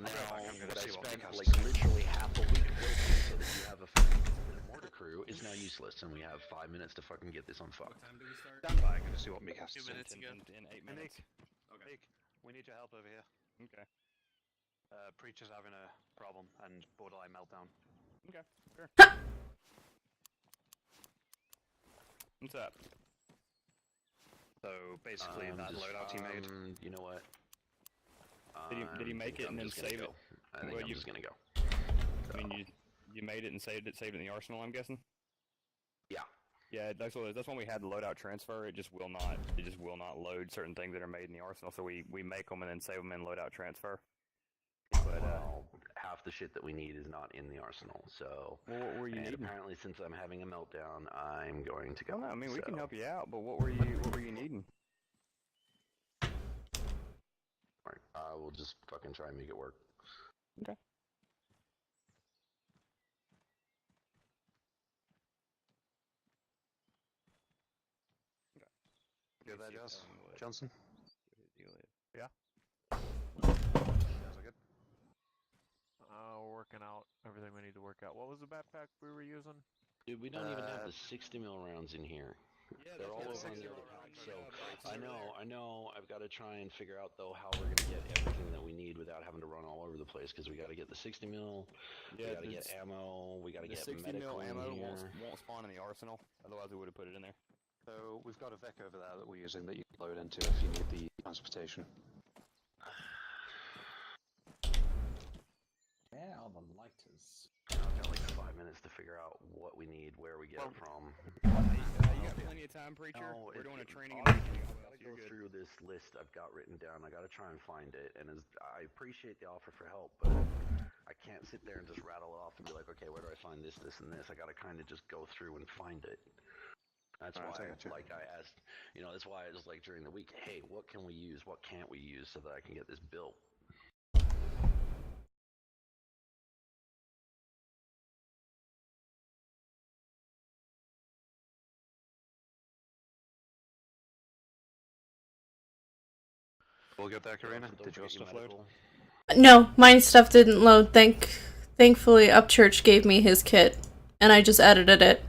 now what I spent like literally half a week building so that you have a fucking mortar crew is now useless, and we have 5 minutes to fucking get this on fuck. What time do we start? Stand by, I'm gonna see what Meek has to 2 say. minutes ago. In 8 minutes. Okay. Meek, we need your help over here. Okay. Preacher's having a problem and borderline meltdown. Okay. Sure. What's up? So basically, that loadout he made. You know what? Did he make it and then save it? I think Well, I'm you- just gonna go. I mean, you made it and saved it in the arsenal, I'm guessing. Yeah. Yeah, that's when we had the loadout transfer. It just will not load certain things that are made in the arsenal. So we make them and then save them in loadout transfer. But Well, half the shit that we need is not in the arsenal. So. well, what were you And needing? apparently, since I'm having a meltdown, I'm going to go. No, I mean we can so- help you out, but what were you needing? Alright, I will just fucking try and make it work. Okay. You there, Jazz? What Johnson? his deal is. Jazz, are good? We're working out everything we need to work out. What was the backpack we were using? Dude, we don't even have the 60 mil rounds in here. Yeah, They're all over on the other pack. So I know. I've got to try and figure out though how we're gonna get everything that we need without having to run all over the place. Because we got to get the 60 mil. We got to get ammo. We got to the get 60 medical mil in ammo here. won't spawn in the arsenal. Otherwise, we would have put it in there. So we've got a Vec over there that we're using that you can load into if you need the transportation. Where are the lighters? I've got like 5 minutes to figure out what we need, where we get it from. You got plenty of time, preacher. No, We're doing a training. honestly, I gotta go through this list I've got written down. I gotta try and find it, and I appreciate the offer for help, but I can't sit there and just rattle it off and be like, okay, where do I find this, this, and this? I gotta kind of just go through and find it. That's Alright, why, I got you. like I asked, that's why I was like during the week, hey, what can we use? What can't we use so that I can get this built? We'll get there, Karina. Don't Did your forget stuff load? medical. No, my stuff didn't load. Thankfully, Upchurch gave me his kit, and I just edited it.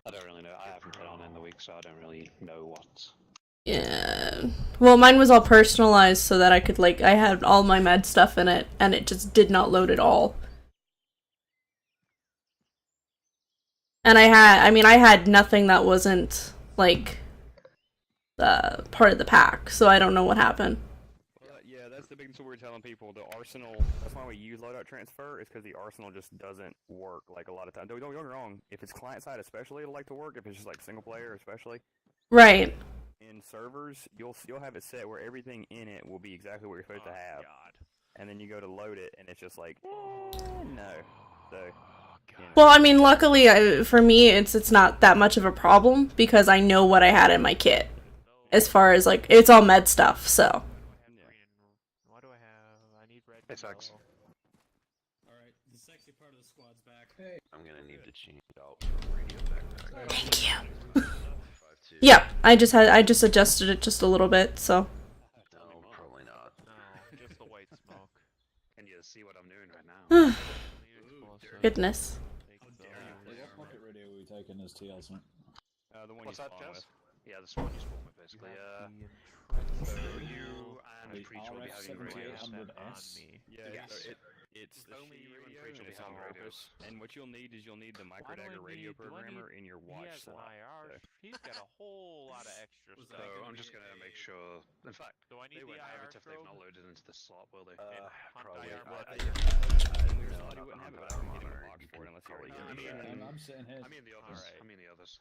I don't really know. I haven't put on in the week, so I don't really know what. Yeah. Well, mine was all personalized so that I could, I had all my med stuff in it, and it just did not load at all. And I had nothing that wasn't, part of the pack, so I don't know what happened. Well, yeah, that's the big thing we're telling people. The arsenal, that's why we use loadout transfer, is because the arsenal just doesn't work like a lot of times. Don't get me wrong, if it's client side especially, it'll like to work. If it's just single player especially. Right. In servers, you'll have it set where everything in it will be exactly what you're supposed to have. God. And then you go to load it, and it's just no. So, Well, I mean, luckily, for me, it's not that much of a problem, because I know what I had in my kit. As far as, it's all med stuff, so. Why do I have? I need red. Hey, Sax. Alright, the sexy part of the squad's back. I'm gonna need to change out the radio backpack. Thank you. 5.2. Yeah, I just adjusted it just a little bit, so. No, probably not. No, just the white smoke. Can you see what I'm doing right now? Goodness. What pocket radio are we taking as TLs? the one What's you that, spawn Jazz? with. Yeah, the one you spawn with, basically. So you and The Preach will be having radios. RF7800S. Yeah, Yes. so it's the Only She you and radio, Preach will and be it's on having radios. purpose. And what you'll need is the Why do I microdagger radio need- do I programmer need- in your He watch has an slot. IR. He's got a whole lot of extra So stuff. I'm just gonna make sure. In fact, Do I need they the won't have IR it if they've not strobe? loaded into the slot, will they? Hunt Probably. IR I- button. I- You no, wouldn't not have it, on but I can get monitor. a box You for it can unless you probably already get get it. it. I'm sitting here. I mean the others. Alright. I mean the others.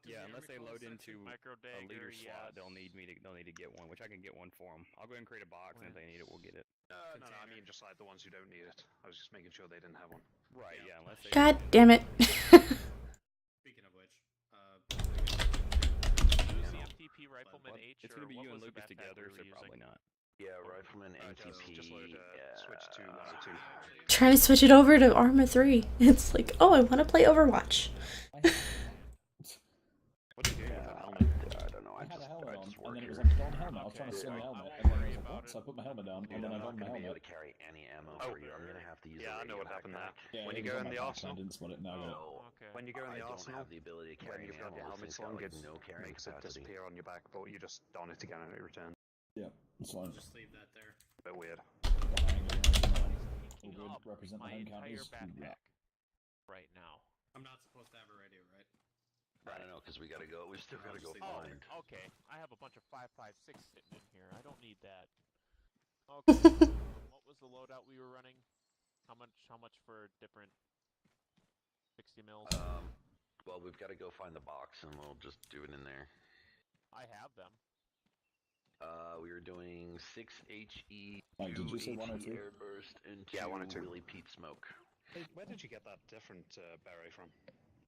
Yeah, unless they load into Micro a dagger, leader yes. slot, they'll need to get one, which I can get one for them. I'll go ahead and create a box, and if they need it, we'll get it. No, I mean just like the ones who don't need it. I was just making sure they didn't have one. Right, yeah, unless they... God damn it. Speaking of which, Use the MTP Rifleman H. It's or gonna be what you and was the Lucas backpack together, we so were probably using? not. Yeah, Rifleman NTP. Just load switch to 102. Trying to switch it over to Arma 3. It's like, oh, I want to play Overwatch. What do you do with that helmet? I don't know. I had a helmet on. work then it was here. like, put on a helmet. I was trying to sling the helmet, and then I was like, what? So I put my helmet down, Dude, and then I'm I not donned my gonna be able helmet. to carry any ammo Oh. for you. I'm gonna have to use Yeah, a I know radio what happened there. backpack. Yeah, When it you was go on in my the back, arsenal, I didn't spot it, now I got it. No, Okay. when you go in I the don't arsenal, have the ability to when carry you've any got your ammo. helmet This thing's got slung, like it no carrying makes it capacity. disappear on your back, but you just don it again and it returns. Yeah, it's fine. Just leave that there. A bit weird. All good, Up represent the my home entire counties. backpack right now. I'm not supposed to have a radio, right? I don't know, because we gotta go. We still gotta go Just leave it find. Okay. I have a bunch of 5.56 sitting in here. I don't need that. Okay. What was the loadout we were running? How much for different 60 mils? Well, we've got to go find the box, and we'll just do it in there. I have them. We were doing 6 HE, Mike, did 2 you say HE 102? airburst, and 2 Yeah, 102. Willy Pete smoke. Hey, where did you get that different beret from?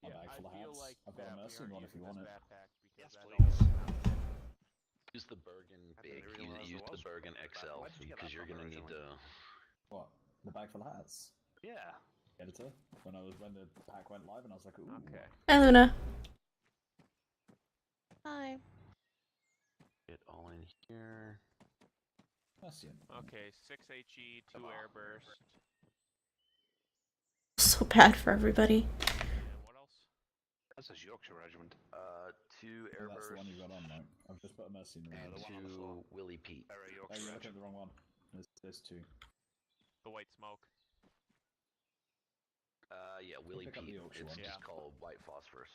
My bag full of I feel hats. like I've got a that we Mercy aren't one if you using want this it. backpack because Yes, that please. Use the Bergen I big. didn't realize Use there the was Bergen one. XL, Where did you get because that you're from gonna need originally? to. What? The bag full of hats? Yeah. Editor? When the pack went live, and I was like, ooh. Okay. Hi, Luna. Hi. Get all in here. Mercy. Okay, 6 HE, 2 Come on. airburst. So bad for everybody. And what else? That's a Yorkshire regiment. 2 Well, that's the one you airburst, got on, Mike. I've just put a Mercy in the and room. the one on the floor. 2 Willy Pete. Beret Oh, Yorkshire yeah, I took regiment. the wrong one. There's two. The white smoke. Yeah, Willy pick up the Pete. Yorkshire It's one. just Yeah. called white phosphorus.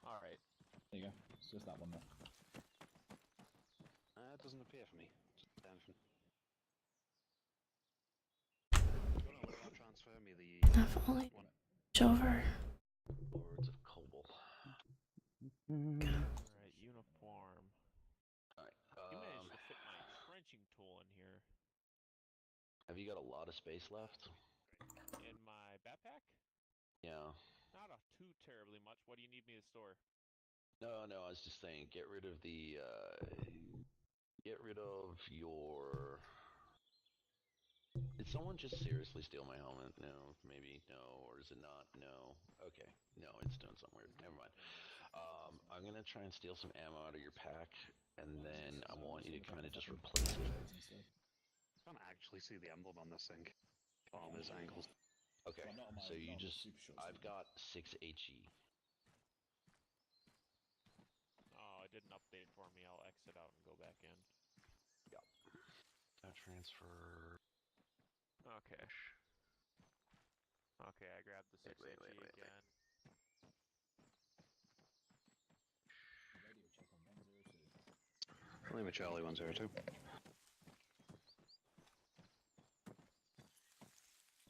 Alright. There you go. It's just that one there. It doesn't appear for me. Just anything. Oh, no, what about transfer me the I've only one? over. Lords of Kobol. Alright, uniform. Alright. You managed to fit my trenching tool in here. Have you got a lot of space left? In my backpack? Yeah. Not too terribly much. What do you need me to store? No, I was just saying, get rid of the, get rid of your... Did someone just seriously steal my helmet? No, maybe, no, or is it not? No. Okay, no, it's doing something weird. Never mind. I'm gonna try and steal some ammo out of your pack, and then I want you to kind of just replace it. I can't actually see the emblem on this thing. On his ankles. Okay, Well, not on my- so you not on the just... super short I've sleeve. got 6 HE. Oh, it didn't update for me. I'll exit out and go back in. Transfer... Okay. Okay, I grabbed the 6 Wait. again. Lima Charlie 102.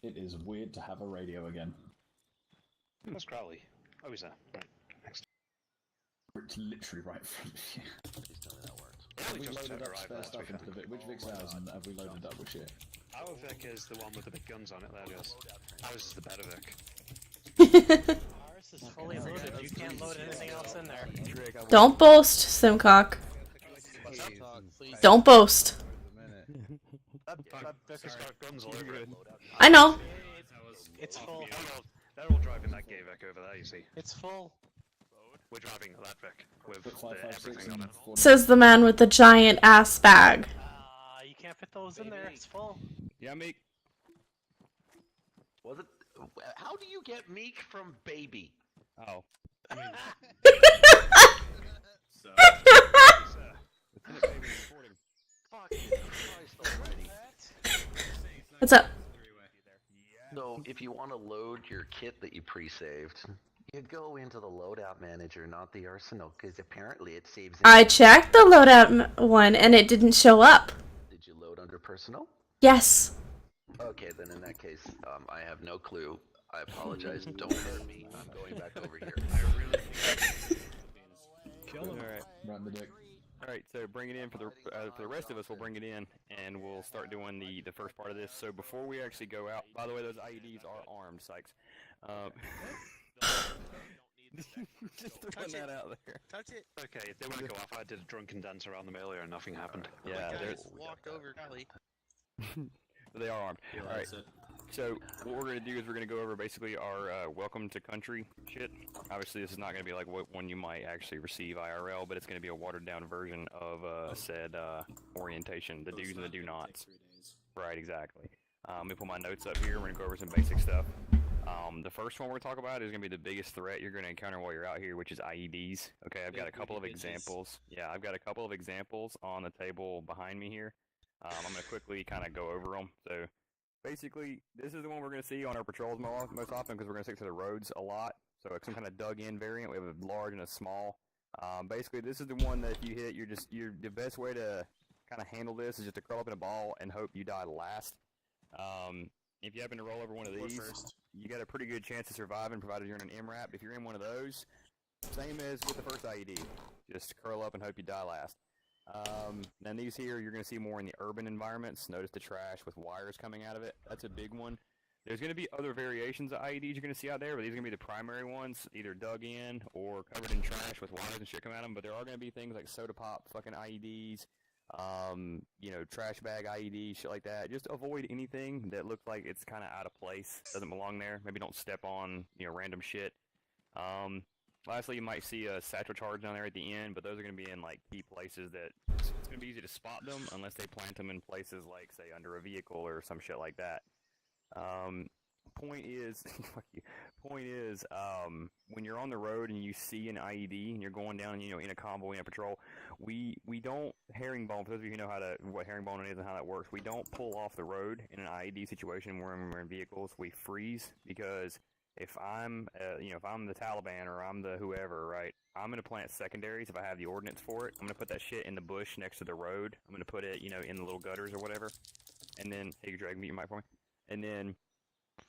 It is weird to have a radio again. That's Crowley. Oh, he's there. Right. Next. It's literally right in front of you. Please tell me that works. Have we just loaded up arrived spare last stuff week, into the Vic? Which Vic's ours, and have we loaded up with shit? Our Vic is the one with the big guns on it. There it is. Ours is the better Vic. Ours is fully loaded. You can't load anything else in there. Don't boast, Simcock. Don't boast. That Vic has got guns all over it. I know. It's full. They're all driving that gay Vic over there, you see. It's full. We're driving that Vic with Vic 556 everything on and it. 40. Says the man with the giant ass bag. You can't fit those in there. It's full. Yeah, Meek. Was it... How do you get Meek from Baby? Oh. So, Lieutenant Baby reporting. Fucking Christ already. What's up? three-way. So, if you want to load your kit that you pre-saved, you go into the loadout manager, not the arsenal, because apparently it saves... I checked the loadout one and it didn't show up. Did you load under personal? Yes. Okay, then in that case, I have no clue. I apologize. Don't hurt me. I'm going back over here. I really Kill him. Alright. Right in the dick. Alright, so bring it in for the rest of us. We'll bring it in, and we'll start doing the first part of this. So before we actually go out, by the way, those IEDs are armed, Sykes. Just throwing that out there. Touch it. Okay, they won't go off. I did a drunken dance around them earlier and nothing happened. Yeah, Guy they're, just walked over Kelly. they are armed. Alright, Realize it. So what we're gonna do is we're gonna go over basically our welcome to country shit. Obviously, this is not gonna be like what one you might actually receive IRL, but it's gonna be a watered down version of said orientation, the So it's do's and the not do gonna take nots. 3 days. Right, exactly. Let me put my notes up here. We're gonna go over some basic stuff. The first one we're gonna talk about is gonna be the biggest threat you're gonna encounter while you're out here, which is IEDs. Okay, I've got a Big couple of booty bitches. examples. Yeah, I've got a couple of examples on the table behind me here. I'm gonna quickly kind of go over them. So, basically, this is the one we're gonna see on our patrols most often because we're gonna stick to the roads a lot. So, it's some kind of dug-in variant. We have a large and a small. Basically, this is the one that if you hit, the best way to kind of handle this is just to curl up in a ball and hope you die last. If you happen to roll over one of Or these, first. you got a pretty good chance of surviving, provided you're in an MRAP. If you're in one of those, same as with the first IED, just curl up and hope you die last. Now these here, you're going to see more in the urban environments. Notice the trash with wires coming out of it. That's a big one. There's going to be other variations of IEDs you're going to see out there, but these are going to be the primary ones, either dug in or covered in trash with wires and shit coming at them. But there are going to be things like soda pop fucking IEDs, trash bag IED, shit like that. Just avoid anything that looks like it's kind of out of place, doesn't belong there. Maybe don't step on, random shit. Lastly, you might see a satchel charge down there at the end, but those are going to be in like key places that it's going to be easy to spot them unless they plant them in places like, say, under a vehicle or some shit like that. Point is, fuck you. Point is, when you're on the road and you see an IED and you're going down, in a convoy in a patrol, we don't herringbone. For those of you who know what herringboning is and how that works, we don't pull off the road in an IED situation where we're in vehicles. We freeze because if I'm, if I'm the Taliban or I'm the whoever, right? I'm gonna plant secondaries if I have the ordnance for it. I'm gonna put that shit in the bush next to the road. I'm gonna put it, in the little gutters or whatever. And then, hey, you drag me your mic for me. And then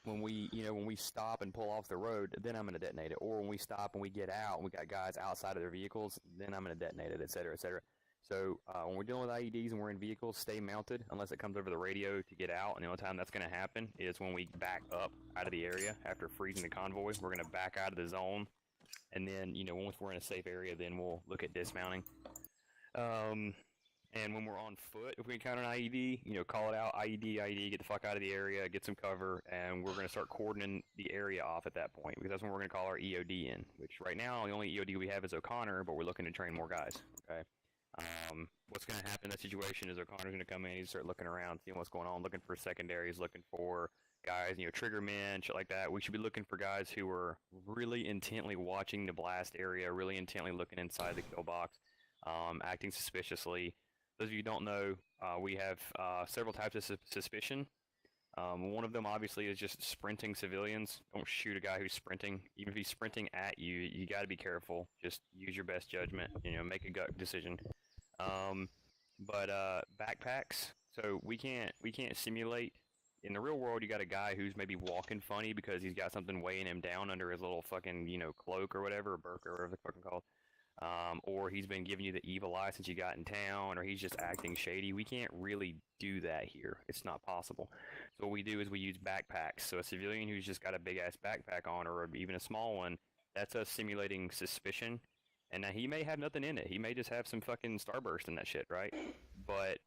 when we stop and pull off the road, then I'm going to detonate it. Or when we stop and we get out and we got guys outside of their vehicles, then I'm going to detonate it, et cetera, et cetera. So when we're dealing with IEDs and we're in vehicles, stay mounted unless it comes over the radio to get out. And the only time that's going to happen is when we back up out of the area after freezing the convoy. We're going to back out of the zone. And then, once we're in a safe area, then we'll look at dismounting. And when we're on foot, if we encounter an IED, call it out, IED, get the fuck out of the area, get some cover, and we're going to start cordoning the area off at that point, because that's when we're going to call our EOD in, which right now, the only EOD we have is O'Connor, but we're looking to train more guys, okay? What's going to happen in that situation is O'Connor's going to come in, he's start looking around, seeing what's going on, looking for secondaries, looking for guys, trigger men, shit like that. We should be looking for guys who are really intently watching the blast area, really intently looking inside the kill box, acting suspiciously. Those of you who don't know, we have several types of suspicion. One of them obviously is just sprinting civilians. Don't shoot a guy who's sprinting. Even if he's sprinting at you, you got to be careful. Just use your best judgment. Make a gut decision. But backpacks. So we can't simulate. In the real world, you got a guy who's maybe walking funny because he's got something weighing him down under his little fucking cloak or whatever, or burqa or whatever the fucking called. Or he's been giving you the evil eye since you got in town, or he's just acting shady. We can't really do that here. It's not possible. So what we do is we use backpacks. So a civilian who's just got a big-ass backpack on, or even a small one, that's us simulating suspicion. And now he may have nothing in it. He may just have some fucking starburst in that shit, right? But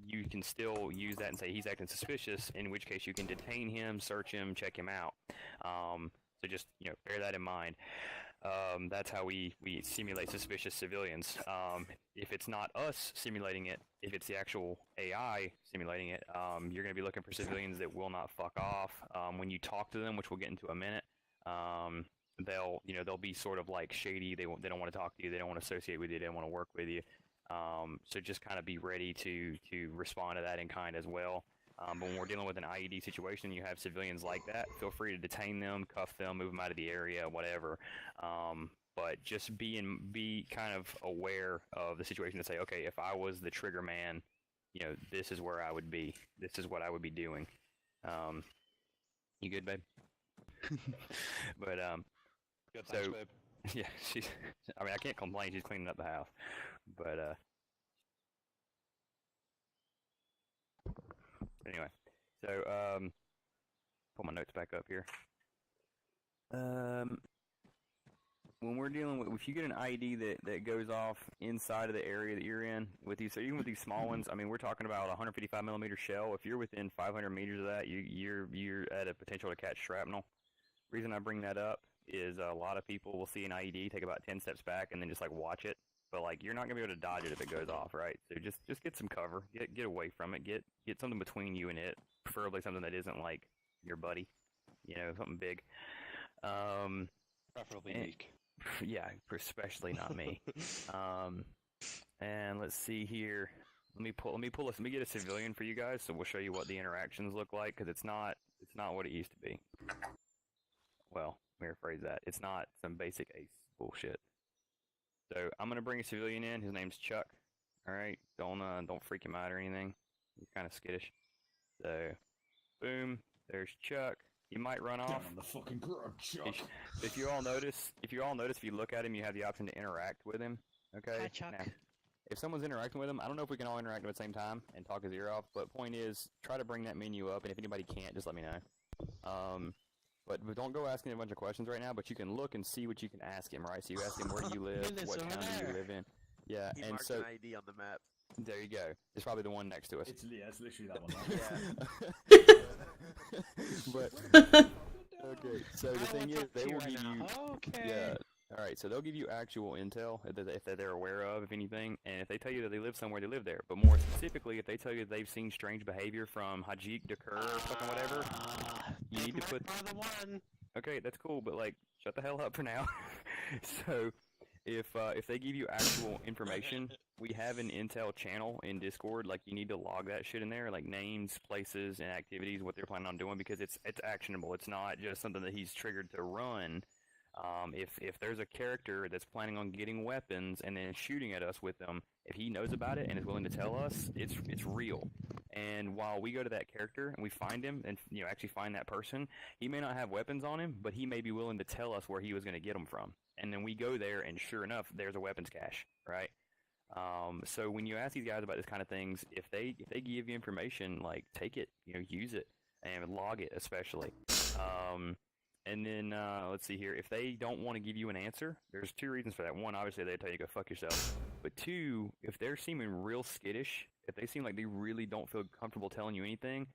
you can still use that and say he's acting suspicious, in which case you can detain him, search him, check him out. So just, bear that in mind. That's how we simulate suspicious civilians. If it's not us simulating it, if it's the actual AI simulating it, you're going to be looking for civilians that will not fuck off. When you talk to them, which we'll get into a minute, they'll be sort of like shady. They don't want to talk to you. They don't want to associate with you. They don't want to work with you. So just kind of be ready to respond to that in kind as well. But when we're dealing with an IED situation, you have civilians like that, feel free to detain them, cuff them, move them out of the area, whatever. But just be kind of aware of the situation to say, okay, if I was the trigger man, this is where I would be. This is what I would be doing. You good, babe? But, Good, so, thanks, babe. yeah, I can't complain. She's cleaning up the house. But, anyway, so, pull my notes back up here. when we're dealing with, if you get an IED that goes off inside of the area that you're in with these, so even with these small ones, I mean, we're talking about a 155 millimeter shell. If you're within 500 meters of that, you're at a potential to catch shrapnel. Reason I bring that up is a lot of people will see an IED, take about 10 steps back, and then just like watch it. But like you're not gonna be able to dodge it if it goes off, right? So just get some cover, get away from it, get something between you and it, preferably something that isn't like your buddy, you know, something big. Preferably and- Meek. Yeah, especially not me. And let's see here. Let me get a civilian for you guys, so we'll show you what the interactions look like, because it's not what it used to be. Well, let me rephrase that. It's not some basic ace bullshit. So I'm gonna bring a civilian in. His name's Chuck. All right, don't freak him out or anything. He's kind of skittish. So, boom. There's Chuck. He might run Down off. on the fucking ground, Chuck. If you all notice, if you look at him, you have the option to interact with him. Okay. Hi, Chuck. Now, if someone's interacting with him, I don't know if we can all interact at the same time and talk his ear off. But point is, try to bring that menu up, and if anybody can't, just let me know. But don't go asking a bunch of questions right now. But you can look and see what you can ask him, right? So you ask him where do you live, It is what over town do you there. live in. Yeah, He and marked so an ID on the map. there you go. It's probably the one next to us. It's literally that one. But okay, so the thing is, they will give you. Okay. Yeah. All right. So they'll give you actual intel if they're aware of, if anything, and if they tell you that they live somewhere, they live there. But more specifically, if they tell you they've seen strange behavior from Hajiq Dakur or fucking whatever, you need to put. The one. Okay, that's cool, but like, shut the hell up for now. So, if they give you actual information, we have an intel channel in Discord. Like, you need to log that shit in there, like names, places, and activities, what they're planning on doing, because it's actionable. It's not just something that he's triggered to run. If there's a character that's planning on getting weapons and then shooting at us with them, if he knows about it and is willing to tell us, it's real. And while we go to that character and we find him and actually find that person, he may not have weapons on him, but he may be willing to tell us where he was going to get them from. And then we go there, and sure enough, there's a weapons cache, right? So when you ask these guys about this kind of things, if they give you information, like take it, use it and log it, especially. And then let's see here. If they don't want to give you an answer, there's two reasons for that. One, obviously they tell you go fuck yourself. But two, if they're seeming real skittish, if they seem like they really don't feel comfortable telling you anything,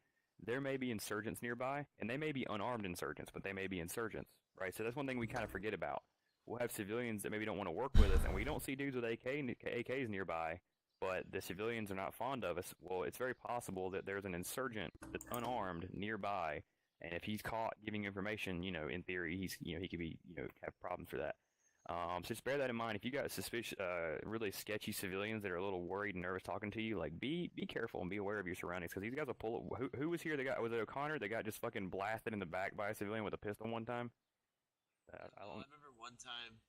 there may be insurgents nearby, and they may be unarmed insurgents, but they may be insurgents, right? So that's one thing we kind of forget about. We'll have civilians that maybe don't want to work with us, and we don't see dudes with AKs nearby, but the civilians are not fond of us. Well, it's very possible that there's an insurgent that's unarmed nearby, and if he's caught giving information, in theory, he could be, have problems for that. So just bear that in mind. If you got really sketchy civilians that are a little worried and nervous talking to you, like be careful and be aware of your surroundings, because these guys will pull. Who was here? Was it O'Connor that got just fucking blasted in the back by a civilian with a pistol one time? I remember one time,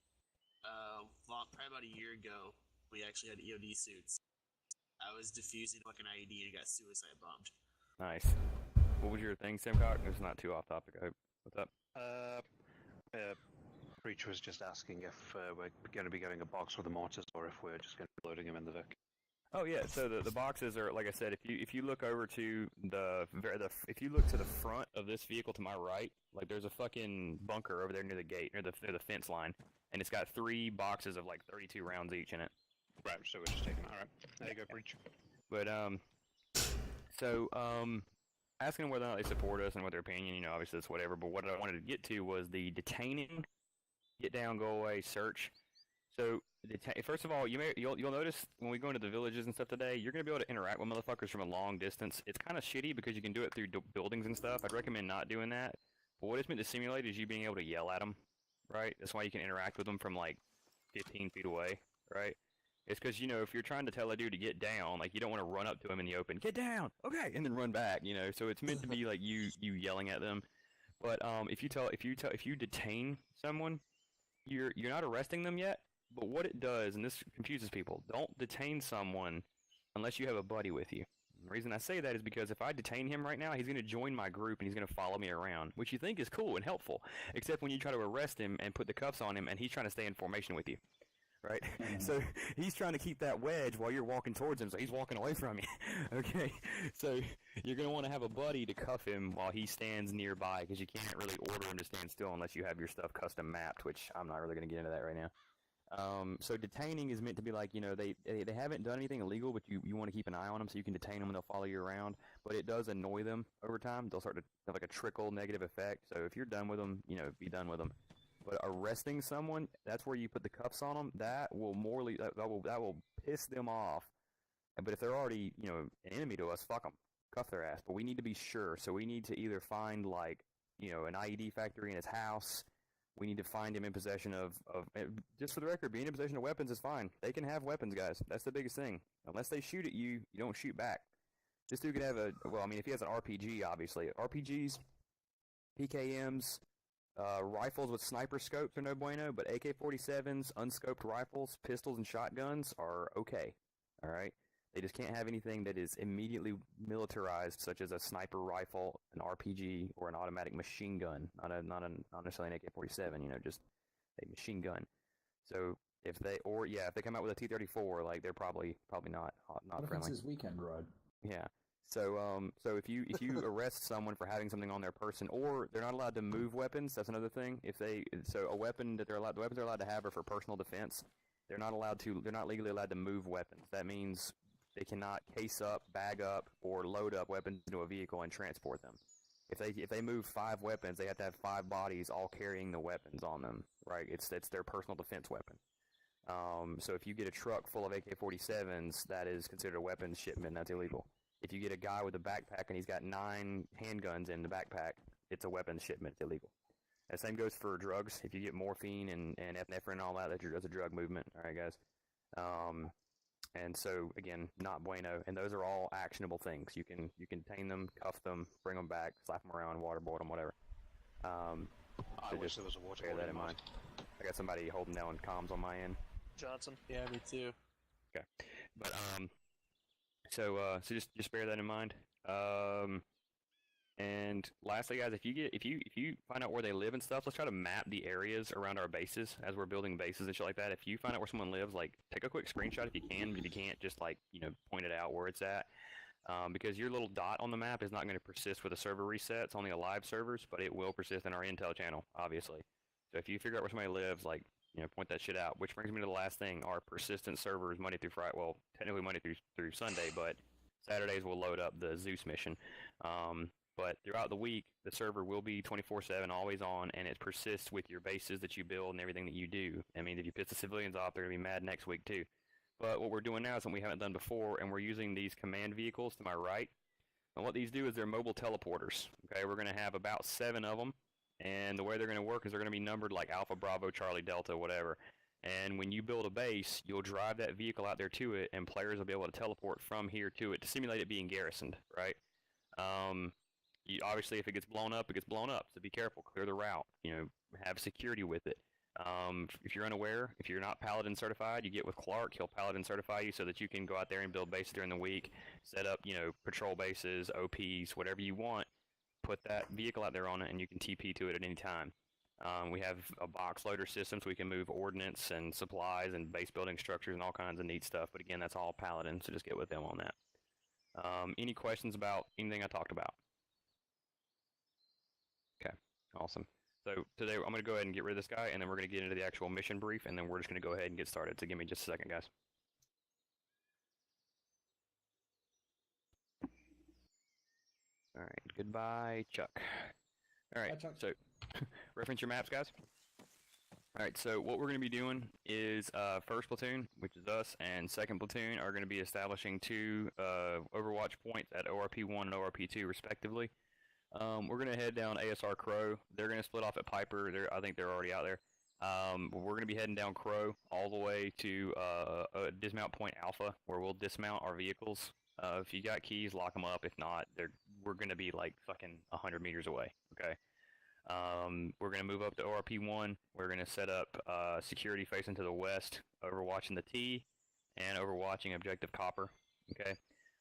probably about a year ago, we actually had EOD suits. I was defusing fucking IED and got suicide bombed. Nice. What was your thing, Simcock? It's not too off topic, I hope. What's up? Breach was just asking if we're going to be getting a box with the mortars, or if we're just going to be loading them in the Vic. Oh yeah, so the boxes are, like I said, if you look over to if you look to the front of this vehicle to my right, like there's a fucking bunker over there near the gate, near the fence line, and it's got 3 boxes of like 32 rounds each in it. Right, so we're just taking that. All right, there you go, Breach. But asking them whether or not they support us and what their opinion, obviously it's whatever. But what I wanted to get to was the detaining, get down, go away, search. So, first of all, you'll notice when we go into the villages and stuff today, you're going to be able to interact with motherfuckers from a long distance. It's kind of shitty because you can do it through buildings and stuff. I'd recommend not doing that. But what it's meant to simulate is you being able to yell at them, right? That's why you can interact with them from like 15 feet away, right? It's because, if you're trying to tell a dude to get down, like, you don't want to run up to him in the open, get down, okay, and then run back, so it's meant to be like you yelling at them. But if you detain someone, you're not arresting them yet. But what it does, and this confuses people, don't detain someone unless you have a buddy with you. The reason I say that is because if I detain him right now, he's going to join my group and he's going to follow me around, which you think is cool and helpful, except when you try to arrest him and put the cuffs on him and he's trying to stay in formation with you. right? So he's trying to keep that wedge while you're walking towards him, so he's walking away from you. Okay, so you're going to want to have a buddy to cuff him while he stands nearby, because you can't really order him to stand still unless you have your stuff custom mapped, which I'm not really going to get into that right now. So detaining is meant to be like, you know, they haven't done anything illegal, but you want to keep an eye on them so you can detain them and they'll follow you around. But it does annoy them over time. They'll start to have like a trickle negative effect. So if you're done with them, you know, be done with them. But arresting someone, that's where you put the cuffs on them. That will that will piss them off. But if they're already, you know, an enemy to us, fuck them, cuff their ass. But we need to be sure. So we need to either find like, you know, an IED factory in his house. We need to find him in possession of, just for the record, being in possession of weapons is fine. They can have weapons, guys. That's the biggest thing. Unless they shoot at you, you don't shoot back. This dude could have well, I mean, if he has an RPG, obviously. RPGs, PKMs, rifles with sniper scopes are no bueno, but AK-47s, unscoped rifles, pistols, and shotguns are okay. All right? They just can't have anything that is immediately militarized, such as a sniper rifle, an RPG, or an automatic machine gun. Not necessarily an AK-47, you know, just a machine gun. So if they come out with a T-34, like they're probably not What if it's friendly. his weekend ride? Yeah. So if you arrest someone for having something on their person, or they're not allowed to move weapons, that's another thing. The weapons they're allowed to have are for personal defense. They're not legally allowed to move weapons. That means they cannot case up, bag up, or load up weapons into a vehicle and transport them. If they move 5 weapons, they have to have 5 bodies all carrying the weapons on them, right? It's their personal defense weapon. So if you get a truck full of AK-47s, that is considered a weapons shipment. That's illegal. If you get a guy with a backpack and he's got 9 handguns in the backpack, it's a weapons shipment. It's illegal. The same goes for drugs. If you get morphine and epinephrine and all that, that's a drug movement. All right, guys. And so again, not bueno. And those are all actionable things. You can detain them, cuff them, bring them back, slap them around, waterboard them, whatever. I wish there was a water bear that in mind. I got somebody holding down comms on my end. Johnson. Yeah, me too. Okay, but so just bear that in mind. And lastly, guys, if you find out where they live and stuff, let's try to map the areas around our bases as we're building bases and shit like that. If you find out where someone lives, like take a quick screenshot if you can. But if you can't, just like, you know, point it out where it's at. Because your little dot on the map is not going to persist with a server reset. It's only a live servers, but it will persist in our intel channel, obviously. So if you figure out where somebody lives, like, you know, point that shit out. Which brings me to the last thing: our persistent servers Monday through Friday. Well, technically Monday through Sunday, but Saturdays will load up the Zeus mission. But throughout the week, the server will be 24/7, always on, and it persists with your bases that you build and everything that you do. I mean, if you piss the civilians off, they're going to be mad next week, too. But what we're doing now is something we haven't done before, and we're using these command vehicles to my right. And what these do is they're mobile teleporters. Okay, we're going to have about 7 of them, and the way they're going to work is they're going to be numbered like Alpha, Bravo, Charlie, Delta, whatever. And when you build a base, you'll drive that vehicle out there to it, and players will be able to teleport from here to it to simulate it being garrisoned, right? Obviously, if it gets blown up, it gets blown up. So be careful. Clear the route. You know, have security with it. If you're unaware, if you're not Paladin certified, you get with Clark. He'll Paladin certify you so that you can go out there and build bases during the week, set up, you know, patrol bases, OPs, whatever you want. Put that vehicle out there on it, and you can TP to it at any time. We have a box loader system so we can move ordnance and supplies and base building structures and all kinds of neat stuff. But again, that's all Paladin, so just get with them on that. Any questions about anything I talked about? Okay, awesome. So today I'm going to go ahead and get rid of this guy, and then we're going to get into the actual mission brief, and then we're just going to go ahead and get started. So give me just a second, guys. All right, goodbye, Chuck. All right, Bye, Chuck. so reference your maps, guys. All right, so what we're going to be doing is first platoon, which is us, and second platoon are going to be establishing 2 Overwatch points at ORP-1 and ORP-2, respectively. We're going to head down ASR Crow. They're going to split off at Piper. I think they're already out there. We're going to be heading down Crow all the way to Dismount Point Alpha, where we'll dismount our vehicles. If you got keys, lock them up. If not, we're going to be like fucking 100 meters away, okay? We're going to move up to ORP-1. We're going to set up security facing to the west, overwatching the T, and overwatching Objective Copper, okay?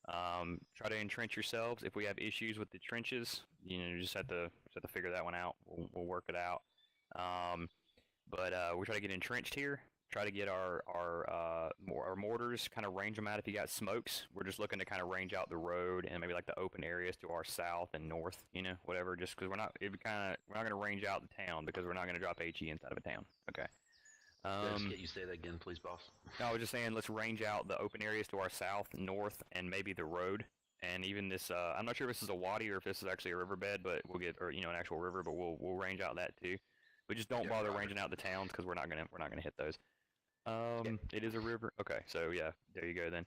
Try to entrench yourselves. If we have issues with the trenches, you know, you just have to figure that one out. We'll work it out. But we're trying to get entrenched here, try to get our mortars, kind of range them out if you got smokes. We're just looking to kind of range out the road and maybe like the open areas to our south and north, you know, whatever. Just because we're not going to range out the town because we're not going to drop HE inside of a town. Okay. Did I just get you to say that again, please, boss? No, I was just saying let's range out the open areas to our south, north, and maybe the road. And even this, I'm not sure if this is a wadi or if this is actually a riverbed, but we'll get, or you know, an actual river, but we'll range out that too. We just don't bother ranging out the towns because we're not gonna hit those. It is a river. Okay, so yeah, there you go then.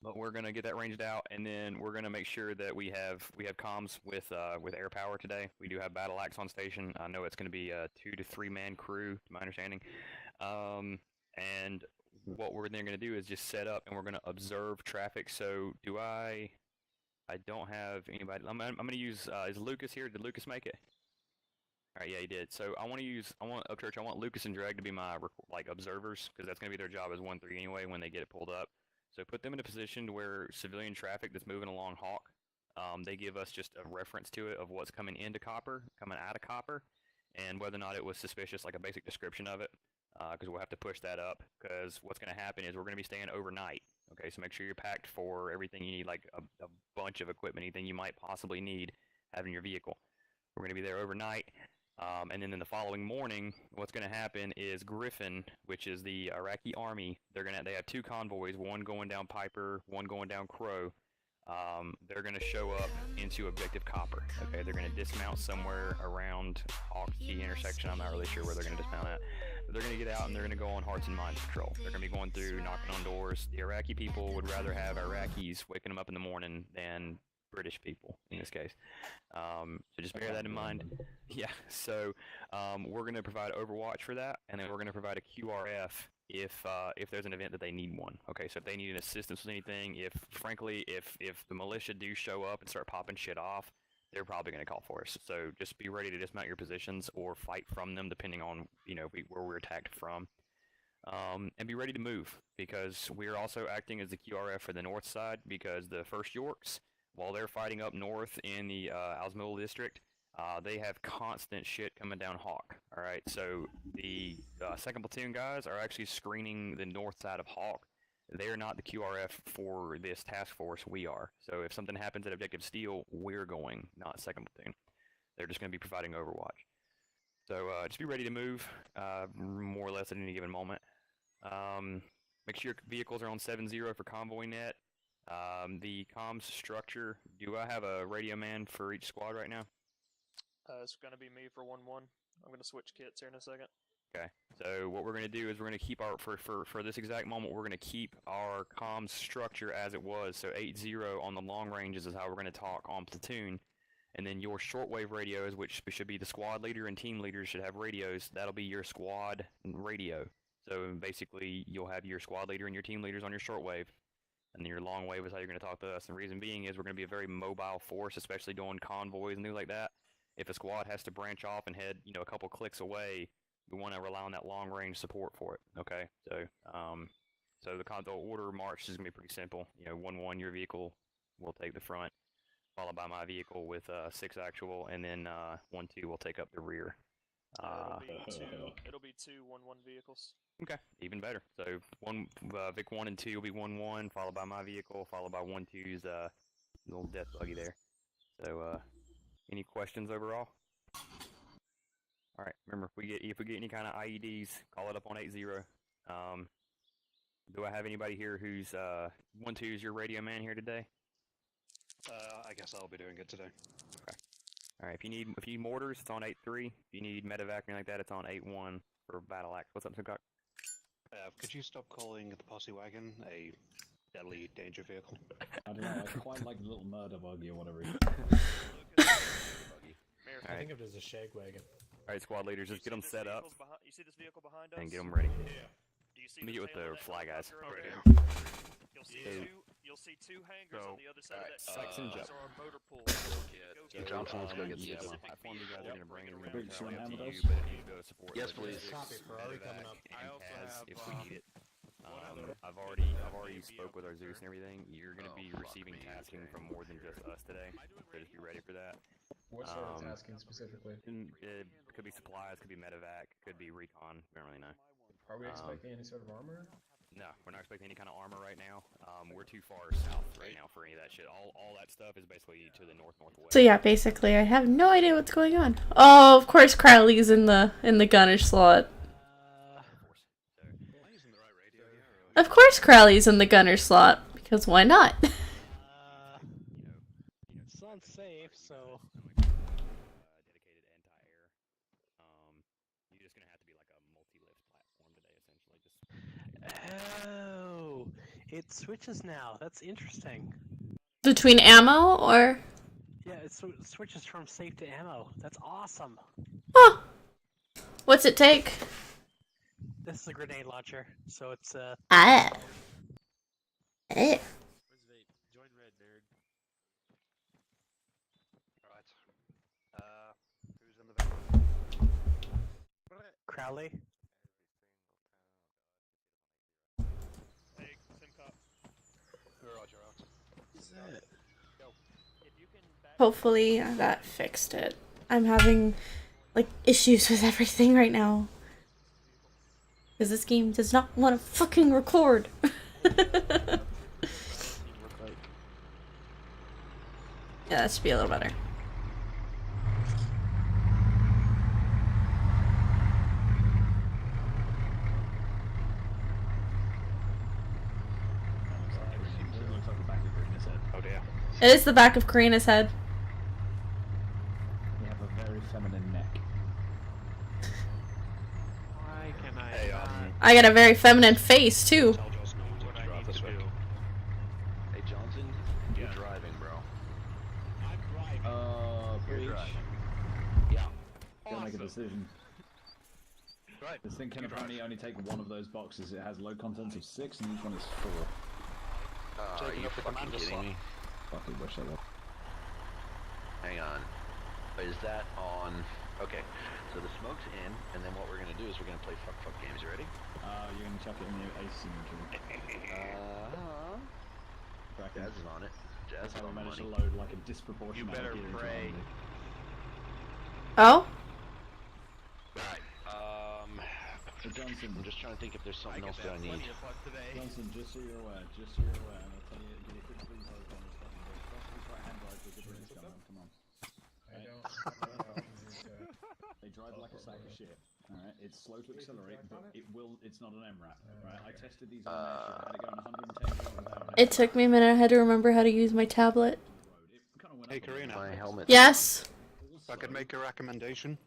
But we're gonna get that ranged out, and then we're gonna make sure that we have comms with air power today. We do have battle axe on station. I know it's gonna be a 2 to 3 man crew, to my understanding. And what we're then gonna do is just set up, and we're gonna observe traffic. So I don't have anybody. I'm gonna use. Is Lucas here? Did Lucas make it? All right, yeah, he did. So I want Lucas and Dreg to be my observers because that's gonna be their job as 1-3 anyway when they get it pulled up. So put them in a position to where civilian traffic that's moving along Hawk, they give us just a reference to it of what's coming into Copper, coming out of Copper, and whether or not it was suspicious, like a basic description of it, because we'll have to push that up. Because what's going to happen is we're going to be staying overnight. Okay, so make sure you're packed for everything you need, like a bunch of equipment, anything you might possibly need having your vehicle. We're going to be there overnight. And then in the following morning, what's going to happen is Griffin, which is the Iraqi army, they have 2 convoys, one going down Piper, one going down Crow. They're going to show up into Objective Copper. Okay, they're going to dismount somewhere around Hawk Key intersection. I'm not really sure where they're going to dismount at. But they're going to get out and they're going to go on Hearts and Minds patrol. They're going to be going through, knocking on doors. The Iraqi people would rather have Iraqis waking them up in the morning than British people in this case. So just bear that in mind. Yeah, so we're going to provide Overwatch for that, and then we're going to provide a QRF if there's an event that they need one. Okay, so if they need an assistance with anything, if the militia do show up and start popping shit off, they're probably going to call for us. So just be ready to dismount your positions or fight from them depending on where we're attacked from. And be ready to move because we're also acting as the QRF for the north side because the 1st Yorks, while they're fighting up north in the Alsmill district, they have constant shit coming down Hawk. All right, so the 2nd Platoon guys are actually screening the north side of Hawk. They're not the QRF for this task force. We are. So if something happens at Objective Steel, we're going, not 2nd Platoon. They're just going to be providing Overwatch. So just be ready to move, more or less at any given moment. Make sure your vehicles are on 7-0 for convoy net. The comms structure, do I have a radio man for each squad right now? It's going to be me for 1-1. I'm going to switch kits here in a second. Okay, so what we're going to do is we're going to keep our, for this exact moment, we're going to keep our comms structure as it was. So 8-0 on the long ranges is how we're going to talk on platoon. And then your shortwave radios, which should be the squad leader and team leaders should have radios, that'll be your squad radio. So basically, you'll have your squad leader and your team leaders on your shortwave. And then your long wave is how you're going to talk to us. And the reason being is we're going to be a very mobile force, especially doing convoys and things like that. If a squad has to branch off and head, a couple clicks away, we want to rely on that long range support for it. Okay, so the order march is going to be pretty simple. 1-1, your vehicle will take the front, followed by my vehicle with 6 actual, and then 1-2 will take up the rear. It'll be two 1-1 vehicles. Okay, even better. So Vic 1 and 2 will be 1-1, followed by my vehicle, followed by 1-2's little death buggy there. So any questions overall? All right. Remember, if we get any kind of IEDs, call it up on 8-0. Do I have anybody here who's 1-2 is your radio man here today? I guess I'll be doing it today. Okay. All right. If you need mortars, it's on 8-3. If you need medevac or anything like that, it's on 8-1 for battle axe. What's up, Simcock? Could you stop calling the posse wagon a deadly danger vehicle? I don't know. I quite like the little murder buggy or whatever. I think of it as a shag wagon. All right, squad leaders, just get them set up. You see this vehicle behind us? And get them ready. Yeah. Do you see Let me get with the fly guys. You'll see 2 hangars on the other side of that. Section Those are our motor pools. Johnson, let's go get the ammo. Platform you guys are going to bring in around Big entirely up to ammo you, dose? but if you need to go to support Yes, please. logistics, Copy, Ferrari medevac, coming up. and I also CAS have, if we need it. I've already spoke with our Zeus and everything. You're gonna be receiving tasking from more than just us today, so just be ready for that. What sort of tasking specifically? It could be supplies, could be medevac, could be recon. Don't really know. Are we expecting any sort of armor? No, we're not expecting any kind of armor right now. We're too far south right now for any of that shit. All that stuff is basically to the northwest. So yeah, basically, I have no idea what's going on. Oh, of course, Crowley's in the gunnish slot. Of course, Crowley's in the gunner slot because why not? It's unsafe, so. Dedicated anti-air. You're just gonna have to be like a multi-lift platform today, essentially. Oh, it switches now. That's interesting. Between ammo or? Yeah, it switches from safe to ammo. That's awesome. Oh, what's it take? This is a grenade launcher, so it's Ah. Eh. Where's Vape? Join red, nerd. Right. Who's in the back? Crowley. Hey, SimCop. Roger, out. Who's that? Hopefully that fixed it. I'm having like issues with everything right now. Because this game does not want to fucking record. Yeah, that should be a little better. It looks like the back of Karina's head. Oh dear. It is the back of Karina's head. You have a very feminine neck. Why can I? Hey, I got a very feminine face too. tell Johnson What to I drive need this to way. do. Hey Johnson, you're driving, bro. Breach. driving. Yeah. Gotta make a decision. Right. This thing can apparently only take one of those boxes. It has load contents of 6 and each one is 4. Are Taking you up the fucking commander kidding slot. me? Fucking wish I was. Hang on. Is that on? Okay. So the smoke's in, and then what we're gonna do is we're gonna play fuck games. You ready? You're gonna chuck it in the ace inventory. Cracking. Jazz is on it. Jazz That's is how we on the managed to money. load like a disproportionate You amount better of gear into pray. Army. Oh? Right. So Johnson, I'm just trying to think if there's something else that I need. Johnson, just so you're aware, and I'll tell you, get a quick brief on this fucking bit. Press this right hand drive with the British gun on, come on. They drive like a sack of shit. Alright, it's slow to accelerate, but it's not an MRAP. Right, I tested these on I had it going 110 km/h. It took me a minute. I had to remember how to use my tablet. Hey Karina, My helmet. Yes? if I could make a recommendation,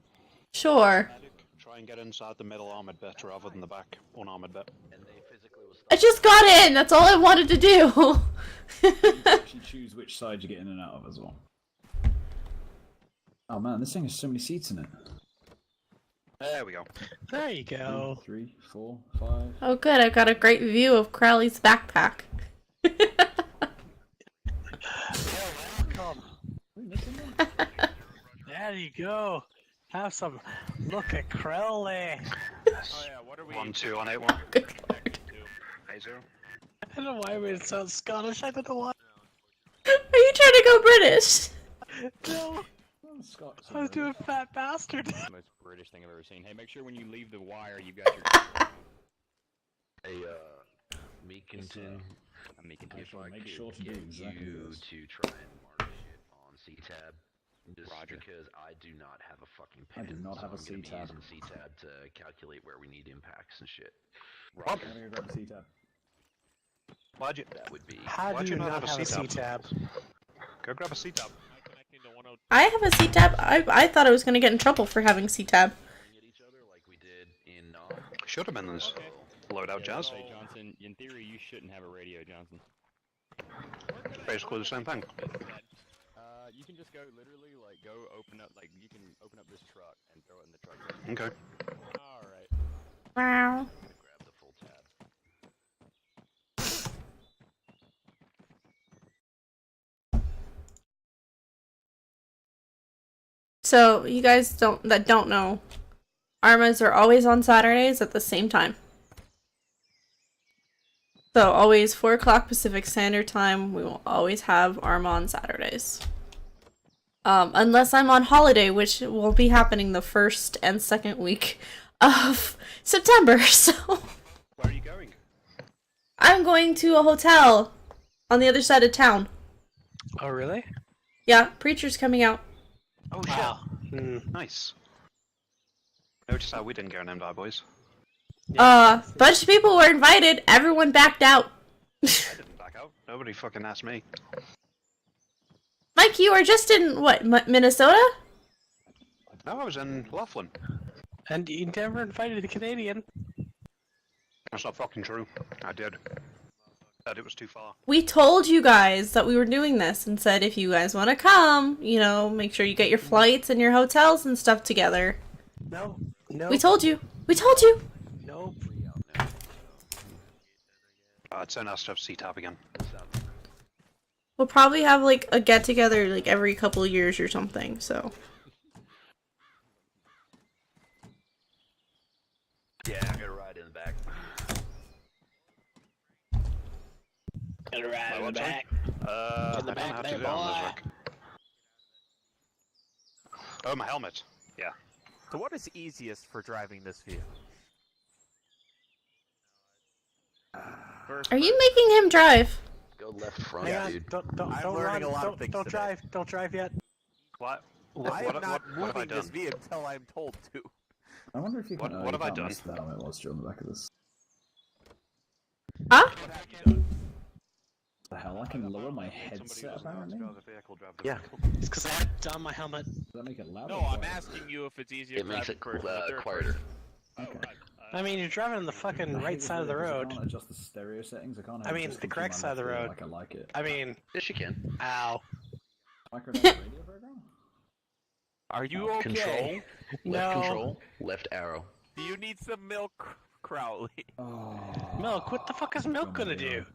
Sure. try and get inside the middle armored bit rather than the back unarmored bit. And they physically will I just got in! That's all I wanted to do! You can actually choose which side you get in and out of as well. Oh man, this thing has so many seats in it. There we go. There you go. 2, 3, 4, 5. Oh good, I've got a great view of Crowley's backpack. Welcome. There you go. Have some. Look at Crowley. Oh yeah, what are we? 1, 2 on 8, 1. Good lord. 8, 0. I don't know why I made it sound Scottish. I don't know why. Are you trying to go British? No, Scots I was doing fat bastard. The most British thing I've ever seen. Hey, make sure when you leave the wire, you've got your. Hey, Meekington, I'm making I shall I make could sure to do get exactly you this. to try and mark it on C-Tab. Just Roger. because I do not have a fucking I pen. do not so have a I'm gonna be C-Tab. using C-Tab to calculate where we need impacts and shit. I'm gonna go grab the C-Tab. Why'd you, That would be. How Why'd do you you not not have a have a C-Tab? C-Tab? go grab a C-Tab. Connecting to 102. I have a C-Tab. I thought I was gonna get in trouble for having C-Tab. Staring at each other like we did in Should have been this loadout jazz. Say, Johnson, in theory, you shouldn't have a radio, Johnson. Basically the same thing. You can just go literally, like, go open up, like, you can open up this truck and throw it in the truck. Okay. Alright. Wow. grab the full tab. So you guys don't know, Armas are always on Saturdays at the same time. So always 4 o'clock Pacific Standard Time. We will always have ARM on Saturdays. Unless I'm on holiday, which will be happening the first and second week of September. So Where are you going? I'm going to a hotel on the other side of town. Oh, really? Yeah, Preacher's coming out. Oh Wow. shit! Nice. Notice how we didn't get an invite, boys. Bunch of people were invited. Everyone backed out. I didn't back out. Nobody fucking asked me. Mike, you were just in what, Minnesota? No, I was in Laughlin. And you never invited a Canadian. That's not fucking true. I did. Said it was too far. We told you guys that we were doing this and said if you guys want to come, you know, make sure you get your flights and your hotels and stuff together. No. No. We told you. We told you. Nope. It's so nice to have C-Tab again. We'll probably have like a get together like every couple of years or something. So Yeah, I got a ride in the back. Gonna ride in the back. I In the don't back have there, to do it on this boy. work. Oh, my helmet. Yeah. So what is easiest for driving this vehicle? First, are you making him drive? Go left front, Hang on. dude. Don't I'm don't learning run. a lot of Don't things don't today. drive. Don't drive yet. What? I am not what have I moving done? this vehicle until I'm told to. I wonder if you What- can. what have I done? That helmet whilst you're on the back of this. Huh? The hell? I can lower my headset apparently. Yeah. It's because I had to on my helmet. Does that make it louder? No, or I'm quieter? asking you if it's easier It makes driving it first or third quieter. Okay. I mean, you're driving on the fucking right side of the I road. can't adjust the stereo settings. I can't. I mean, adjust the it to correct my side of the left ear road. Like I like it. I mean, Yes, you can. ow. Microdown radio program. Are you okay? Control, left No. control, left arrow. Do you need some milk, Crowley? Oh. Milk. What the fuck is milk gonna do?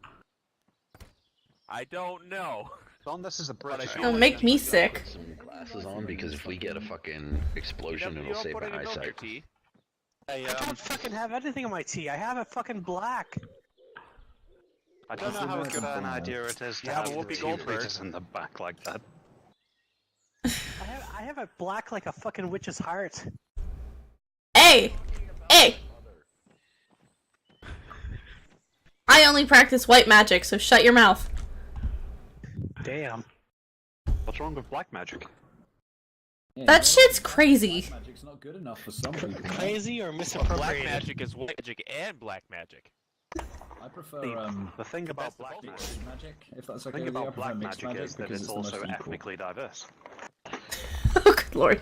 I don't know. Don, this is a British. do It'll make me sick. Put some glasses on because if we get a fucking explosion, You it'll don't save put my any milk in your eyesight. tea. I don't fucking have anything in my tea. I have a fucking black. I don't know how good an idea it is to You have a have Whoopi the Goldberg. teeth in the back like that. I have a black like a fucking witch's heart. Hey! Hey! I only practice white magic, so shut your mouth. Damn. What's wrong with black magic? Yeah, That you know, shit's crazy. black magic's not good enough for some people. Crazy or Black misappropriated? magic is white magic and black magic. I prefer The thing about best of black both magic, mixed magic, if that's the okay thing with you. I about prefer black mixed magic is that because it's the most also equal. ethnically diverse. Oh, good lord.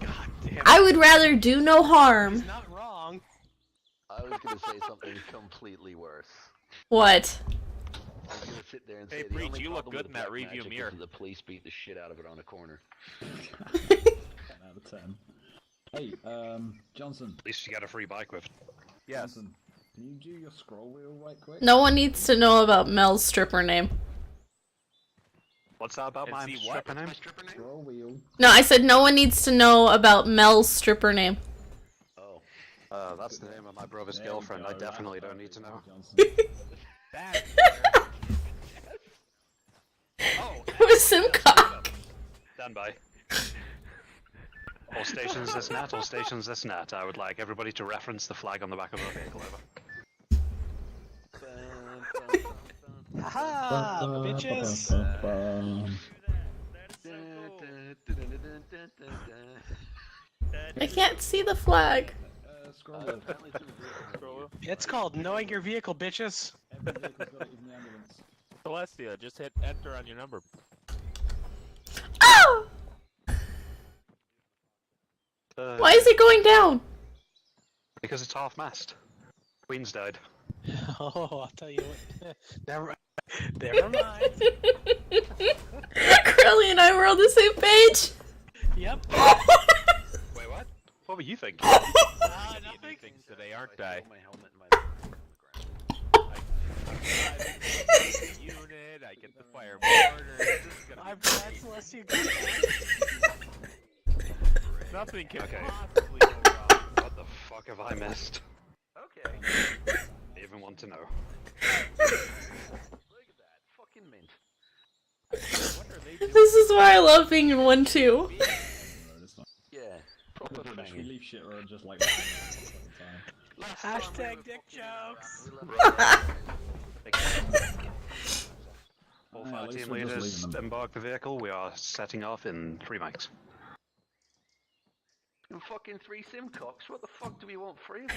God damn. I would rather do no harm. He's not wrong. I was gonna say something completely worse. What? I was gonna sit there and Hey, say the Breach, only you look problem good with in that black review magic mirror. is that the police beat the shit out of it on a corner. 10 out of 10. Hey, Johnson. At least you get a free bike with. Yes. Johnson, can you do your scroll wheel right quick? No one needs to know about Mel's stripper name. What's that about And my see what? stripper name? Scroll wheel. No, I said no one needs to know about Mel's stripper name. Oh. That's the name of my brother's There we girlfriend. I go, definitely that's don't need to know. Johnson. That. Oh, It was Simcock. Stand by. All stations this net, all stations this net. I would like everybody to reference the flag on the back of our vehicle, over. Haha, bitches. I can't see the flag. Scroll wheel. It's called knowing your vehicle, bitches. Every vehicle's got it, even the ambulance. Celestia, just hit enter on your number. Oh! Why is it going down? Because it's half mast. Queen's died. Oh, I'll tell you what. Never mind. Crowley and I were on the same page. Yep. Wait, what? What were you thinking? Nothing. Things today, aren't I? My helmet and my Unit, I get the fire mortar. This is gonna I'm be glad great. Celestia. Nothing can Okay. possibly go wrong. What the fuck have I missed? Okay. I even want to know. at that. Fucking mint. What are they doing? This is why I love being in 1-2. Yeah. Proper We banging. leave shit around just like that all the time. Hashtag dick jokes. All Yeah, fire at least team we're just leaders leaving them. embark the vehicle. We are setting off in 3 mics. And fucking 3 Simcocks? What the fuck do we want 3 of them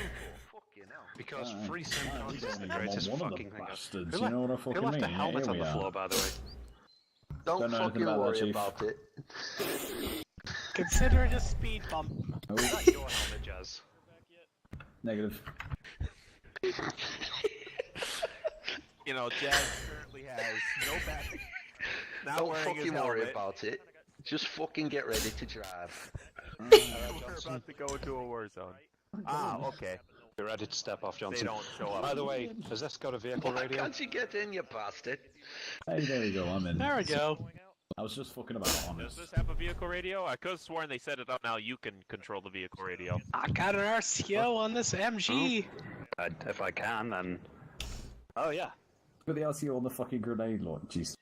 for? Fucking hell. Because Alright. free sim Alright, cards we is the don't even greatest want one of fucking the thing. bastards, Who you know what I Who fucking left mean? the helmet Here on we the are. floor, by the way? Don't Don't know anything fucking about that, worry Chief. about it. Consider it a speed bump. Oh, Not your helmet, Jazz. negative. You know, Jazz currently has no back. Not Don't wearing his fucking worry helmet. about it. Just fucking get ready to drive. We're about to go into a war zone. Ah, okay. You're ready to step off, They Johnson. don't show up. By the way, has this got a vehicle Why radio? can't you get in, you bastard? Hey, there we go, I'm in. There we go. I was just fucking about Does honest. this have a vehicle radio? I could have sworn they set it up now. You can control the vehicle radio. I got an RCO on this MG. If I can, then... Oh, yeah. Put the LCO on the fucking grenade launches.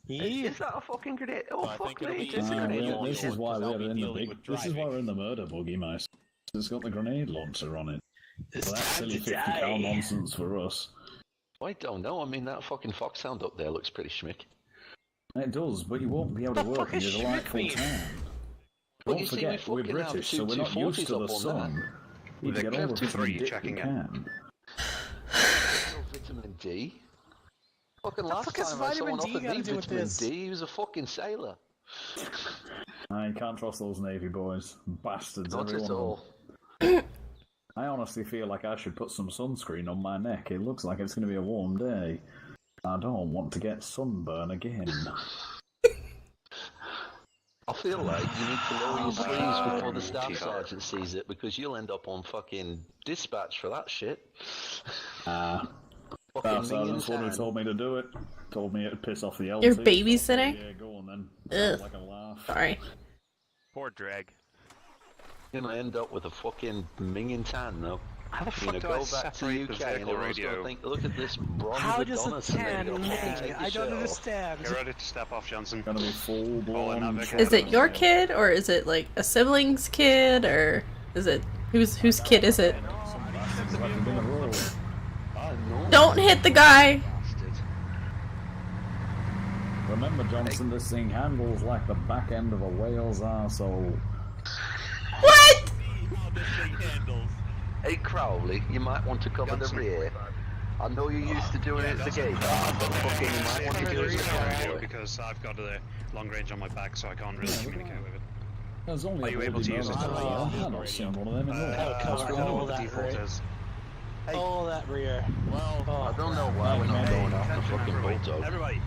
Yeah. Is that a fucking grenade? Oh, I fuck think it'll me, be it is a easier to grenade deal launcher. This is why because I'll we're be in the dealing big. with This is why driving. we're in the murder buggy, mate. It's got the grenade launcher on it. It's So that's time silly to 50 cal die. nonsense for us. I don't know, I mean that fucking Foxhound up there looks pretty schmick. It does, but you won't be able to The work fuck in is your Schmick delightful mean? town. Well, Don't you see, we forget, we're fucking have British, two so we're not used to 240s the up on sun. You They get all have the 2-3 vitamin D you checking in. can. No vitamin D. Fucking The last fuck has time I vitamin someone D offered got me to do with vitamin this? D, he was a fucking sailor. I can't trust those Navy boys. Bastards, Not every at one of all. them. I honestly feel like I should put some sunscreen on my neck. It looks like it's going to be a warm day. I don't want to get sunburn again. I feel like you need to lower your sleeves before the staff T-shirt. sergeant sees it because you'll end up on fucking dispatch for that shit. Staff Fucking Sergeant's the one who tan. told me to do it. Told me it'd piss off the LT. You're so- babysitting? Yeah, go on then. Ugh. Sounds like a laugh. Sorry. Poor drag. You're gonna end up with a fucking minging tan though. How the You're fuck gonna do I go back to separate the UK and vehicle everyone's gonna radio? think, look at this bronze How does a Adonis and then tan you're gonna fucking man? take your I don't shirt off. understand. You're ready to step off, Johnson. Gonna be full Oh, blown. and that Is it your kid or is it like a sibling's kid or is it whose kid is it? Oh, no. Don't hit the guy. Bastard. Remember, Johnson, this thing handles like the back end of a whale's arsehole. What? How this thing handles. Hey Crowley, you might want to cover Johnson. the rear. I know you're used to doing it at the gate, but fucking you might want to do it as a radio convoy. because I've got the long range on my back, so I can't really communicate with it. There's only Are a you able bloody to use it? murder. I've not seen one of them in I years. don't cover know all what the that, default right? is. Oh, that rear. Well, Oh. I don't know why we're not going after Attention, fucking everybody. Bulldog. Everybody,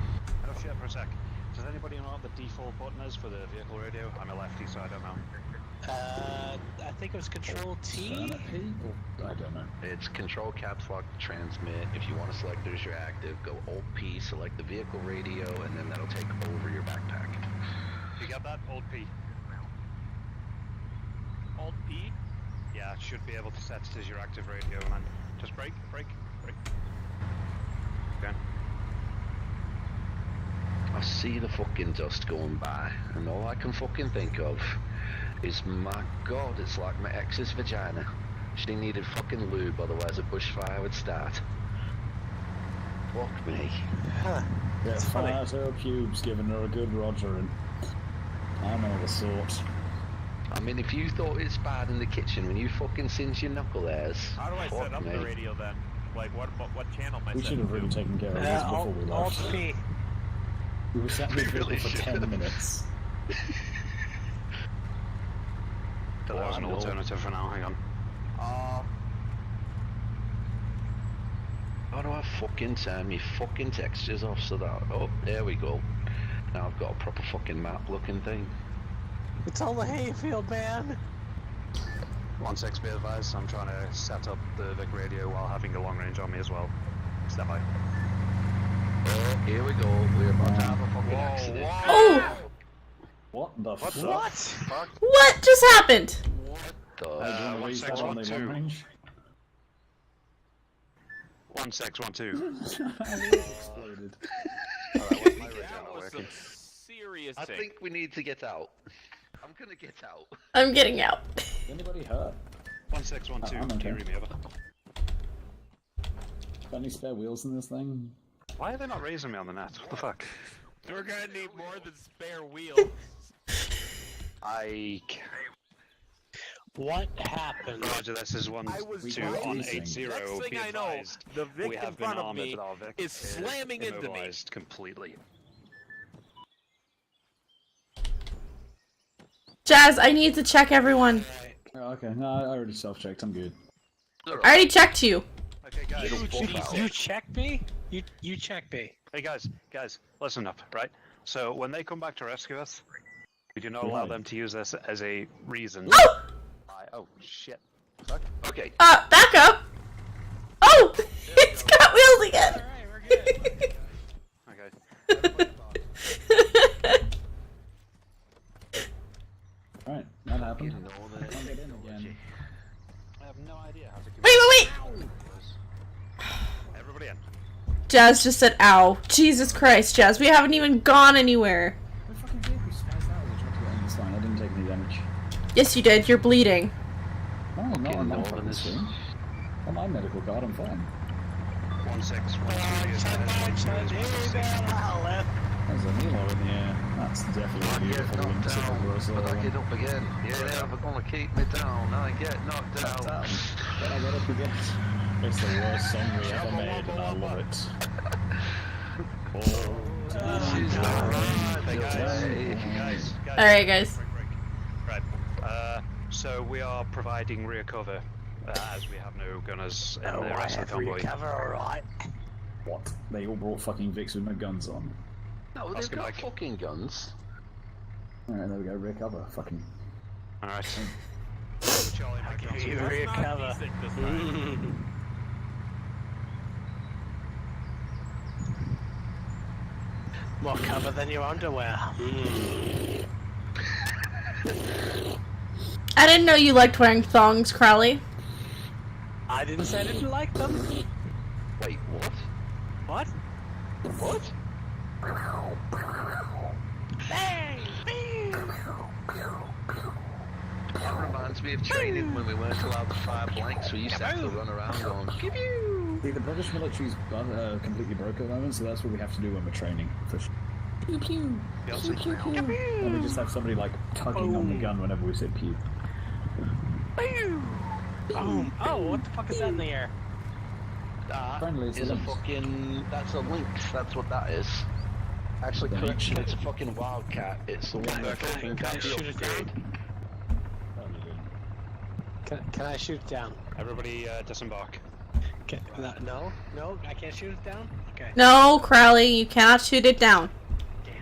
oh shit for a sec. Does anybody know what the default button is for the vehicle radio? I'm a lefty, so I don't know. I think it was Control T. Sanity? I don't know. It's control caps lock transmit. If you want to select it as your active, go Alt P, select the vehicle radio, and then that'll take over your backpack. You got that? Old P. Alt P. Yeah, it should be able to set it as your active radio, and then just brake. Okay. I see the fucking dust going by, and all I can fucking think of is, my god, it's like my ex's vagina. She needed fucking lube, otherwise a bushfire would start. Fuck me. Huh. Yeah, It's funny. fires her pubes giving her a good rogering. I know the sort. I mean, if you thought it's bad in the kitchen when you fucking singe your knuckle hairs, How do I fuck set up me. the radio then? Like, what channel am I We should setting have really to? taken care of this before we Alt left. P. We were sat in the really vehicle for 10 should've. minutes. There was an Oh, no. alternative for now, hang on. How do I fucking turn me fucking textures off so that... Oh, there we go. Now I've got a proper fucking map looking thing. It's all the hayfield, man. 1-6, be advised, I'm trying to set up the Vic radio while having the long range on me as well. Step by. Oh, here we go. We're about to have a fucking accident. Oh! What the fuck? What? What just happened? The- Do you want to 1-6, restart on the 1-2. long range? 1612. Exploded. Alright, what's my That Regina was working? some serious I thing. think we need to get out. I'm gonna get out. I'm getting out. Anybody hurt? 1612. I'm Can okay. you read me over? Got any spare wheels in this thing? Why are they not raising me on the net? What the fuck? We're gonna need more than spare wheels. What happened? Roger, this is one I was 2 driving. on Next 80. Next Be thing I know, advised, the Vic we in have been front of armored, me but our Vic is slamming into me. immobilized completely. Jazz, I need to check everyone. Oh, okay, no, I already self-checked. I'm good. I already checked you. Okay, guys. You check me? You check me. Hey, guys, listen up, right? So, when they come back to rescue us, we do not allow them to use this as a reason. Oh! Oh, shit. Fuck. Okay. Back up. Oh! It's got wheels again. Okay. Alright, that happened. Getting all the I can't get in again. I have no idea how to Wait. Everybody in. Jazz just said ow. Jesus Christ, Jazz, we haven't even gone anywhere. My fucking vehicle spazzed out as I tried to get on this line. I didn't take any damage. Yes, you did. You're bleeding. Oh, not Getting on that all fucking of this. screen. On my medical card, I'm fine. 1612 is There's a Nemo in the air. That's definitely a I get beautiful knocked wind signal, down, Russell. but I get up again. Yeah, they're gonna keep me down. I get knocked Knocked down. down. Then I got up again. It's the worst song we ever made, and I love it. This is the right way. guys. Alright, guys. Right. So we are providing rear cover, as we have no gunners in the rest of the convoy. alright. What? They all brought fucking Vics with no guns on. No, they've Oscar got Mike. fucking guns. Alright, there we go, rear cover. Fucking. Alright. Charlie, Mike, give you Delta. rear Not cover. decent this time. More cover than your underwear. I didn't know you liked wearing thongs, Crowley. I didn't say I didn't like them. Wait, what? What? What? Bang! Bang! That reminds me of training when we weren't allowed to fire blanks. We used to have to run around going, "Pew pew." See, the British military's completely broke at the moment, so that's what we have to do when we're training. For sure. Pew pew. Pew pew pew. And we just have somebody like tugging on the gun whenever we say pew. Boom! Oh, what the fuck is that in the air? Friendly, it's Is a a lynx. fucking. That's a lynx. That's what that is. Actually, Lynx. correction. It's a fucking wildcat. It's the one that fucking Can I got the shoot it down? upgrade. Can I shoot it down? Everybody disembark. No, I can't shoot it down? Okay. No, Crowley, you cannot shoot it down. Damn.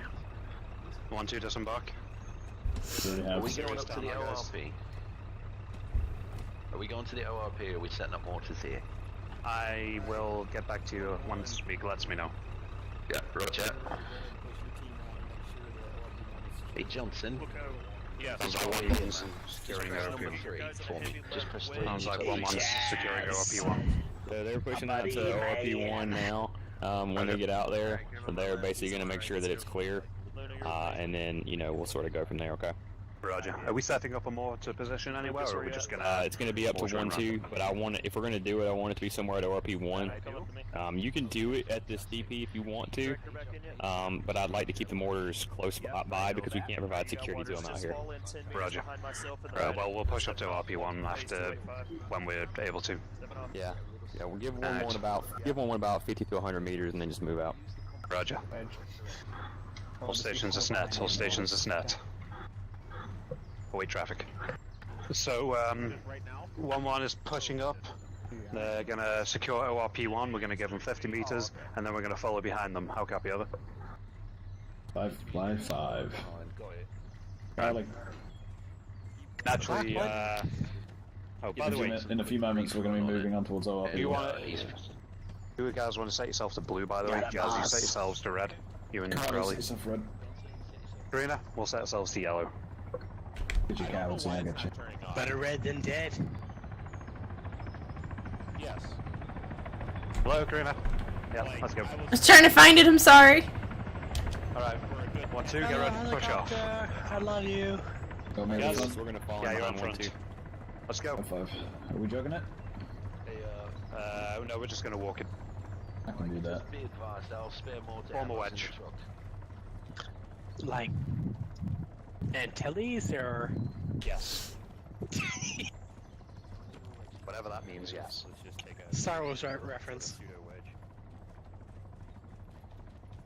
1, 2, disembark. We already Are have. we going up to down the there, guys. ORP? Are we going to the ORP or are we setting up mortars here? I will get back to you once Meek lets me know. Yeah, roger. Hey Johnson. Yes. Sounds like Just one press securing number OP1. 3 for me. Just press 3. Sounds like one securing OP1. So they're pushing out to ORP1 now. When they get out there, so they're basically going to make sure that it's clear, and then we'll sort of go from there. Okay. Roger. Are we setting up a mortar position anywhere, or are we just gonna? It's going to be up to mortar and 1-2, run? but I want it. If we're going to do it, I want it to be somewhere at ORP1. You can do it at this DP if you want to, but I'd like to keep the mortars close by because we can't provide security to them out here. Roger. Well, we'll push up to RP1 after when we're able to. Yeah. Yeah, we'll give one about 50 to 100 meters and then just move out. Roger. All stations are SNET. All stations are SNET. Await traffic. So, 1-1 is pushing up. They're gonna secure ORP1. We're gonna give them 50 meters, and then we're gonna follow behind them. How copy, over? 5 by 5. Like, Naturally, oh, by the way, in a few moments we're going to be moving on towards ORP. you guys want to set yourself to blue, by the way? Jazz, you set yourselves to red. You and Crowley. Red. Karina, we'll set ourselves to yellow. Get your cowards, yeah, I get you. Better red than dead. Yes. Hello, Karina. Yeah, let's go. I was trying to find it, I'm sorry. Alright, 1, 2, get ready to push off. I love you. Got me Yes, front. we're gonna fall Yeah, in you're on behind 1, front. 2. Let's go. High five. Are we jogging it? No, we're just gonna walk it. I can do that. Just be advised, I'll spare more to Form a Ammo's in wedge. the truck. Like Antilles or Yes. Whatever that means, yes. Let's just take a Star Wars reference. pseudo wedge.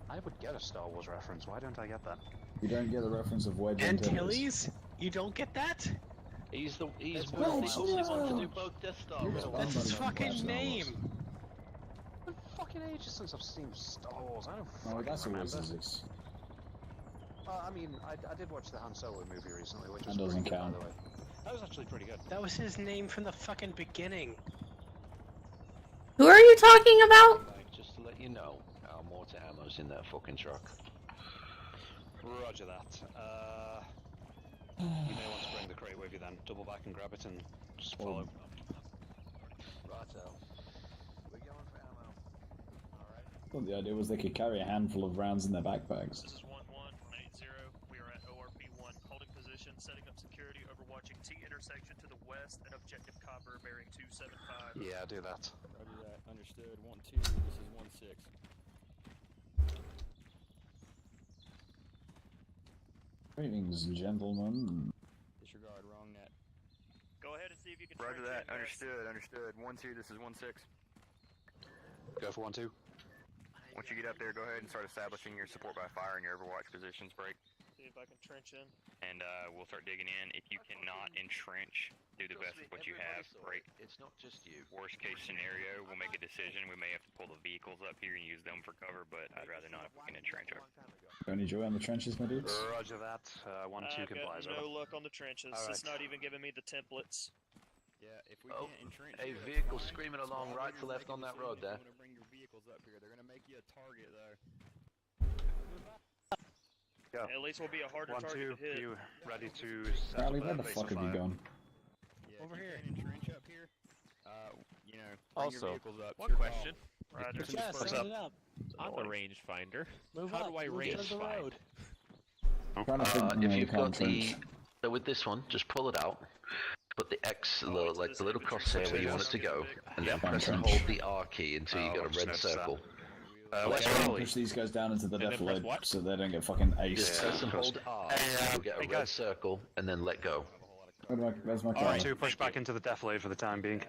I would get a Star Wars reference. Why don't I get that? You don't get the reference of wedge Antilles. Antilles? You don't get that? He's one of the Wedge, only ones to do no. both Death Star You're roles. just That's his Star Wars. fucking name. It's been fucking ages since I've seen Star Wars. I don't Oh, fucking that's remember. always exists. I mean, I did watch the Han Solo movie recently, which was That doesn't pretty good, count. by the way. That was actually pretty good. That was his name from the fucking beginning. Who are you talking about? Like, just to let you know, more to Ammo's in that fucking truck. Roger that. You may want to bring the crate with you then. Double back and grab it and just follow. Righto. We're going for ammo. Alright. Well, the idea was they could carry a handful of rounds in their backpacks. This is 1180. We are at ORP-1, holding position, setting up security, overwatching T intersection to the west, and objective copper bearing 275. Yeah, do that. Roger that. Understood. 1, 2. This is 1, 6. Greetings, gentlemen. Disregard. Wrong net. Go ahead and see if you can Roger trench that. in, guys. Understood. 1, 2. This is 1, 6. Go for 1, 2. Once you get up there, go ahead and start establishing your support by fire and your overwatch positions. Break. See if I can trench in. And we'll start digging in. If you cannot entrench, do the best with what you have. Break. It's not just you. Worst case scenario, we'll make a decision. We may have to pull the vehicles up here and use them for cover, but I'd rather not if we can entrench. Any joy on the trenches, my dudes? Roger that. 1, 2 I've got complies. no Over. luck on the trenches. Alright. It's not even giving me the templates. Yeah, if we Oh, can't entrench, a here, that's vehicle fine. screaming along While right you're to left making on that decisions, road there. You want to bring your vehicles up here. They're gonna make you a target though. Go. At least we'll be a harder 1, 2. target to hit. You ready to set Charlie, up where a the base fuck of have you fire? gone? Yeah, Over if you here. can't entrench up here, you know, bring Also, your vehicles up. One Your question. Roger. Just Yeah, first set up. it up. I'm a rangefinder. Move How up. do I move range to the find? road. Trying to think, If you you've can't got the, trench. so with this one, just pull it out. Put the X, Oh, the, it's like this the little infantry crosshair where section. you want it to go, and then Yeah. press and Trench. hold the R key until you Oh, get a just red noticed that. circle. Let's Try and Charlie. push these guys down into the And then death press load what? so they don't get fucking You just aced. press and Because- hold R, Hey, you'll get a hey, red guys. circle, and then let go. Where's my car? 1, 2, push back into the death load for the time being. Nice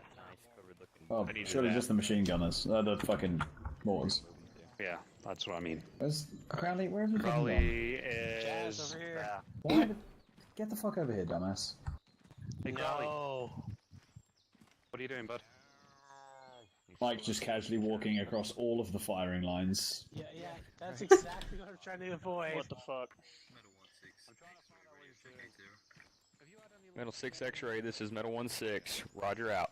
covered looking. Oh, I need surely that. just the machine gunners. The fucking mortars. Yeah, that's what I mean. Where's Crowley? Where have you fucking gone? Crowley Jazz is over here. there. Why did... Get the fuck over here, dumbass. Hey, Crowley. No. What are you doing, bud? Mike just casually walking across all of the firing lines. Yeah, that's exactly what I'm trying to avoid. What the fuck? Metal 6 X-ray. This is Metal 1-6. Roger out.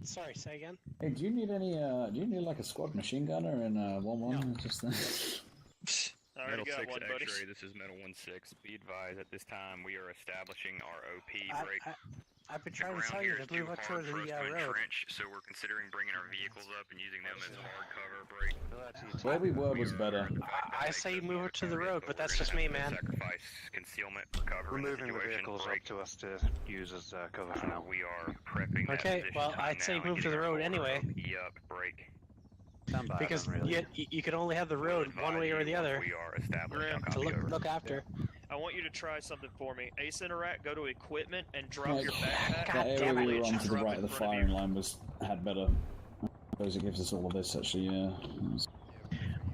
Sorry, say again. Hey, do you need any, do you need like a squad machine gunner in 1-1? Just I already Metal got 6 one, buddy. X-ray. This is Metal 1-6. Be advised, at this time we are establishing our OP break. I've been The trying to ground tell here you is to move too up hard toward for us the to road. entrench, so we're considering bringing our vehicles up and using them as hard cover break. Where we were was better. I say move it to the road, but that's just me, man. Sacrifice concealment for cover We're in the moving the situation. vehicles break. up to us to use as cover for now. We are prepping that Okay, position well, time I'd say now and move to getting the our road anyway. Yup, break. Stand by Because then, really. you can only have the road We'll one way or advise the you other once we are established. Grim, I'll to copy over. look after. I want you to try something for me. Ace Interact, go to equipment and drop Like, your backpack. God that area damn it. we were on Just to the drop right in of the front firing you. line had better. I suppose it gives us all of this actually, yeah.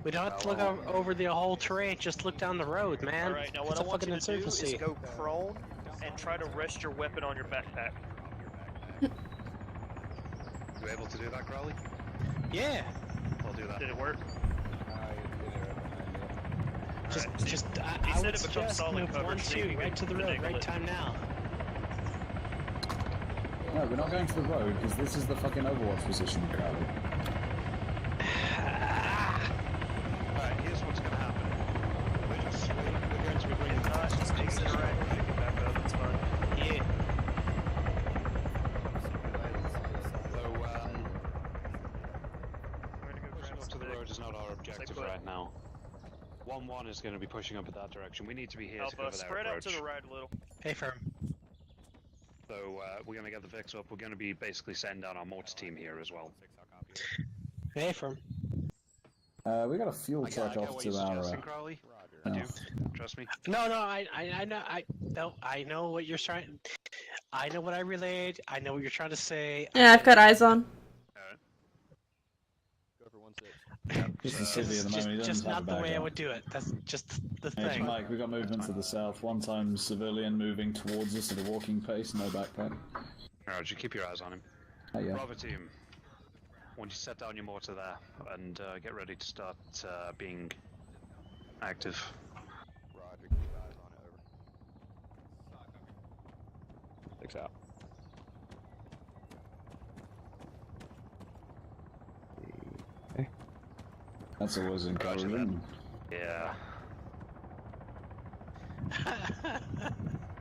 We don't have to look over the whole terrain, just look down the road, man. Alright, now what It's I a want fucking you to do is insurgency. go prone and try to rest your weapon on your backpack. You able to do that, Crowley? Yeah. I'll do that. Did it work? Just He I said would it becomes suggest solid move cover, 1, so you 2, right can to the road, finagle right it. time now. No, we're not going to the road because this is the fucking Overwatch position, Crowley. Alright, here's what's gonna happen. We're going to be bringing the cars Just Ace Interact, pick it back up, it's fine. Yeah. So, right now. 1-1 is going to be pushing up in that direction. We need to be here to Alpha, cover their spread out approach. to the right a little. Hey, firm. So we're going to get the Vix up. We're going to be basically sending down our mortar team here as well. Hey, firm. We got a fuel I truck get off what to you're our. suggesting, Crowley. I do. Trust me. No, I know what you're trying. I know what I relayed. I know what you're trying to say. Yeah, I've got eyes on. Go for 1-6. Just the civvy at the moment. He doesn't Just have not a the bag way I on. would do it. That's just the Hey, thing. Mike, we got movement to the south. One time civilian moving towards us at a walking pace, no backpack. Alright, you keep your eyes on him. Oh, yeah. Bravo team, once you set down your mortar there and get ready to start being active. Roger, keep eyes on it, over. 6 out. That's always encouraging. Yeah.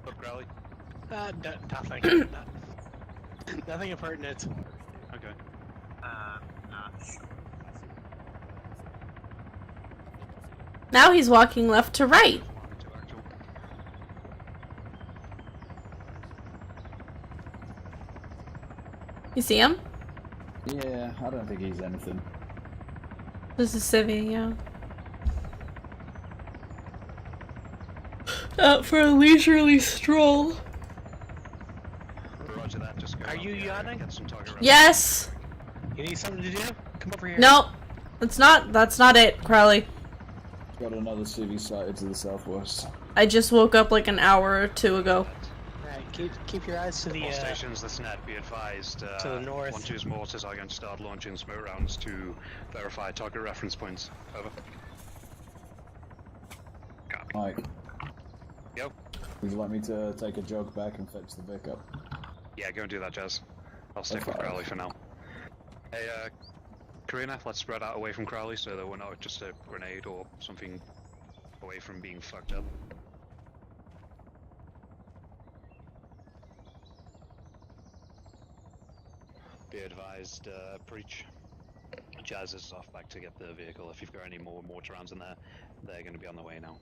Look, Crowley. Nothing. Nothing impertinent. Okay. Nah. Now he's walking left to right. You see him? Yeah, I don't think he's anything. This is Civvy, yeah. Out for a leisurely stroll. Roger that, just go Are you yawning? get some target Yes! You need something to do? Come over here. No, that's not it, Crowley. Got another civvy sighted to the southwest. I just woke up like an hour or two ago. Alright, keep your eyes to the All stations, that's net, be advised. to the north. 1-2's mortars are going to start launching smoke rounds to verify target reference points. Over. Copy. Mike, Yo. would you like me to take a jog back and fetch the Vic up? Yeah, go and do that, Jazz. I'll stick with Okay. Crowley for now. Hey, Karina, let's spread out away from Crowley so that we're not just a grenade or something away from being fucked up. Be advised, Preach. Jazz is off back to get the vehicle. If you've got any more mortar rounds in there, they're going to be on the way now.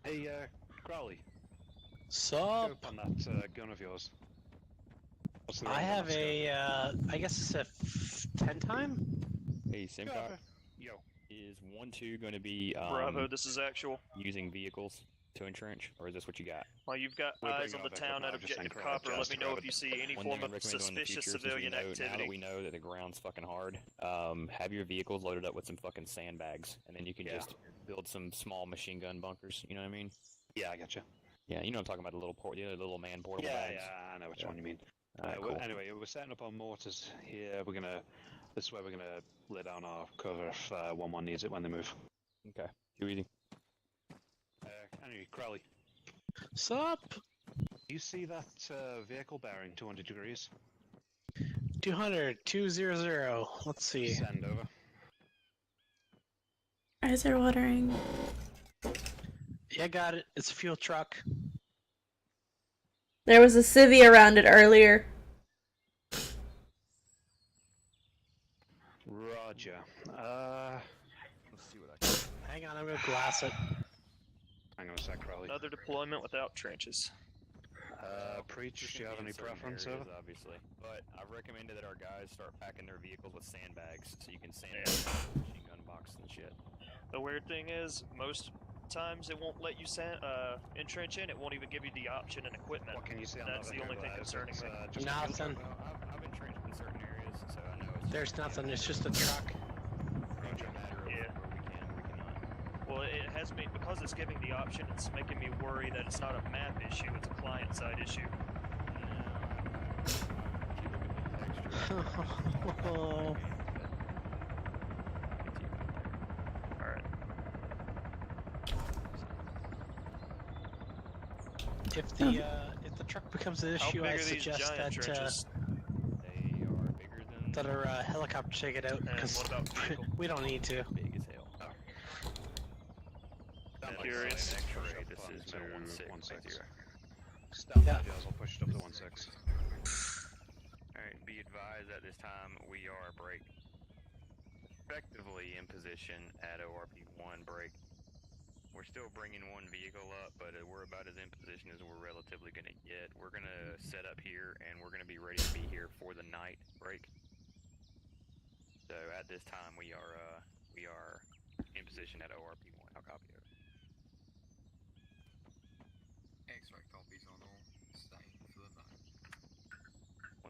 Hey, Crowley. Sup? Scope on that gun of yours. What's the I range on have that scope? I guess it's a 10 time? Hey, Simcox. Yo. Is 1-2 going to be Bravo, this is actual. using vehicles to entrench, or is this what you got? Well, you've got We're eyes bringing on the up town Echo at 5, just Objective send Copper. Let Just me know grab if you see any One form thing of I recommend doing in the suspicious future, civilian since we know, now that we activity. know that the ground's fucking hard, have your vehicles loaded up with some fucking sandbags, and then you can Yeah. just build some small machine gun bunkers. You know what I mean? Yeah, I gotcha. Yeah, you know what I'm talking about, the little man portable Yeah, bags. yeah, I know which Yeah. one you mean. Alright, Well, cool. anyway, we're setting up our mortars here. This is where we're gonna lay down our cover if 1-1 needs it when they move. Okay, too easy. Anyway, Crowley, Sup? you see that vehicle bearing 200 degrees? 200, 200. Let's see. Send over. Eyes are watering. Yeah, got it. It's a fuel truck. There was a civvy around it earlier. Roger. Let's see what I can. Hang on, I'm gonna glass it. Hang on a sec, Crowley. Another deployment without trenches. Preach, Just do you gonna have be any in certain preference areas, over? obviously, but I've recommended that our guys start packing their vehicles with sandbags so you can sandbag the machine gun box and shit. The weird thing is, most times it won't let you entrench in. It won't even give you the option and equipment. What can you see on That's that the only vehicle thing there? Is concerning it, me. just a Nothing. fuel truck? I've entrenched in certain areas, so I know it's There's nothing. It's just a truck. Roger. Matter of Yeah. where we can and where we cannot. Well, it has me because it's giving the option. It's making me worry that it's not a map issue; it's a client-side issue. Oh. All right. If the truck becomes an How issue, big I are these suggest giant that trenches? They are bigger than that our helicopter take it out And because what about vehicle? we don't need to. big as hell. Curious. X-ray, this is So no 1-6. 1-6. Stand by, Jazz. I'll push it up to 1-6. Alright, be advised at this time we are effectively in position at ORP1 break. We're still bringing one vehicle up, but we're about as in position as we're relatively going to get. We're going to set up here, and we're going to be ready to be here for the night break. So at this time, we are in position at ORP1. I'll copy it. X-ray copies on all. Staying for the night.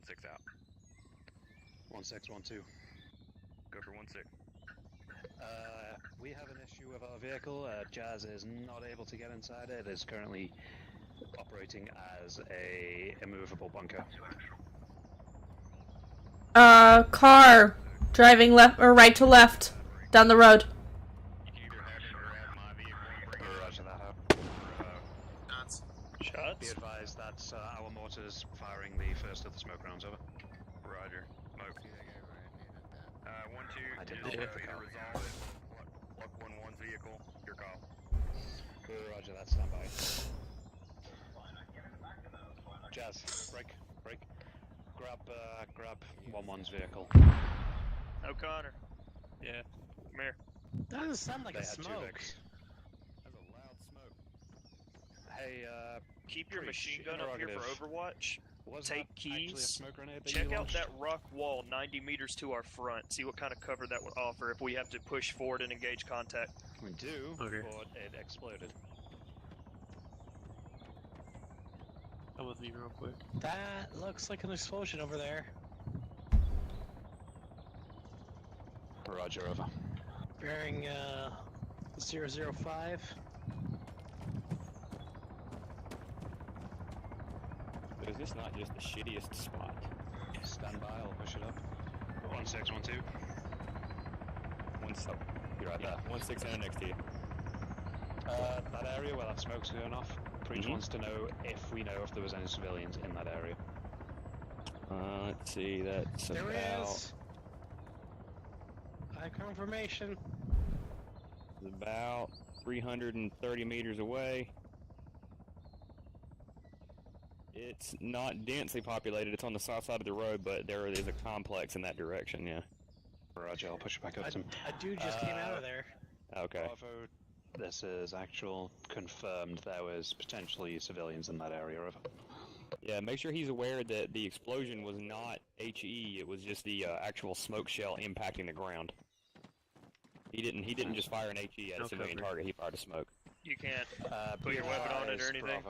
1-6 out. 1-6, 1-2. Go for 1-6. We have an issue with our vehicle. Jazz is not able to get inside it. It is currently operating as a immovable bunker. Car driving left or right to left down the road. Roger that out. Shots. Be advised that our mortars firing the first of the smoke rounds over. Roger. Smoke. 1-2. I did Just not go hit the either car. resolve it. Luck 1-1's vehicle. Your call. Roger that, stand by. Jazz, break. Grab 1-1's vehicle. O'Connor. Yeah. Come here. That doesn't sound like They a had two smoke. Vics. That's a loud smoke. Hey, Keep your Preach. machine gun up here for Interrogative. Overwatch. was Take that actually a keys. smoke grenade that Check you out launched? that rock wall 90 meters to our front. See what kind of cover that would offer if we have to push forward and engage contact. We do, Okay. but it exploded. I'm with you real quick. That looks like an explosion over there. Roger, over. Bearing 005. But is this not just the shittiest spot? Stand by, I'll push it up. 1-6, 1-2. 1-6. You're right there. 1-6 and next to you. That area where that smoke's going off, Preach wants to know if we know if there was any civilians in that area. Let's see, that's There about... is. I have confirmation. About 330 meters away. It's not densely populated. It's on the south side of the road, but there is a complex in that direction, yeah. Roger, I'll push it back up to him. A dude just came out of there. Okay. Bravo, this is actual confirmed there was potentially civilians in that area, over. Yeah, make sure he's aware that the explosion was not HE, it was just the actual smoke shell impacting the ground. He didn't just fire an HE at a civilian target, he fired a smoke. You can't Put your weapon on it or anything?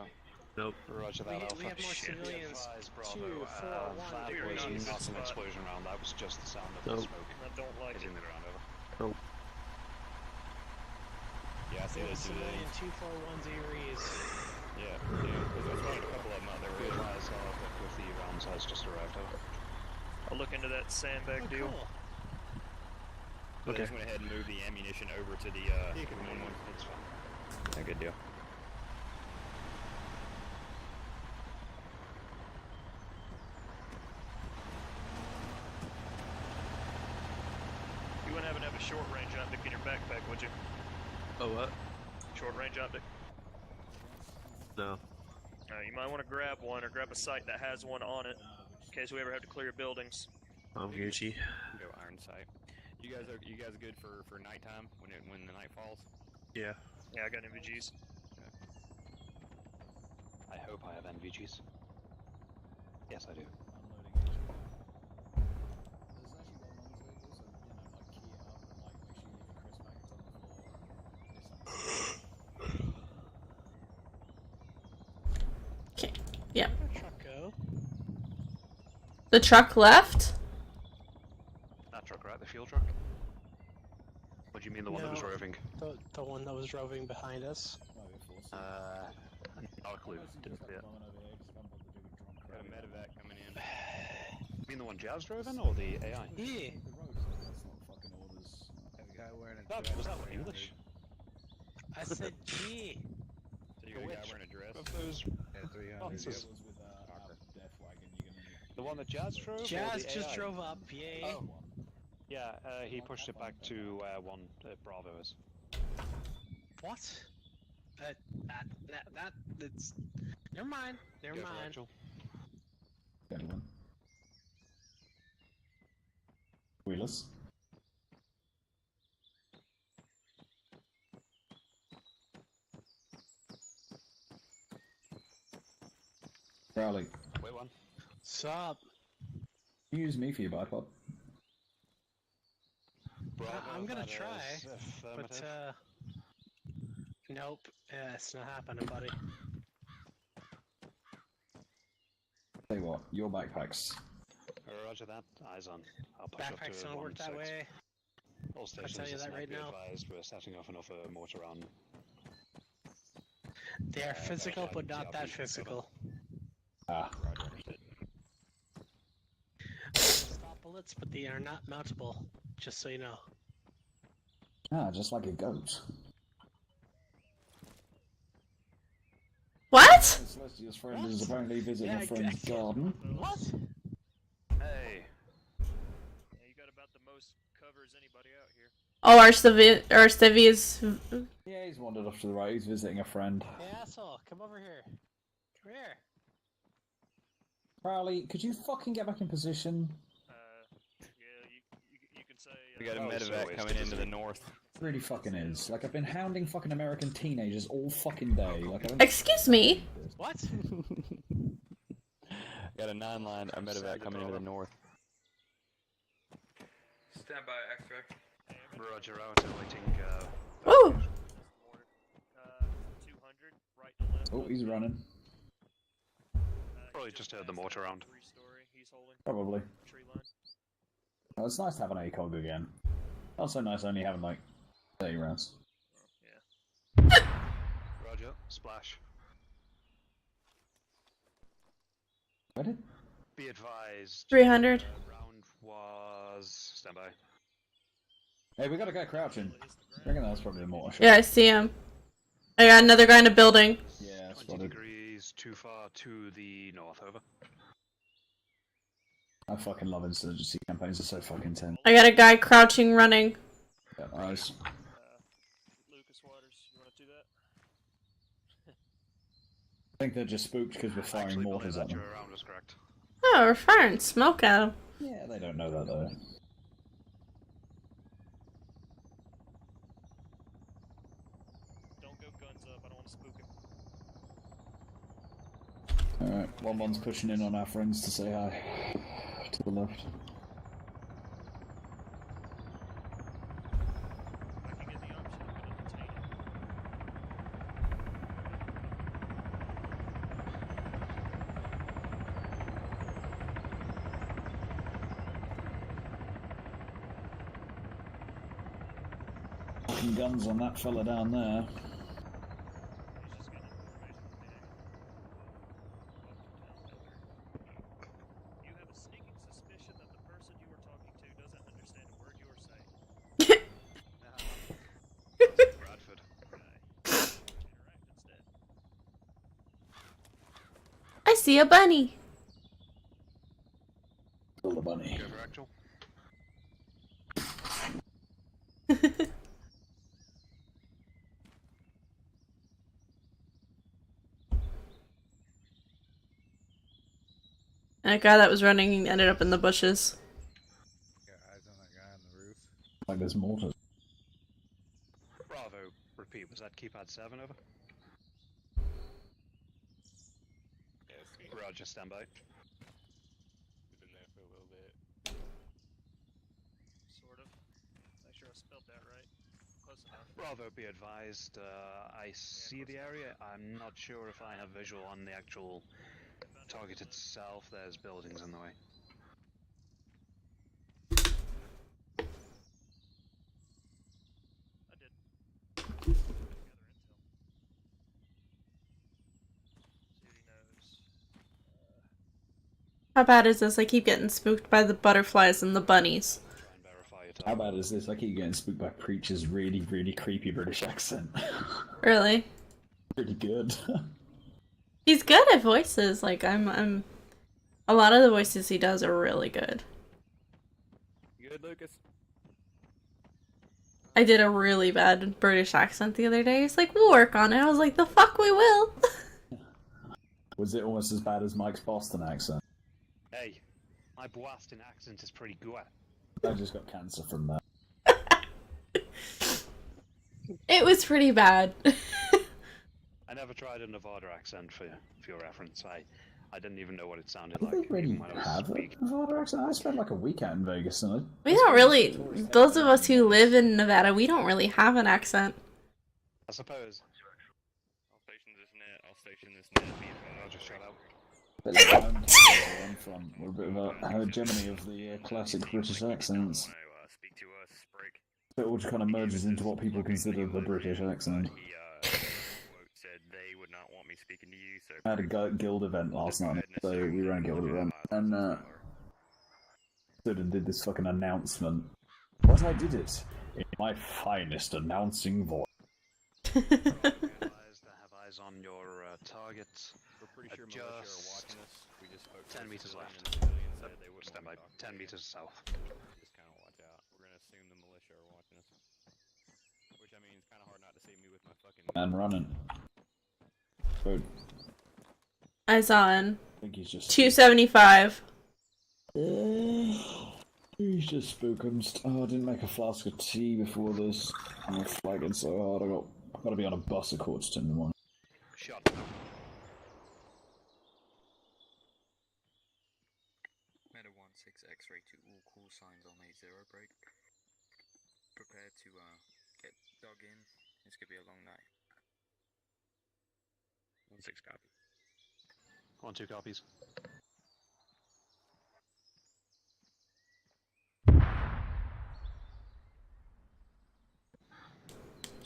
Nope. Roger that, Alpha. We have more Shit. civilians. Advise, 2, Bravo. 4, 1. That You're was in a good not an spot. explosion round, that was just the sound of the smoke I don't like hitting it. the ground, over. Yeah, I see those Civilian civilians. 2410 is. Yeah, there's probably a couple of them out there. Be advised, Vic with the round size just arrived, over. I'll look into that sandbag deal. Cool. So they just went ahead and moved the ammunition over to the, You can win one, it's fine. Yeah, good deal. You wouldn't happen to have a short range optic in your backpack, would you? Oh, what? Short range optic. No. You might want to grab one or grab a site that has one on it in case we ever have to clear buildings. I'm Gucci. Go iron sight. You guys good for nighttime when the night falls? Yeah. Yeah, I got NVGs. I hope I have NVGs. Yes, I do. Okay. Yeah. Where'd the truck go? The truck left? That truck, right? The fuel truck? What do you mean the one that was No. roving? The one that was roving behind us. Not a clue. Didn't see it. Got a medevac coming in. You mean the one Jazz drove in, or the AI? Yeah. Was that English? I said yeah. So you got a guy wearing a dress? Of those... Oh, this is... The one that Jazz drove? or Jazz the just AI? drove up, yay. Oh. Yeah, he pushed it back to one Bravo is. What? That's Never mind. Never Go for mind. actual. Good one. Wheelers. Crowley, Wait one. Sup? use me for your bipod. Bravo, I'm gonna that try, is affirmative. but nope. It's not happening, buddy. Tell you what, your backpacks. Roger that. Eyes on. I'll push up Backpacks to don't work that 1-6. way. All stations tell you are that snappy right now. advised. We're setting off another mortar on. They are physical, but not that physical. Ah, Stop bullets, but they are not mountable. Just so you know. just like a goat. What? Celestia's friend is apparently visiting Yeah, a friend's exactly. garden. What? Hey! Yeah, you got about the most cover as anybody out here. Oh, our civvy is. Yeah, he's wandered off to the right. He's visiting a friend. Hey, asshole, come over here. Come here. Crowley, could you fucking get back in position? Yeah, you can say. We got a Oh, so medevac it's coming just into the a- north. It really fucking is. Like, I've been hounding fucking American teenagers all fucking day. Like, I don't... Excuse me. What? Got a 9-line, a medevac coming into the north. Stand by, X-ray. Roger out, awaiting. Ooh. 200 right to left. Oh, he's running. Probably just heard the mortar round. 3-story. He's holding Probably. tree line. Oh, it's nice to have an ACOG again. Also nice only having, like, 30 rounds. Roger, splash. Ready? Be advised. 300. Round was. Stand by. Hey, we got a guy crouching. I reckon that's probably a mortar shot. Yeah, I see him. I got another guy in a building. Yeah, 20 spotted. degrees too far to the north, over. I fucking love insurgency campaigns, they're so fucking intense. I got a guy crouching, running. Yeah, nice. Lucas Waters, you want to do that? I think they're just spooked because we're firing Actually, believe mortars that at them. your round was correct. Oh, we're firing smoke at him. Yeah, they don't know that though. Don't go guns up. I don't want to spook him. Alright, 1-1's pushing in on our friends to say hi. To the left. If I can get the option, I'm going to detain him. Fucking guns on that fella down there. He's just getting information from Daniel. You have a sneaking suspicion that the person you are talking to doesn't understand a word you are saying. Bradford. Interact instead. I see a bunny. Kill the bunny. Go for actual. That guy that was running ended up in the bushes. Got eyes on that guy on the roof. Like there's mortars. Bravo. Repeat, was that keypad 7 over? Roger, stand by. We've been there for a little bit. Sort of. Make sure I spelled that right. Close enough. Bravo, be advised. I see the area. I'm not sure if I have visual on the actual target itself. There's buildings in the way. I did. Gather intel. See what he knows. How bad is this? I keep getting spooked by the butterflies and the bunnies. Try and verify your How target. bad is this? I keep getting spooked by Preacher's really, really creepy British accent. Really? Pretty good. He's good at voices. Like I'm a lot of the voices he does are really good. Good, Lucas? I did a really bad British accent the other day. He's like, we'll work on it. I was like, the fuck we will. Was it almost as bad as Mike's Boston accent? Hey, my Boston accent is pretty good. I just got cancer from that. It was pretty bad. I never tried a Nevada accent for your reference. I didn't even know what it sounded Do like. they really even when I was have a speaking. Nevada accent? I spent like a week out in Vegas and We don't really, those of us who live in Nevada, we don't really have an accent. I suppose. I'll station this net. I'll station this net. I'll just shut up. But like, I'm from. We're a bit of a hegemony of the classic British accents. Speak to us, Sprig. It all just kind of merges into what people consider the British accent. He said they would not want me speaking to you, so I had a guild event last night, so we ran a guild event, and stood and did this fucking announcement. But I did it in my finest announcing voice. They have eyes on your targets. we're pretty sure militia are watching us. We just spoke 10 to meters civilian left. and the civilian said they wouldn't Stand by want to talk to 10 you. meters south. Just kind of watch out. We're gonna assume the militia are watching us. Which I mean, it's kind of hard not to see me with my fucking. And running. Good. Eyes on. I think he's just. 275. He's just spookums. Oh, I didn't make a flask of tea before this. I'm flagging so hard. I've got to be on a bus at 10:15 in the morning. Shot. Meta 16 X-ray to all call signs on 80 break. Prepare to get dug in. It's gonna be a long night. 1-6 copy. 1-2 copies.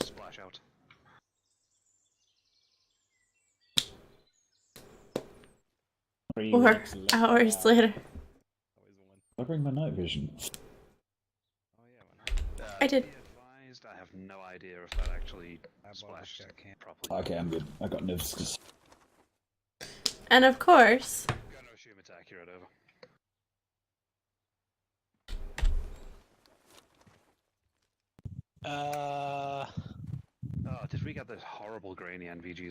Splash out. 3 4 weeks left. hours later. I bring my night vision. I did. Be advised, I have no idea if that actually splashed properly. Okay, I'm good. I got nibs. And of course, I'm gonna assume it's accurate, over. Oh, did we get this horrible grainy NVGs?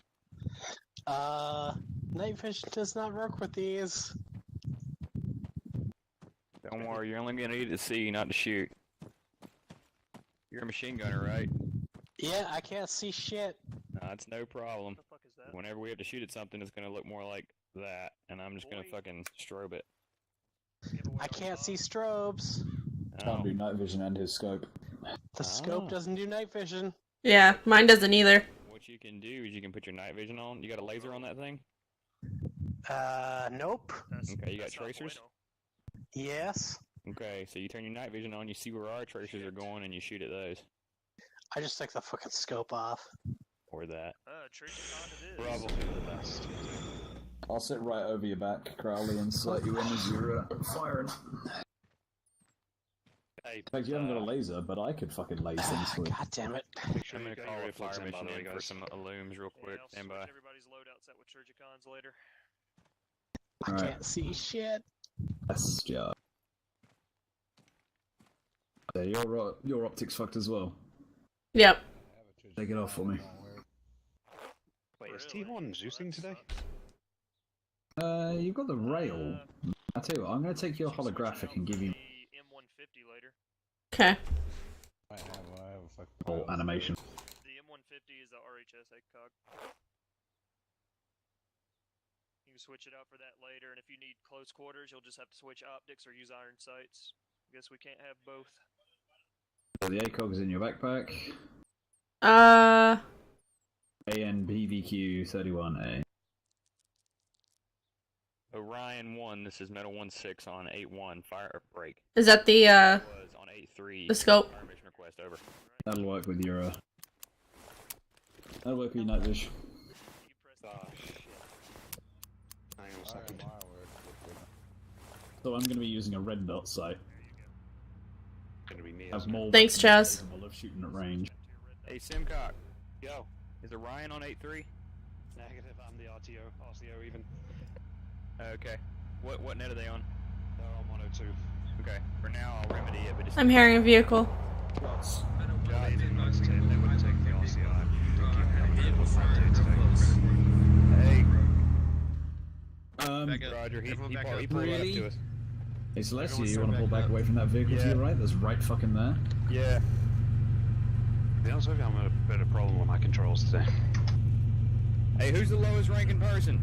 Night vision does not work with these. Don't worry, you're only gonna need to see, not to shoot. You're a machine gunner, right? Yeah, I can't see shit. That's no problem. the fuck is that? Whenever we have to shoot at something, it's gonna look more like that, and I'm just gonna fucking strobe it. I can't see strobes. Can't do night vision and his scope. The scope doesn't do night vision. yeah, mine doesn't either. What you can do is you can put your night vision on. You got a laser on that thing? Nope. Okay, you got tracers? Yes. Okay, so you turn your night vision on, you see where our tracers are going, and you shoot at those. I just took the fucking scope off. Or that. Probably the best. I'll sit right over your back, Crowley, and sight you in as you're firing. Hey, In fact, you haven't got a laser, but I could fucking laser things for you. God damn it. make sure I'm you gonna got call your a fire earplugs in, by mission the way, in for guys. some illums real quick. I'll Stand switch by. everybody's loadouts out with Surgicons later. I Alright. can't see shit. Yes, yeah. Yeah, your optics fucked as well. Yep. Take it off for me. Wait, is T1 Zeusing today? You've got the rail. I tell you what, I'm going to take your holographic and give you M150 later. Okay. oh, animation. The M150 is the RHS ACOG. You can switch it out for that later, and if you need close quarters, you'll just have to switch optics or use iron sights. I guess we can't have both. So the ACOG is in your backpack. ANBVQ 31A. Orion 1, this is Metal 16 on 8-1, fire break. Is that the Was on 8-3. the scope? Fire mission request, over. That'll work with your that'll work with your night vision. Oh, shit. Hang on a second. So I'm going to be using a red dot sight. Gonna be me. Have more Thanks, Chaz. capable of shooting at range. Hey, Simcock. Yo, is Orion on 8-3? Negative, I'm the RCO even. Okay. What net are they on? They're on 102. Okay. For now, I'll remedy it, but just... I'm hearing a vehicle. They didn't take the RCI. Don't keep me up to today. Hey. Back up. Roger, he Everyone back pulled up. up Really? to us. Hey Celestia, Everyone you want to stand pull back back up. away from that vehicle to Yeah. your right? There's right fucking there. Yeah. To be honest with you, I'm a bit of a problem with my controls today. Hey, who's the lowest ranking person?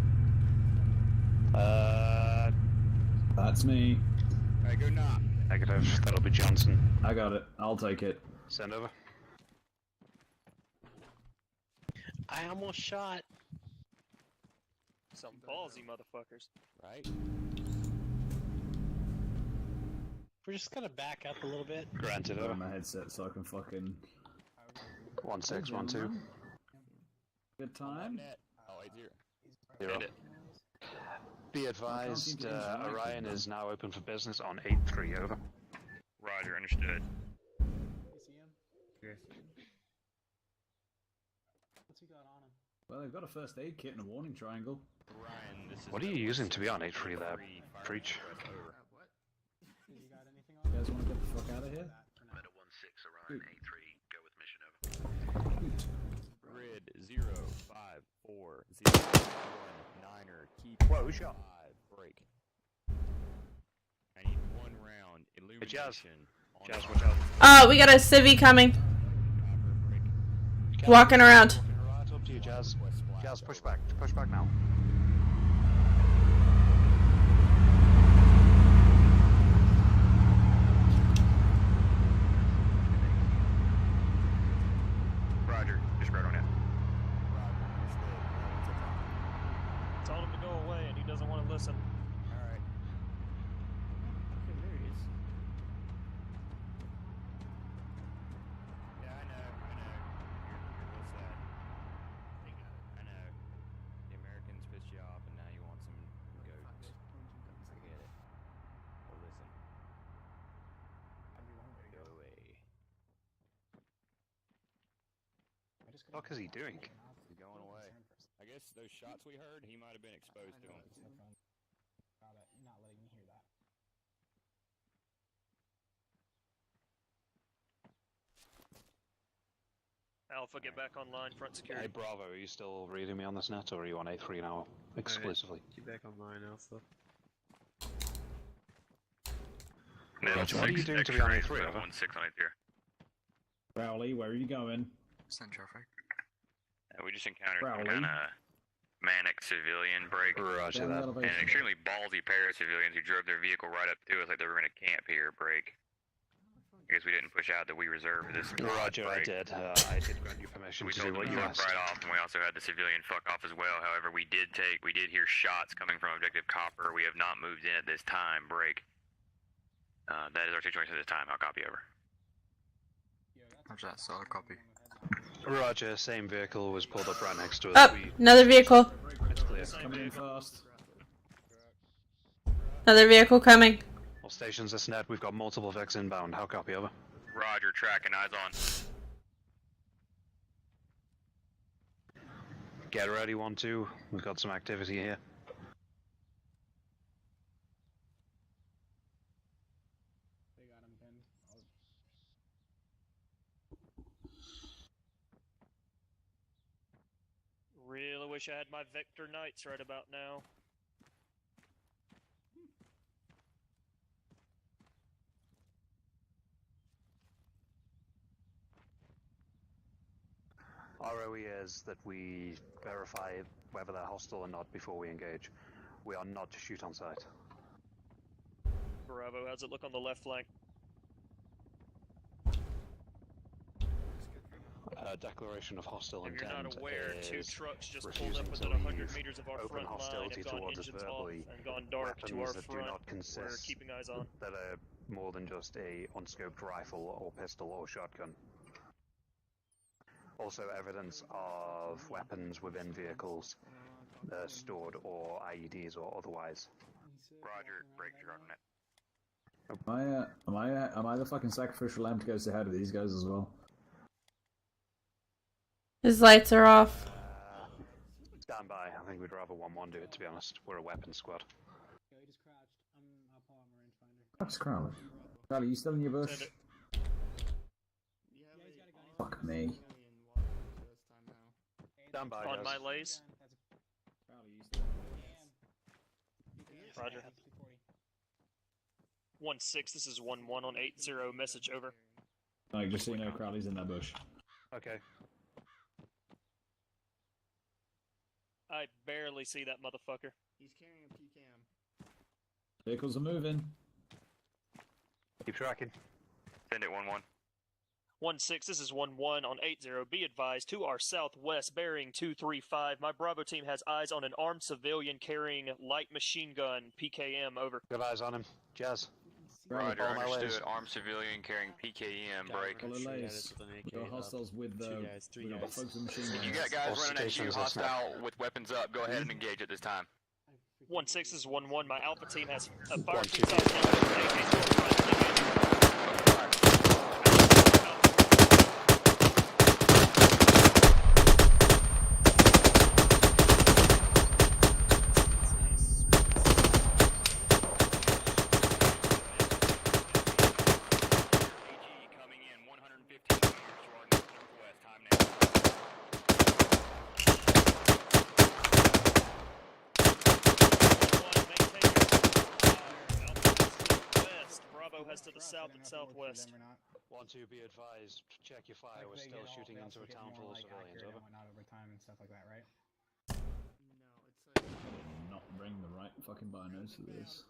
That's me. Hey, go knock. Negative. That'll be Johnson. I got it. I'll take it. Send over. I almost shot. Some ballsy motherfuckers. Right. We're just gonna back up a little bit. Granted Put over. on my headset so I can fucking. 1612. Good time. Oh, 80. Zero. it. Be seem advised, to enjoy Orion it, is now open for business on 8-3, over. Roger, understood. Well, they've got a first aid kit and a warning triangle. Ryan, this is What are you using to be on 8-3 there, Preach? You guys want to get the fuck out of here? Meta 1-6, Orion 8-3, go with mission over. Grid 054019er. Keep Whoa, who shot? 5 break. I need 1 round illumination. Jazz. on Jazz, the watch out. We got a civvy coming. copper break. Walking around. Right up to you, Jazz. Jazz, push back. Push back now. Roger, just right on it. Told him to go away, and he doesn't want to listen. Alright. Yeah, I know. You're real sad. I know. The Americans pissed you off, and now you want some goats. I get it. But listen. Go away. What is he doing? He's going away. I guess those shots we heard, he might have been exposed to them. Alpha, get back online. Front Hey, security. Bravo, are you still reading me on this net, or are you on 8-3 now, exclusively? Get back online, Alpha. Roger, what are you doing to be on 8-3, over? 1-6 on it here. Rowley, where are you going? Send traffic. We just encountered some Rowley? kind of manic civilian break. Roger Down the that. And elevation. extremely ballsy pair of civilians who drove their vehicle right up to us like they were going to camp here break. I guess we didn't push out that we reserved this Roger, I break. did. I did grant you permission We to do told what them you to fuck asked. right off, and we also had the civilian fuck off as well. However, we did hear shots coming from Objective Copper. We have not moved in at this time. Break. That is our situation at this time. I'll copy over. Roger that, solid copy. Roger, same vehicle was pulled up right next to us. Oh, another vehicle. It's clear. Coming in fast. Another vehicle coming. All stations, this net, we've got multiple Vex inbound. How copy, over? Roger, tracking, eyes on. Get ready, 1-2. We've got some activity here. Really wish I had my Vector Knights right about now. Our OE is that we verify whether they're hostile or not before we engage. We are not to shoot on sight. Bravo, how's it look on the left flank? Declaration of hostile If you're intent not aware, two is trucks just pulled refusing up to within 100 leave meters of our open front line, hostility have gone towards us engines off verbally. and gone dark to our Weapons that do front. not We're consist keeping eyes on. that are more than just a unscoped rifle or pistol or shotgun. Also evidence of weapons within vehicles stored or IEDs or otherwise. Roger, break, you're on net. Am I the fucking sacrificial lamb to go say hi to these guys as well? His lights are off. Stand by. I think we'd rather 1-1 do it, to be honest. We're a weapons squad. That's Crowley. Crowley, you still in your bush? Send it. Fuck me. Stand by, On guys. my lays. Roger. 1-6, this is 1-1 on 8-0, message over. Like, just so you know, Crowley's in that bush. Okay. I barely see that motherfucker. He's carrying a PCAM. Vehicles are moving. Keep tracking. Send it 1-1. 1-6, this is 1-1 on 8-0. Be advised, to our southwest, bearing 235. My Bravo team has eyes on an armed civilian carrying light machine gun, PKM, over. Got eyes on him. Jazz. Roger, Follow my understood. ways. Armed civilian carrying PKM, break. Follow lays. We got hostiles with we got folks with machine guns. You got guys All running at you, stations are snapped. hostile with weapons up. Go ahead and engage at this time. 1-6, this is 1-1. My Alpha team has a fire 1-2. team coming in 115 meters to our northwest. Time now. Bravo has to the south and southwest. 1-2, be advised. Check your fire. We're still shooting into a town full of civilians. Over. Not over time and stuff like that, right? Not bring the right fucking binos to this.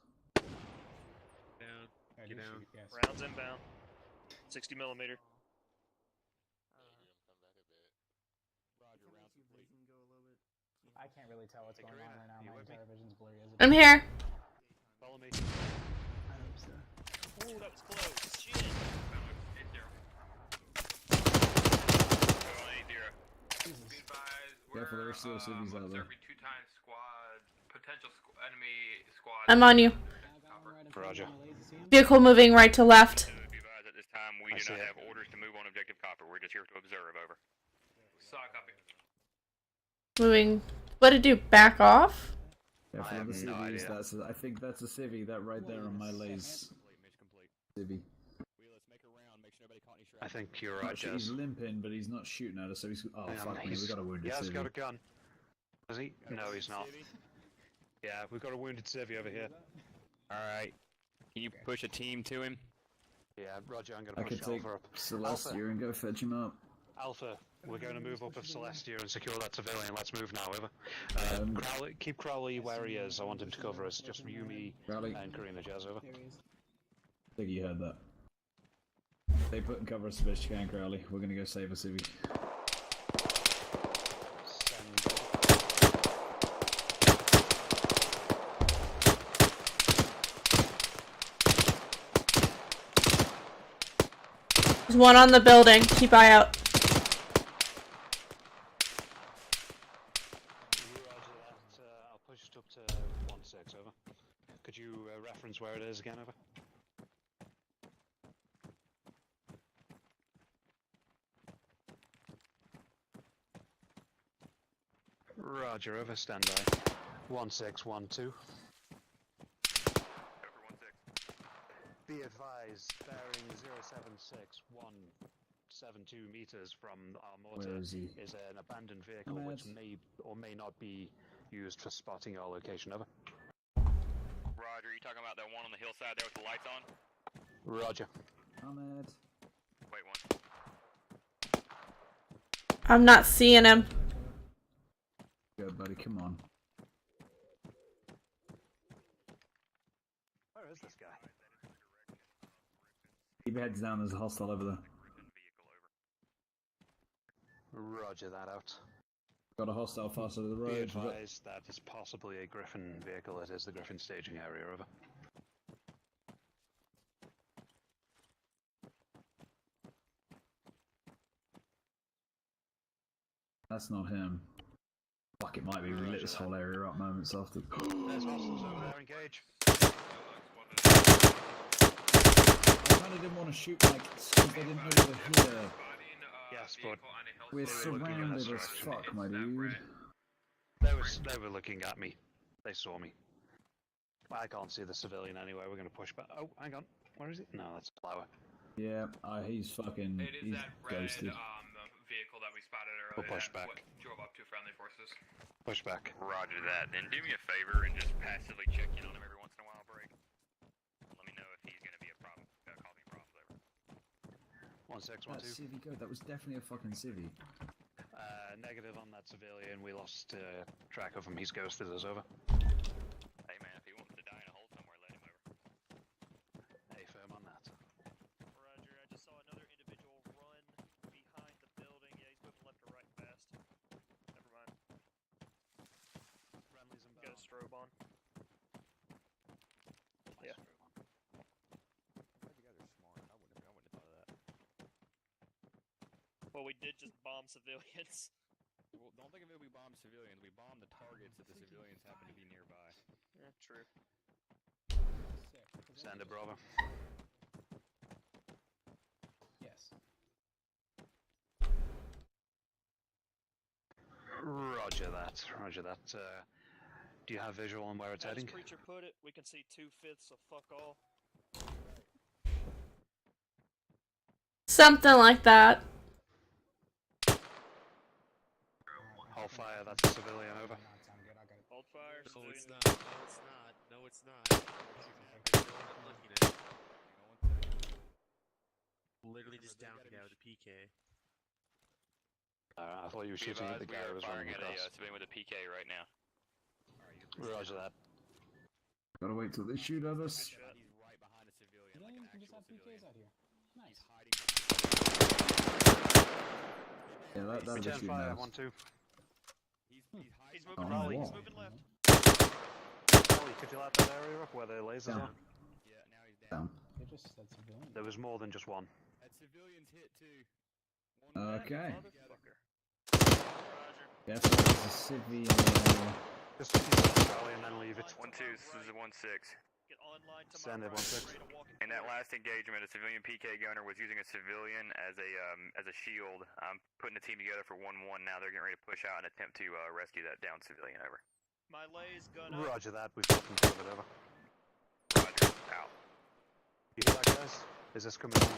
Down. Yeah, Get do down. shoot, yes. Rounds inbound. 60 millimeter. I can't really tell what's going on right now. My entire vision's blurry. Is it? I'm here. Follow me. I hope so. Ooh, that was close. Shit. Careful, there are still civvies out there. I'm on you. Roger. Vehicle moving right to left. Be advised, at this time, we I do see not it. have orders to move on objective copper. We're just here to observe. Over. Copy. Moving. What to do? Back off? Careful I of the have no civvies. idea. I think that's a civvy. That right there on my lays. Civvy. I think you're Not right, sure, he's Jazz. limping, but he's not shooting at us. So he's. Oh Hang on, fuck me, we got a wounded He has civvy. got a gun. Does he? No, he's not. Yeah, we've got a wounded civvy over here. Alright. Can you push a team to him? Yeah, Roger, I'm I gonna could push take Alpha up. Celestia and go fetch him up. Alpha, we're going to move up of Celestia and secure that civilian. Let's move now, over. Crowley, keep Crowley where he is. I want him to cover us. Just you, me, Crowley. and Karina, Jazz, over. There he is. I think you heard that. They put and cover us as best you can, Crowley. We're gonna go save a civvy. There's one on the building. Keep eye out. Roger that. I'll push it up to 1-6, over. Could you reference where it is again, over? Roger, over, standby. 1-6-1-2. Be advised, bearing 076-172 meters from our mortar Where is he? is an abandoned vehicle which may or may not be used for spotting our location, over. Roger, you talking about that one on the hillside there with the lights on? Roger. Ahmed. Wait one. I'm not seeing him. Good, buddy, come on. Where is this guy? Keep your heads down, there's a hostile over there. Roger that out. Got a hostile far side of the Be road. advised that is possibly a Griffin vehicle. It is the Griffin staging area, over. That's not him. Fuck, it might be. We lit this whole area up moments after. There's hostiles over there, engage. I kinda didn't want to shoot, like, since they didn't know we were here. Yes, but We're they were looking in surrounded this as direction. fuck, my dude. They were looking at me. They saw me. I can't see the civilian anyway. We're going to push back. Oh, hang on. Where is it? No, that's a flower. Yeah, he's fucking. It is He's that red ghosted. vehicle that we spotted We'll push back. Drove up to friendly forces. Push back. Roger that. Then do me a favor and just passively check in on him every once in a while, Break. Let me know if he's going to be a problem, causing problems over. 1612. That civvy code, that was definitely a fucking civvy. Negative on that civilian. We lost track of him. He's ghosted us over. Hey man, if he wants to die in a hole somewhere, let him over. Hey, firm on that. Roger, I just saw another individual run behind the building. Yeah, he's moving left to right fast. Never mind. Friendly's inbound. Got a strobe on. Yeah. You guys are smart. I wouldn't have thought of that. Well, we did just bomb civilians. Well, don't think of it, we bombed civilians. We bombed the targets that the civilians happen to be nearby. Yeah, true. Send it, Bravo. Yes. Roger that. Roger that. Do you have visual on where it's As heading? Preacher put it, we can see 2/5 of fuck all. Something like that. Hold fire. That's a civilian. Over. Hold fire. No, civilian. it's not. No, it's not. No, it's not. I'm looking at it. Literally just down the guy with a PK. I thought you were shooting at the guy who was running firing at a across. civilian with a PK right now. Roger that. Gotta wait till they shoot at us. He's right behind a civilian, You know, like an you can just actual have PKs civilian. out here. Nice. Hiding. Yeah, that'll be Return shooting fire. at us. 1-2. He's Oh, moving right. He's wow. moving left. Ollie, could you light that area up where the lasers Down. are? Yeah, now he's down. Down. They just said civilian. There was more than just one. That civilian's hit too. One Okay. motherfucker. Roger. Yes, there's a civvy in Just keep it Charlie and then leave it. 1-2, this is a 1-6. Get online to Send my it, right. 1-6. Ready to walk In that forward. last engagement, a civilian PK gunner was using a civilian as a shield. I'm putting the team together for 1-1 now. They're getting ready to push out and attempt to rescue that down civilian. Over. My lay's gun up. Roger that. We've got them covered. Over. Roger. Out. You hear that, guys? Is this coming on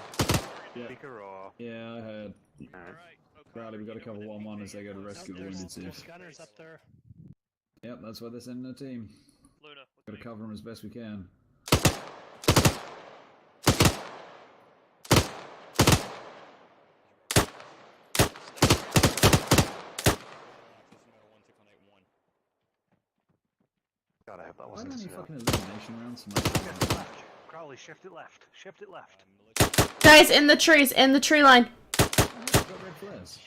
Yeah. speaker or? Yeah, I heard. Alright. Alright, okay. Bradley, we got to cover 1-1 as they go to rescue the wounded chief. Gunners up there. Yep, that's why they're sending a team. Luna, Got to cover them as best we can. God, I hope that Why wasn't don't a you civilian. fucking elimination rounds so much? Shift it left. Crowley, shift it left. Shift it left. Guys, in the trees, in the tree line. Got red flares.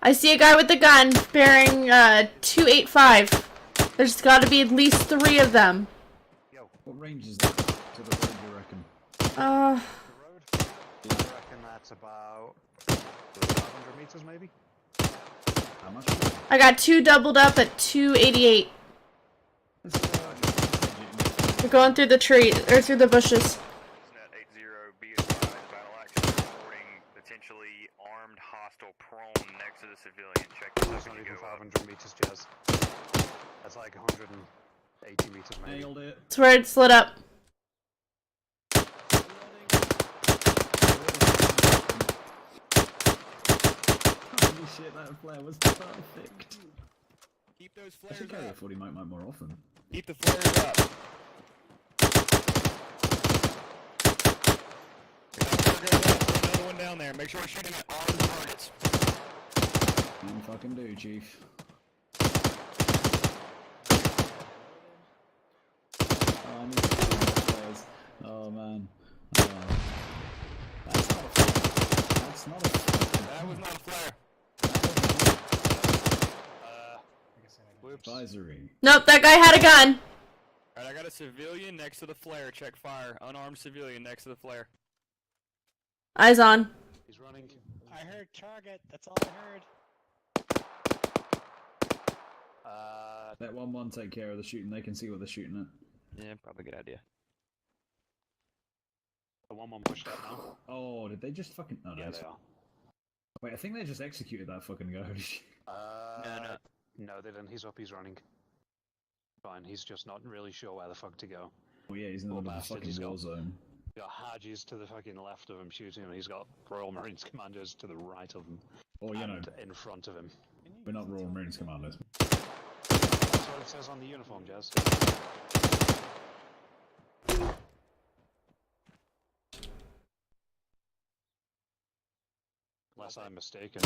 I see a guy with a gun bearing 285. There's got to be at least 3 of them. Yo, What range is that to the road, you reckon? the road? I reckon that's about 500 meters, maybe? How much? I got 2 doubled up at 288. Let's go. They're going through the tree, or through the bushes. Net 80, be advised, battle action reporting potentially armed hostile prone next to the civilian. Check the That's not second to even go up. 500 meters, Jazz. That's like 180 meters, maybe. Nailed it. It's where it's lit up. Holy shit, that flare was perfect. Keep those I flares should carry a up. 40 mic more often. Keep the flares up. Another one down there. Make sure we're shooting at armed targets. You fucking do, Chief. Oh, I need to do more flares. Oh man. Oh. That's not a flare. That's not a flare. That was not a flare. Whoops. Advisory. Nope, that guy had a gun. Alright, I got a civilian next to the flare. Check fire. Unarmed civilian next to the flare. Eyes on. He's running. I heard target. That's all I heard. Let 1-1 take care of the shooting. They can see what they're shooting at. Yeah, probably a good idea. The 1-1 pushed out now. Oh, did they just fucking... Oh, Yeah, nice. they are. Wait, I think they just executed that fucking guy. No, they didn't. He's up, he's running. Fine, he's just not really sure where the fuck to go. Oh yeah, he's in the Poor middle of a bastard, fucking he's war got- zone. You got Hajis to the fucking left of him shooting him. He's got Royal Marines commandos to the right of him. Or, you know, in front of him. we're not Royal Marines Commandos. That's what it says on the uniform, Jazz. Unless I'm mistaken.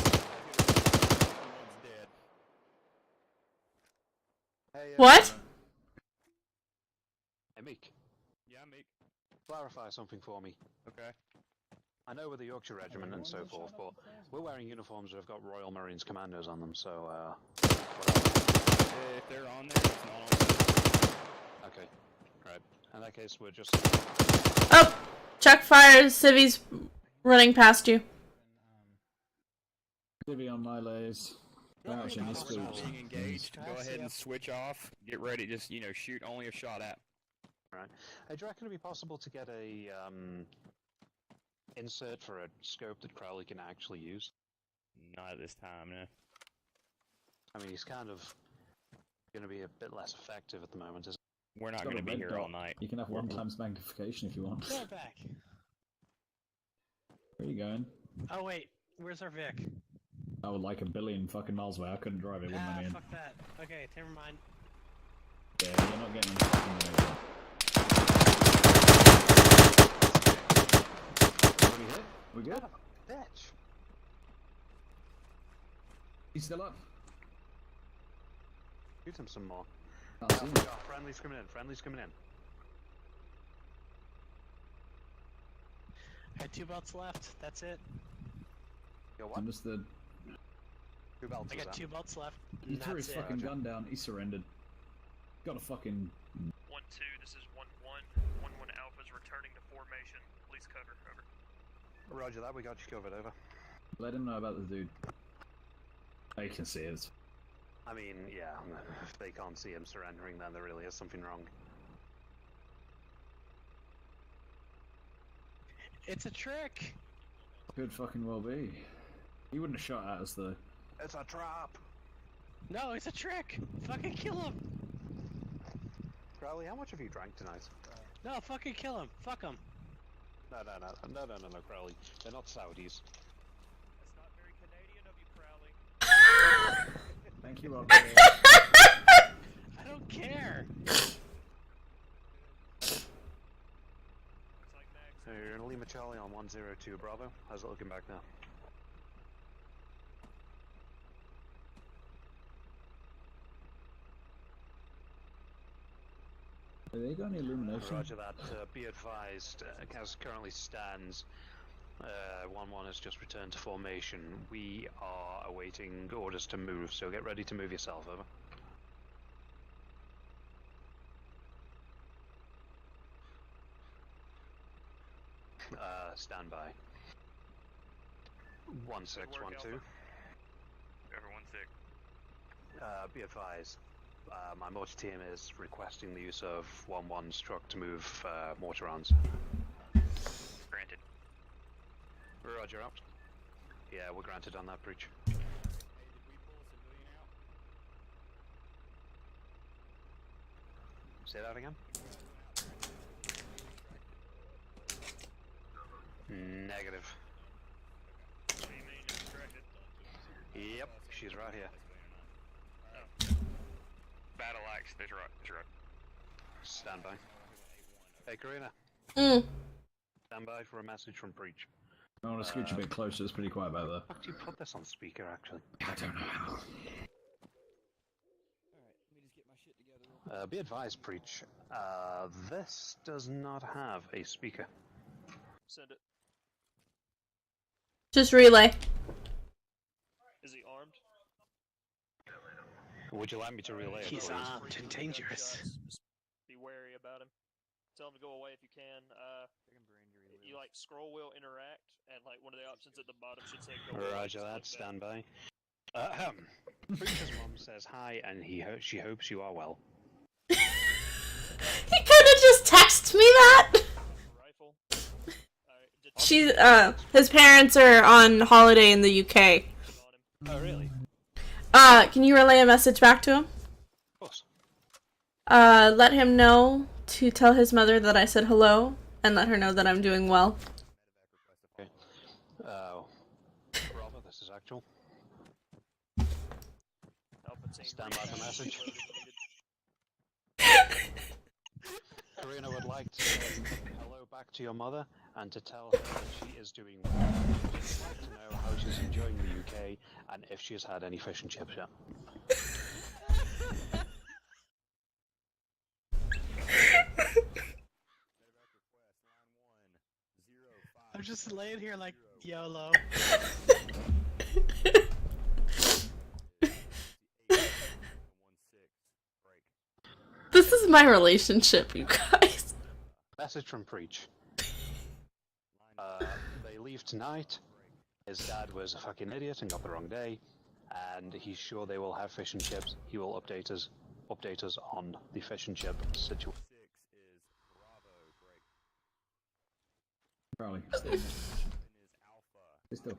Hey, What? Hey, Meek. Yeah, Meek. Clarify something for me. Okay. I know we're the Yorkshire Regiment and so forth, but we're wearing uniforms that have got Royal Marines Commandos on them, so, If they're on there, it's not on there. Okay. Right. In that case, we're just... Oh! Check fire, civvies running past you. Civvy on my lays. Crouching his Being boots. engaged, go ahead and switch off. Get ready, just, you know, shoot only a shot at. Right. Hey, do you reckon it'd be possible to get a, insert for a scope that Crowley can actually use? Not at this time, no. I mean, he's kind of going to be a bit less effective at the moment, isn't he? We're not Got going a to be red here dot. all night. You can have 1 times magnification if you want. Go back. Where are you going? Oh wait, where's our Vic? Oh, like a billion fucking miles away. I couldn't drive it, wouldn't let me in. Fuck that. Okay, never mind. Yeah, you're not getting in fucking way. What hit? We good? Bitch! He's still up? Shoot him some more. Can't see him. Friendly's coming in, friendly's coming in. I had 2 belts left. That's it. Yo, what? Understood. 2 belts I is got that? 2 belts left. He And threw his that's it. fucking gun down. He surrendered. Got a fucking... 1-2, this is 1-1. 1-1 Alpha's returning to formation. Please cover, over. Roger that, we got you covered, over. Let him know about the dude. Oh, you can see it. I mean, yeah, if they can't see him surrendering, then there really is something wrong. It's a trick! Could fucking well be. He wouldn't have shot at us though. It's a trap! No, it's a trick! Fucking kill him! Crowley, how much have you drank tonight? No, fucking kill him! Fuck him! No, Crowley. They're not Saudis. That's not very Canadian of you, Crowley. Thank you, Rob. I don't care! So you're in Lima Charlie on 102 Bravo. How's it looking back now? Have they got any illumination? Roger that. Be advised, as currently stands, 1-1 has just returned to formation. We are awaiting orders to move, so get ready to move yourself, over. Stand by. 1612. Everyone's sick. Be advised, my mortar team is requesting the use of 1-1's truck to move mortar rounds. Granted. Roger out. Yeah, we're granted on that breach. Hey, did we pull a civilian out? Say that again? Negative. What do you mean, you're distracted? Yep, she's right here. Battle axe, that's right, that's right. Stand by. Hey, Karina. Stand by for a message from breach. I want to scooch a bit closer, it's pretty quiet back there. How do you put this on speaker, actually? I don't know how. Alright, let me just get my shit together. Be advised, breach. This does not have a speaker. Send it. Just relay. Is he armed? Would you like me to relay it? He's for you? armed and dangerous. Just be wary about him. Tell him to go away if you can. You like scroll wheel interact, and like one of the options at the bottom should say go away. Roger that, stand by. Breach's mom says hi, and she hopes you are well. He could've just texted me that! Rifle. His parents are on holiday in the UK. Oh, really? Can you relay a message back to him? Of course. Let him know to tell his mother that I said hello, and let her know that I'm doing well. Okay. Bravo, this is actual. Stand by the message. Karina would like to say hello back to your mother and to tell her that she is doing well. She'd like to know how she's enjoying the UK and if she's had any fish and chips yet. I'm just laying here like YOLO. This is my relationship, you guys. Message from Preach. They leave tonight. His dad was a fucking idiot and got the wrong day, and he's sure they will have fish and chips. He will update us on the fish and chip situation. Crowley.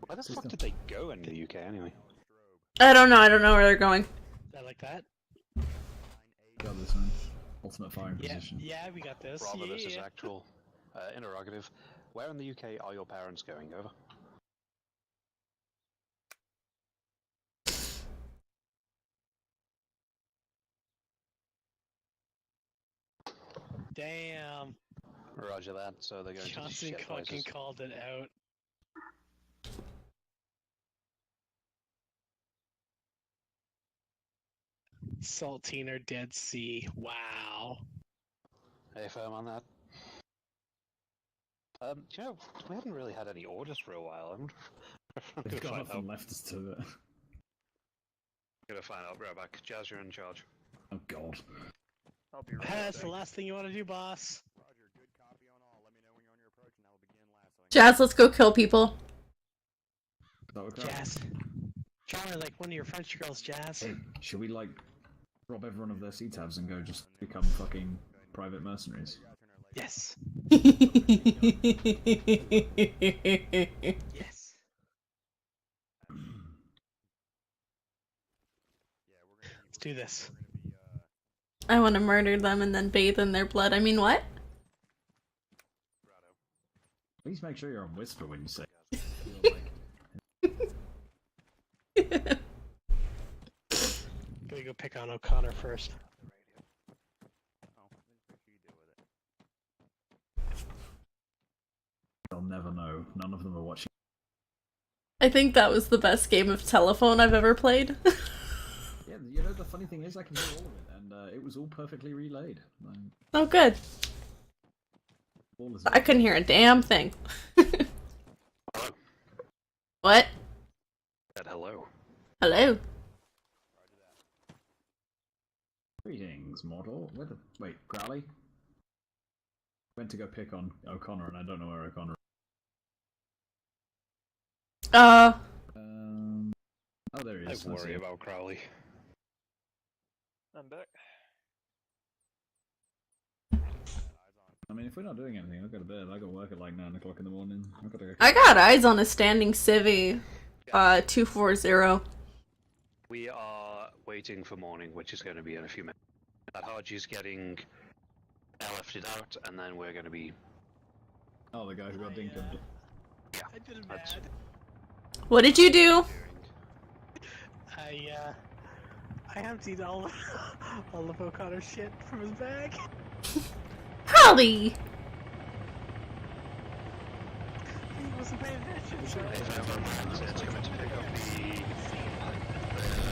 Where the fuck did they go in the UK anyway? I don't know where they're going. I like that. Got this one. Ultimate firing Yeah, position. yeah, we got this. Bravo, yeah. this is actual. Interrogative. Where in the UK are your parents going? Over. Damn. Roger that. So they're going Johnson to shit fucking places. called it out. Saltiner Dead Sea. Wow. Hey, firm on that. You know, we haven't really had any orders for a while. I'm They've got gonna find nothing out. left as to it. Gonna find out. Right back. Jazz, you're in charge. Oh god. I'll be right That's the back. last thing you want to do, boss. Roger, good copy on all. Let me know when you're on your approach and I will begin lassoing. Jazz, let's go kill people. Is that what crap? Jazz. Try like one of your French girls, Jazz. Hey, should we like rob everyone of their C-tabs and go just become fucking private mercenaries? Yes. Yes. Yes. Let's do this. I want to murder them and then bathe in their blood. I mean, what? Please make sure you're on whisper when you say. Can we go pick on O'Connor first? They'll never know. None of them are watching. I think that was the best game of telephone I've ever played. Yeah, you know the funny thing is I can hear all of it, and it was all perfectly relayed. Like, Oh, good. all is I couldn't hear a damn thing. What? Said hello. Hello? Greetings, mortal. Wait, Crowley? Went to go pick on O'Connor, and I don't know where O'Connor is. Oh, there he is. I worry about Crowley. I'm back. I mean, if we're not doing anything, I'll go to bed. I got work at like 9 o'clock in the morning. I've got to go. I got eyes on a standing civvy. 240. We are waiting for morning, which is going to be in a few minutes. That Haji's getting lifted out, and then we're going to be. Oh, the guy who got dinked. Yeah, I did it that's bad. What did you do? I emptied all of O'Connor's shit from his bag. Holly! He wasn't paying attention. So it's coming to pick up the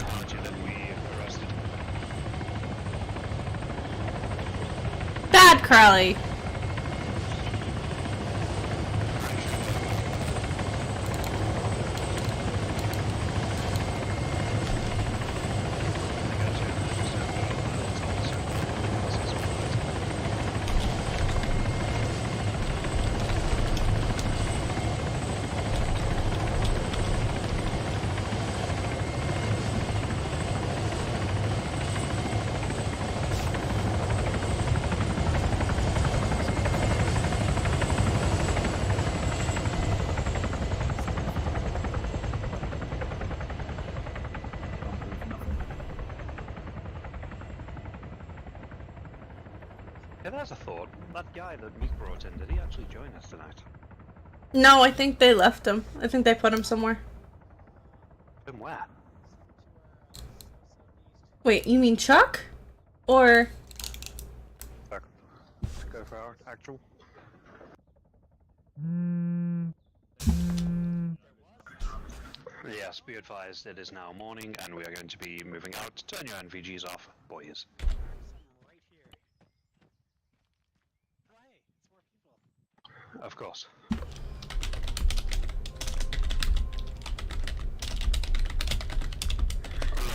Haji that we arrested. Bad Crowley! Hey, there's a thought. That guy that Meek brought in, did he actually join us tonight? No, I think they left him. I think they put him somewhere. From where? Wait, you mean Chuck? Or... Go for our actual. Yes, be advised, it is now morning and we are going to be moving out. Turn your NVGs off, boys. Of course.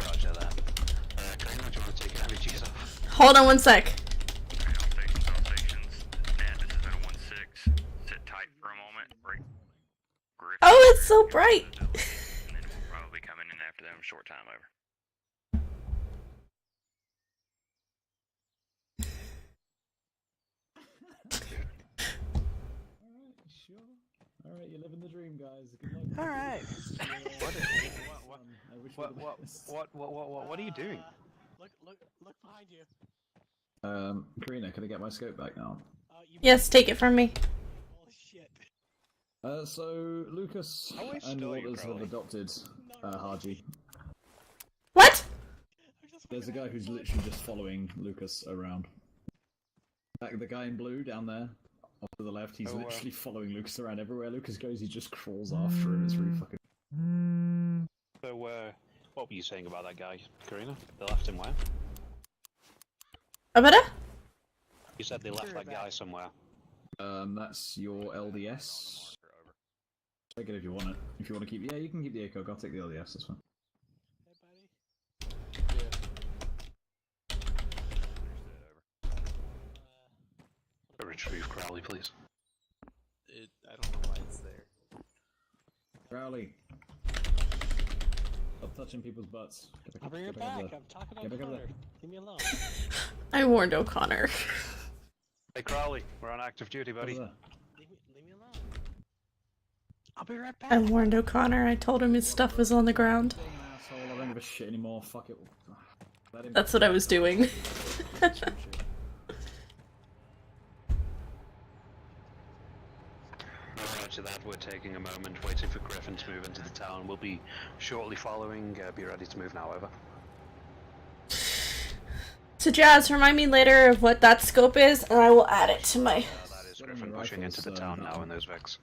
Roger that. Karina, do you want to take your NVGs off? Hold on one sec. Sit tight for a moment. Oh, it's so bright. And then we'll probably come in after them. Short time over. Sure. Alright, you're living the dream, guys. Good luck. Alright. What are you doing? Look behind you. Karina, can I get my scope back now? Yes, take it from me. Holy shit. So Lucas and Waters have adopted Haji. What? There's a guy who's literally just following Lucas around. The guy in blue down there, off to the left, he's literally following Lucas around everywhere Lucas goes, he just crawls after him, it's really fucking... So, what were you saying about that guy, Karina? They left him where? Abada? You said they left that guy somewhere. That's your LDS. Take it if you want it. If you want to keep, yeah, you can keep the ACOG. I'll take the LDS. That's fine. Retrieve Crowley, please. I don't know why it's there. Crowley, stop touching people's butts. I'll bring it back. I'm talking to O'Connor. Leave me alone. I warned O'Connor. Hey Crowley, we're on active duty, buddy. Leave me alone. I'll be right back. I warned O'Connor. I told him his stuff was on the ground. Asshole, I don't give a shit anymore. Fuck it. That's what I was doing. Roger that, we're taking a moment, waiting for Griffin to move into the town. We'll be shortly following. Be ready to move now, over. So Jazz, remind me later of what that scope is, and I will add it to my... That is Griffin pushing into the town now in those Vex.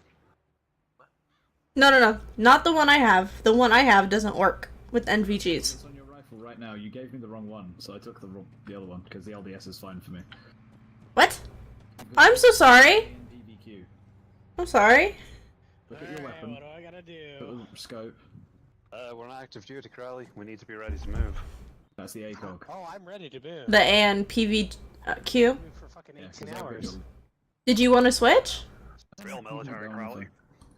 No, not the one I have. The one I have doesn't work with NVGs. It's on your rifle right now. You gave me the wrong one, so I took the other one because the LDS is fine for me. What? I'm so sorry. PVQ. I'm sorry. Look at your weapon. What do I gotta do? Put the scope. We're on active duty, Crowley. We need to be ready to move. That's the ACOG. Oh, I'm ready to move. The AN PVQ. For fucking 18 'cause I've hours. got- Did you want to switch? Real military, Crowley.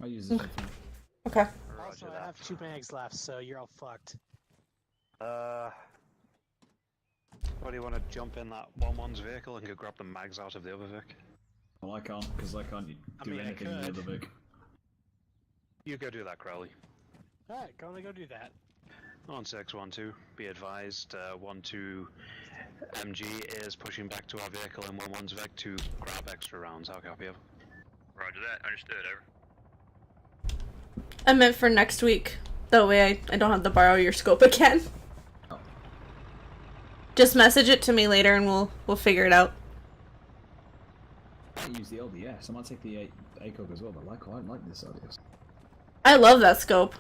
I use this one. Okay. Also, I have 2 mags left, so you're all fucked. What do you want to jump in that 1-1's vehicle and go grab the mags out of the other Vic? Well, I can't because I can't do anything in the other Vic. You go do that, Crowley. Alright, go do that. On 612, be advised, 12 MG is pushing back to our vehicle in 1-1's Vic to grab extra rounds. I'll copy over. Roger that. Understood. Over. I meant for next week. That way I don't have to borrow your scope again. Oh. Just message it to me later and we'll figure it out. I use the LDS. I might take the ACOG as well, but I quite like this LDS. I love that scope.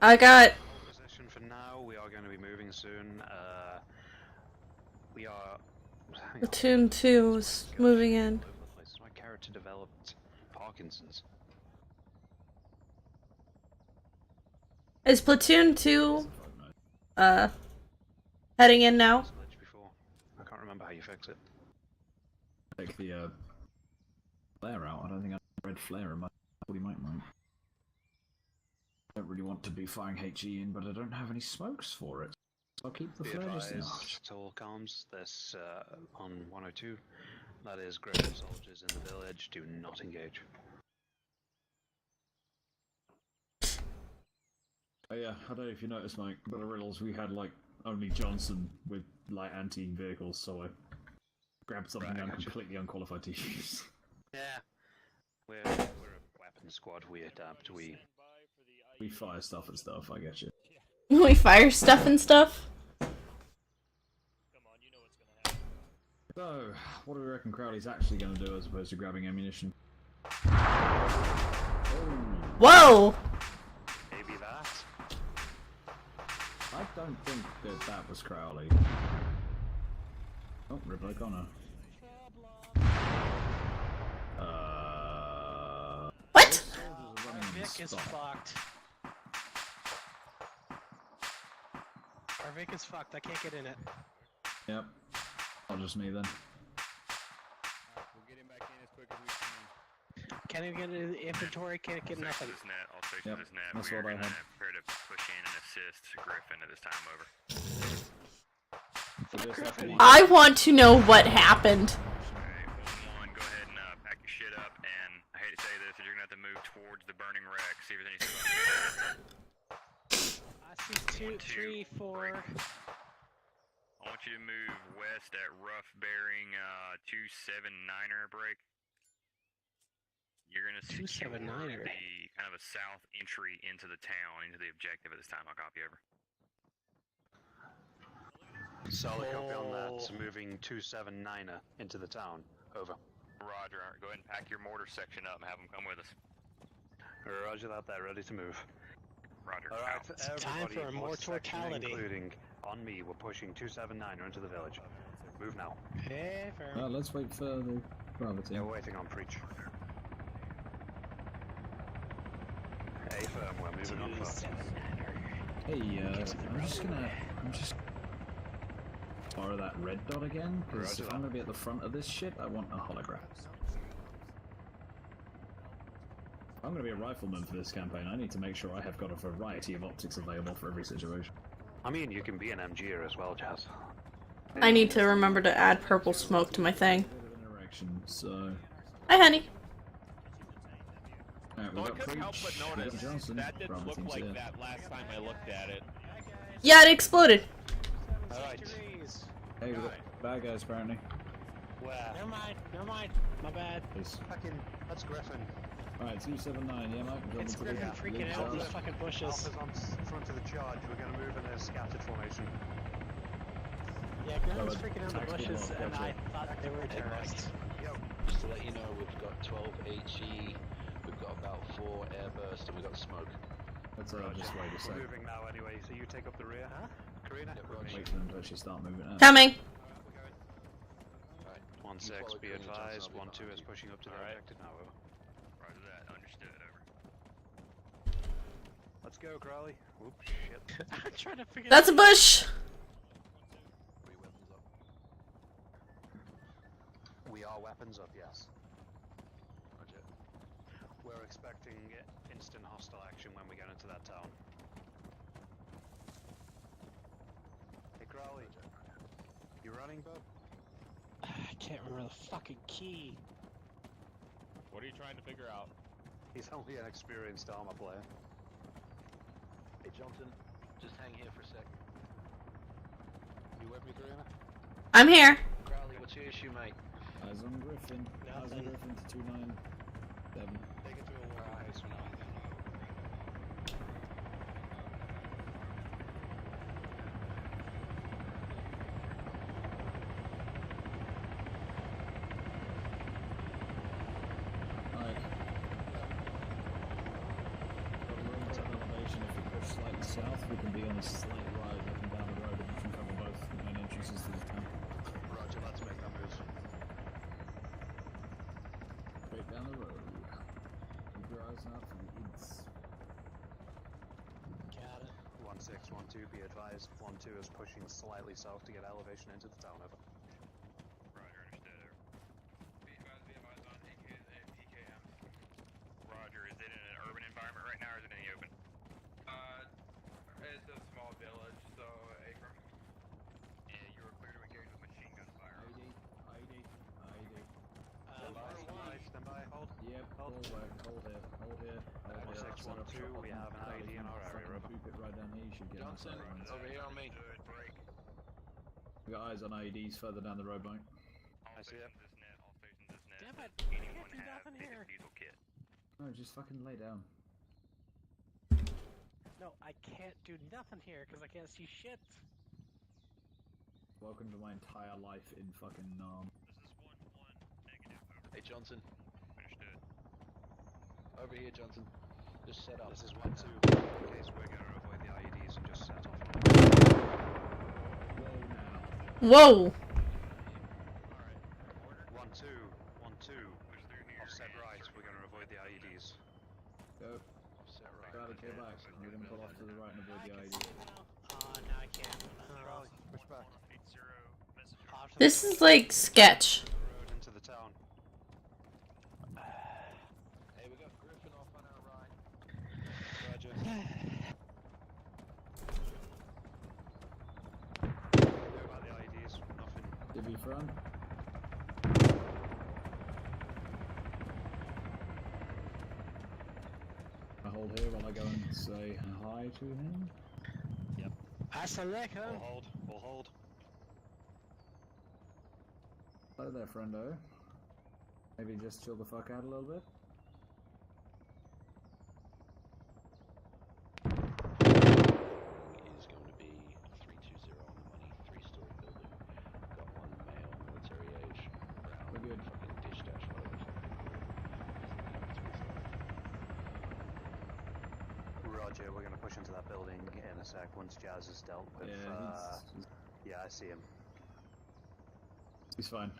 I got... Position for now, we are going to be moving soon. We are... Platoon 2 is moving in. My character developed Parkinson's. Is Platoon 2 heading in now? I can't remember how you fix it. Take the flare out. I don't think I have a red flare in my 40 mic. I don't really want to be firing HE in, but I don't have any smokes for it. So I'll keep the Be flare just advised, enough. to all comms, this on 102, that is Griffin soldiers in the village, do not engage. Oh yeah, I don't know if you noticed, Mike, but I realised we had like only Johnson with light anti-vehicles, so I grabbed something Right, I I'm gotcha. completely unqualified to use. Yeah. We're a weapons squad. We adapt. We fire stuff and stuff. I get you. We fire stuff and stuff. So, what do we reckon Crowley's actually going to do as opposed to grabbing ammunition? Whoa! Maybe that. I don't think that was Crowley. Oh, Rip O'Connor. What? Our Vic is fucked. Our Vic is fucked. I can't get in it. Yep. Not just me then. We'll get him back in as quick as we can. Can't even get into the inventory. Can't get nothing. All stations Yep, is net. that's We are what I gonna had. prepare to push in and assist Griffin at this time. Over. So this after I want to know what happened. One, go ahead and pack your shit up. And I hate to say this, you're gonna have to move towards the burning wreck. See if there's any. I see 2, 3, 4. I want you to move west at rough bearing 279er break. You're gonna secure 279er. the kind of a south entry into the town, into the objective at this time. I'll copy over. Solid copy on that. So moving 279er into the town. Over. Roger. Go ahead and pack your mortar section up and have them come with us. Roger that. They're ready to move. Roger. All right, Out. Time for a everybody, fourth section mortality. including on me. We're pushing 279er into the village. Move now. Hey, fair. let's wait for the gravity. Yeah, we're waiting on preach. Hey, firm. We're moving on fast. Hey, I'm just borrow that red dot again, because Roger if that. I'm gonna be at the front of this shit, I want a hologram. If I'm gonna be a rifleman for this campaign, I need to make sure I have got a variety of optics available for every situation. I mean, you can be an MGer as well, Jazz. I need to remember to add purple smoke to my thing. Interaction, so... Hi, honey. Alright, No, we've I got couldn't help Preach, but we've got notice Johnson, that didn't Bravo look team's like here. that last time I looked at it. Yeah, it exploded. Alright. Hey, we've got bad guys apparently. Where? Never mind. My bad. Please. Fucking, that's Griffin. Alright, 279, yeah, Mike. It's Griffin freaking out in these fucking bushes. Alpha's on front of the charge. We're going to move in a scattered formation. Yeah, Griffin's Well, freaking out in the tactical bushes, lock, and gotcha. I thought they were terrorists. Yo. Just to let you know, we've got 12 HE, we've got about 4 airburst, and we've got smoke. That's what I'll just wait a We're sec. moving now anyway, so you take up the rear. Huh? Karina? Wait for them to actually start moving out. Coming. 1-6, be advised. 1-2 is pushing up to the objective now. Over. Roger that. Understood. Over. Let's go, Crowley. Oops, shit. I'm trying to figure That's a out. bush. We are weapons up, yes. Roger. We're expecting instant hostile action when we get into that town. Hey, Crowley. You running, bud? I can't remember the fucking key. What are you trying to figure out? He's only an experienced armor player. Hey Johnson, just hang here for a sec. You with me, Karina? I'm here. Crowley, what's your issue, mate? Eyes on Griffin. Eyes on Griffin to 297. Take it to a working pace for now. Alright. Got a little bit of elevation. If we push slightly south, we can be on a slight rise up and down the road, and we can cover both main entrances to the town. Roger, let's make that move. Straight down the road. Keep your eyes out for the IDs. Got it. 1-6, 1-2, be advised. 1-2 is pushing slightly south to get elevation into the town. Over. Roger. Understood. Over. Roger. Is it in an urban environment right now, or is it in the open? It's a small village, so Abram. Yeah, you were clear to engage with machine gun fire. ID. Stand by, hold. Yep, hold here, hold here. 1-6, 1-2, we have an ID in our area. Over. Boop it right down here, you should get Johnson, over here on me. We got eyes on IEDs further down the road, Mike. I see it. Damn it! I can't do nothing here. No, just fucking lay down. No, I can't do nothing here because I can't see shit. Welcome to my entire life in fucking Nam. Hey Johnson. Over here, Johnson. Just set up. This is 1-2. In case we're gonna avoid the IEDs and just set off. Whoa! 1-2. 1-2. Offset right. We're gonna avoid the IEDs. Go. Offset right. Got it, get back. We're gonna pull off to the right and avoid the ID. Oh, no, I can't. Push back. This is like sketch. Road into the town. Hey, we got Griffin off on our right. Roger. Know about the IEDs. Nothing. Divvy front. I hold here while I go and say hi to him. Yep. Assalamualaikum. We'll hold. We'll hold. Hello there, friendo. Maybe just chill the fuck out a little bit. Is going to be 320 on the money, 3-story building. Got one male, military age, brown, We're good. fucking dish dash, whatever. Roger. We're gonna push into that building in a sec once Jazz has dealt with. Yeah, I see him. He's fine.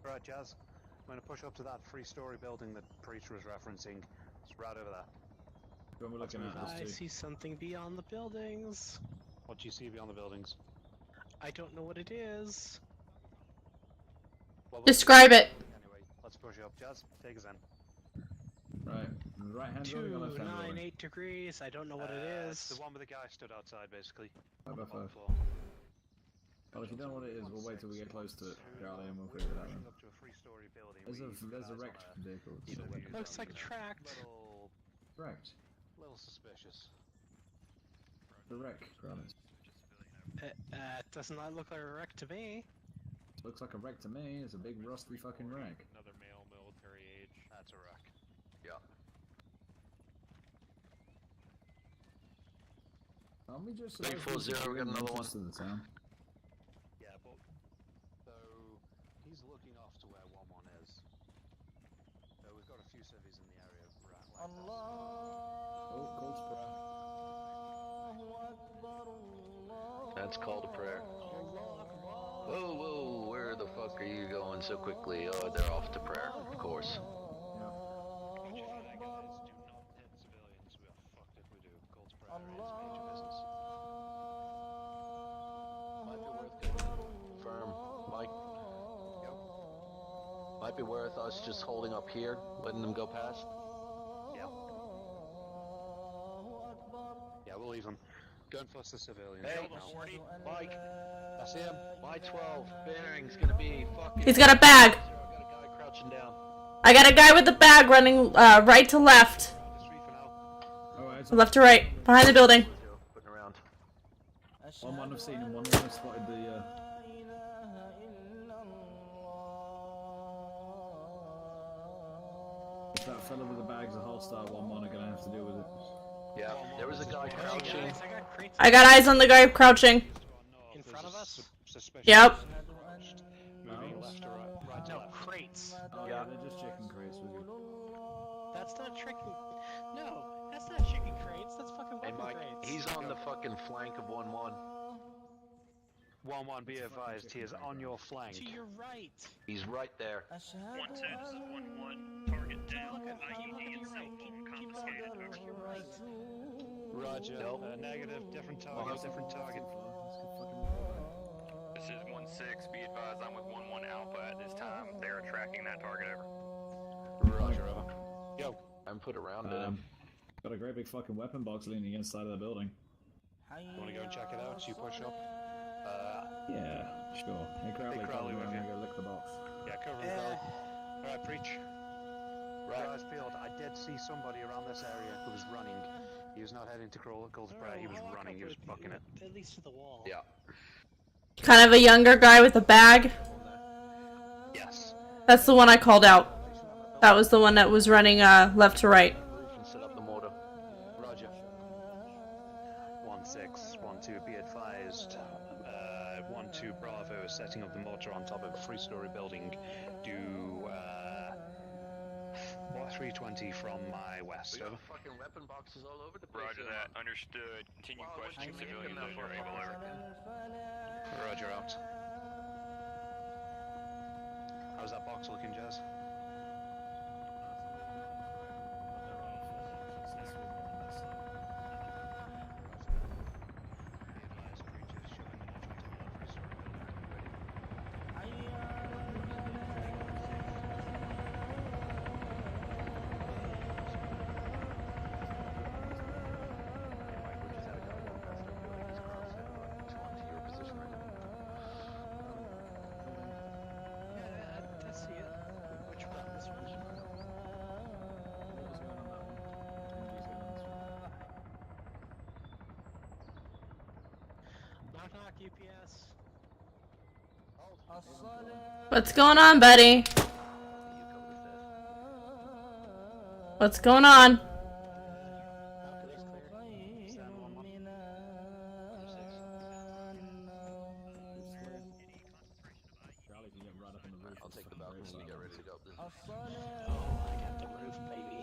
Right, Jazz. I'm gonna push up to that 3-story building that Preacher was referencing. It's right over there. When we're looking at I us see something beyond the buildings. What do you see beyond the buildings? I don't know what it is. Well, Describe it. Anyway, let's push up. Jazz, take us in. Right. Right hand rolling or left hand rolling? 298 degrees. I don't know what it It's is. the one with the guy stood outside, basically. 5 by 5. On the floor. Well, if you don't know what it is, we'll wait till we get close to it, Charlie, and we'll figure it out then. Up to a 3-story building. There's a We've wrecked eyes on vehicle. Looks like tracked. Wrecked. Little suspicious. The wreck, Charlie. Does not look like a wreck to me. Looks like a wreck to me. It's a big rusty fucking wreck. Another male, military age. That's a wreck. Yeah. Can't we just Big 4-0, we got another one. To the town? Yeah, but so he's looking off to where 1-1 is. So we've got a few civvies in the area. Right, Oh, Cold Spray. That's called a prayer. Whoa, whoa, where the fuck are you going so quickly? Oh, they're off to prayer, of course. Guys, do not hit civilians. We are fucked if we do. Cold Spray is major business. Might be worth getting firm, Mike. Might be worth us just holding up here, letting them go past. Yeah. Yeah, we'll leave them. Go and fuss the civilians. Hey, now. Mike. I see him. My 12 bearing's gonna be fucking. He's got a bag. I got a guy crouching down. I got a guy with a bag running right to left. Alright. Left to right. Behind the building. Putting around. One man I've seen and one man I've spotted the. If that fella with the bag's a hostile, 1-1 are gonna have to deal with it. Yeah, there was a guy crouching. I got eyes on the guy crouching. In front of us? Yep. Moving left to right. No, crates. Oh yeah, they're just chicken crates with you. That's not chicken. No, that's not chicken crates. That's fucking Hey weapon Mike, crates. he's on the fucking flank of 1-1. 1-1, be advised, he is on your flank. To your right. He's right there. 1-2, this is 1-1. Target down. IED and cell phone confiscated. Over. Roger. Nope. Negative. Different target. Different target. This is 1-6. Be advised, I'm with 1-1 Alpha at this time. They are tracking that target over. Roger, over. Yo. I'm put around him. Got a great big fucking weapon box leaning against the side of the building. You wanna go and check it out? You push up? Yeah, sure. Hey Crowley, Crowley I'm with gonna you. go lick the box. Yeah, cover him, Crowley. Alright, preach. Right. Guys, field, I did see somebody around this area who was running. He was not heading to Cold Spray, he was running, he was bucking it. At least to the wall. Yeah. Kind of a younger guy with a bag. Yes. That's the one I called out. That was the one that was running left to right. Set up the mortar. Roger. 1612, be advised. 12 Bravo is setting up the mortar on top of a 3-story building. Do 320 from my west. Over. Fucking weapon boxes all over the place. Roger that. Understood. Continue questioning civilians as you're able. Over. Roger out. How's that box looking, Jazz? UPS. What's going on, buddy? What's going on? I'll take the balcony to get ready to go. I got the roof, baby.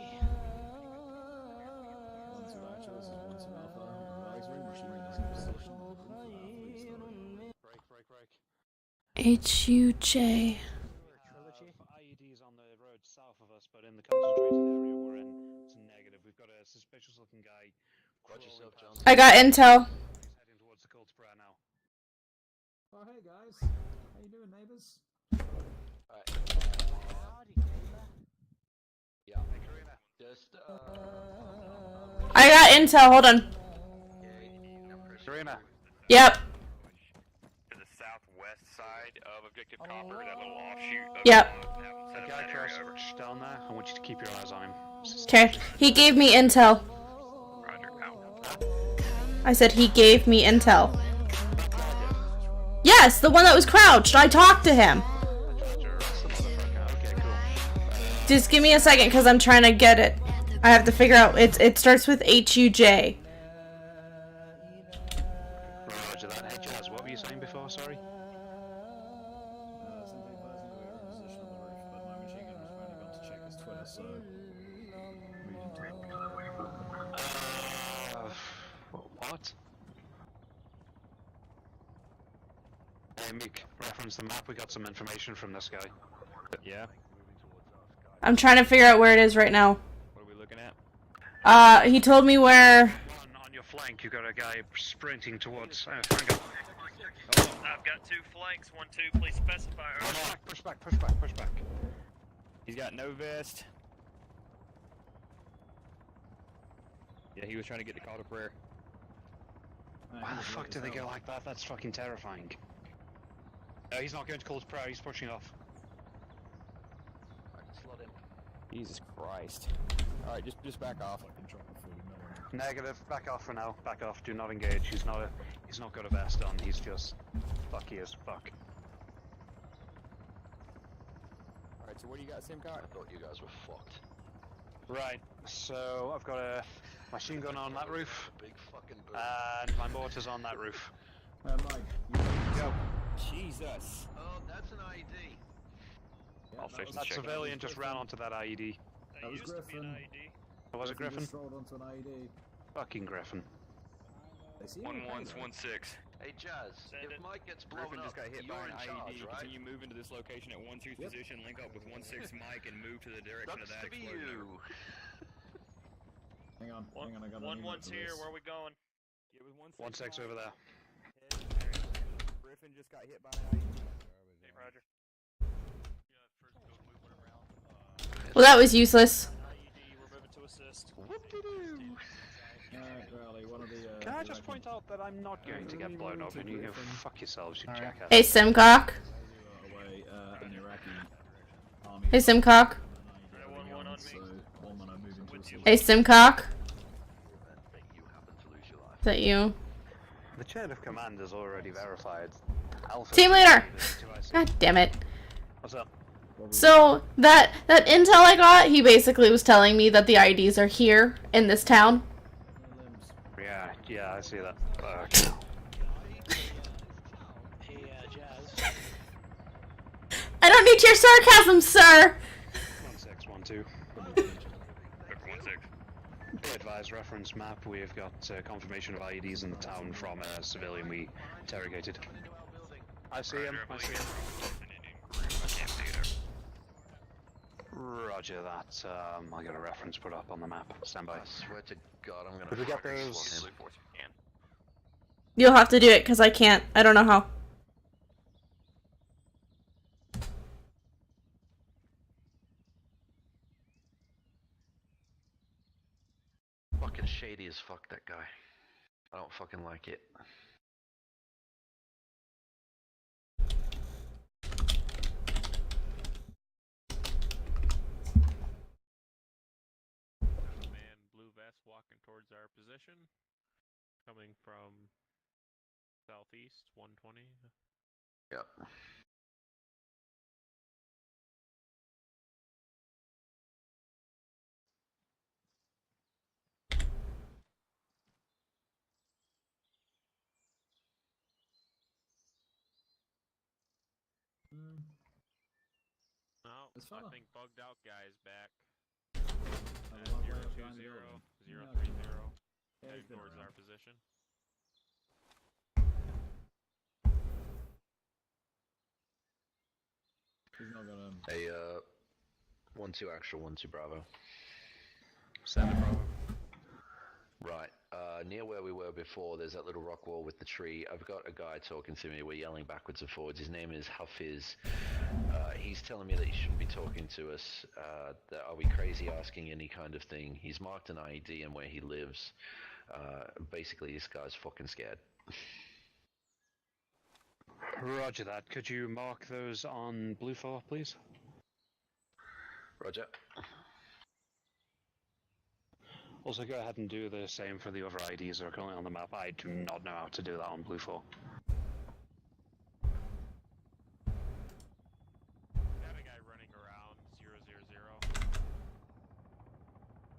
HUJ. IEDs on the road south of us, but in the concentrated area we're in, it's negative. We've got a suspicious looking guy. Watch yourself, John. I got intel. Heading towards the Cold Spray now. Oh, hey guys. How you doing, neighbors? Alright. Yeah. Hey, Karina. Just, I got intel. Hold on. Karina. Yep. To the southwest side of Objective Copper, that little offshoot. Of Yep. That guy crouched down there. I want you to keep your eyes on him. Okay. He gave me intel. Roger, out. I said he gave me intel. Yes, the one that was crouched. I talked to him. Okay, cool. Just give me a second, because I'm trying to get it. I have to figure out. It starts with HUJ. Roger that. Hey, Jazz, what were you saying before? Sorry. Somebody advised me we were in position on the roof, but my machine gunner's finally gone to check his Twitter, so we didn't What? Hey, Meek, reference the map. We got some information from this guy. Yeah. I'm trying to figure out where it is right now. What are we looking at? He told me where. On your flank, you got a guy sprinting towards. Franco. I've got 2 flanks. 1-2, please specify. Push back, push back, push back. He's got no vest. Yeah, he was trying to get the call to prayer. Why the fuck do they go like that? That's fucking terrifying. He's not going to Cold Prayer, he's pushing off. slot in. Jesus Christ. Alright, just back off. Negative, back off for now. Back off, do not engage. He's not got a vest on, he's just fucky as fuck. Alright, so what do you got, Simcock? I thought you guys were fucked. Right, so I've got a machine gun on that roof. Big fucking boom. And my mortar's on that roof. Mike, Go. Jesus. Oh, that's an IED. That civilian just ran onto that IED. That was Griffin. Was it Griffin? Just rolled onto an IED. Fucking Griffin. 1116. Hey, Jazz, if Mike gets blown Griffin just up, got hit you're by an in IED. charge, right? Continue moving to this location at 1-2's position, link up with 1-6 Mike, and move to the direction of Sucks that to be explosion. you. Hang on, I got an email 1-1's for here. this. Where are we going? It was 1-6 1-6 over there. Griffin just got hit by an IED. Hey, Roger. Well, that was useless. IED, we're moving to assist. Whoop-de-doo. Rally, one of the, Can I just point out that I'm not going to get blown up and you can fuck yourselves, you jackass. Hey, Simcock. away an Iraqi army. Hey, Simcock. One on me. So, one man I'm moving to assist. Hey, Simcock. Is that you? The chain of command is already verified. Alpha Team leader! to IC. God damn it. What's up? So that intel I got, he basically was telling me that the IDs are here in this town. Yeah, I see that. I don't need your sarcasm, sir. 1612. Advise reference map. We've got confirmation of IEDs in the town from a civilian we interrogated. I see him. I see him. Roger that. I got a reference put up on the map. Stand by. I swear to God, I'm gonna. Did we get fucking those? swap him. You'll have to do it because I can't. I don't know how. Fucking shady as fuck, that guy. I don't fucking like it. There's a man, blue vest, walking towards our position. Coming from southeast, 120. Yep. No, This I fella? think bugged out guy is back. the one way up behind the 020, building. 030, Yeah, heading he's been towards around. our position. He's not gonna. Hey, 1-2 actual, 1-2 Bravo. Stand Bravo. Right, near where we were before, there's that little rock wall with the tree. I've got a guy talking to me. We're yelling backwards and forwards. His name is Hafiz. He's telling me that he shouldn't be talking to us. That are we crazy asking any kind of thing? He's marked an IED and where he lives. Basically, this guy's fucking scared. Roger that. Could you mark those on Blue 4, please? Roger. Also, go ahead and do the same for the other IDs that are currently on the map. I do not know how to do that on Blue 4. Got a guy running around 000.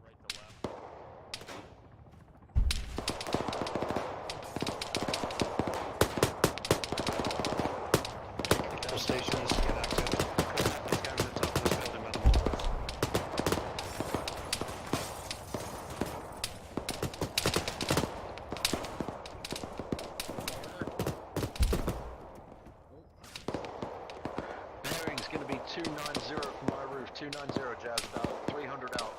Right to left. All stations, get active. Contact these guys at the top of this building by the mortars. Bearing's gonna be 290 from my roof. 290, Jazz, about 300 out.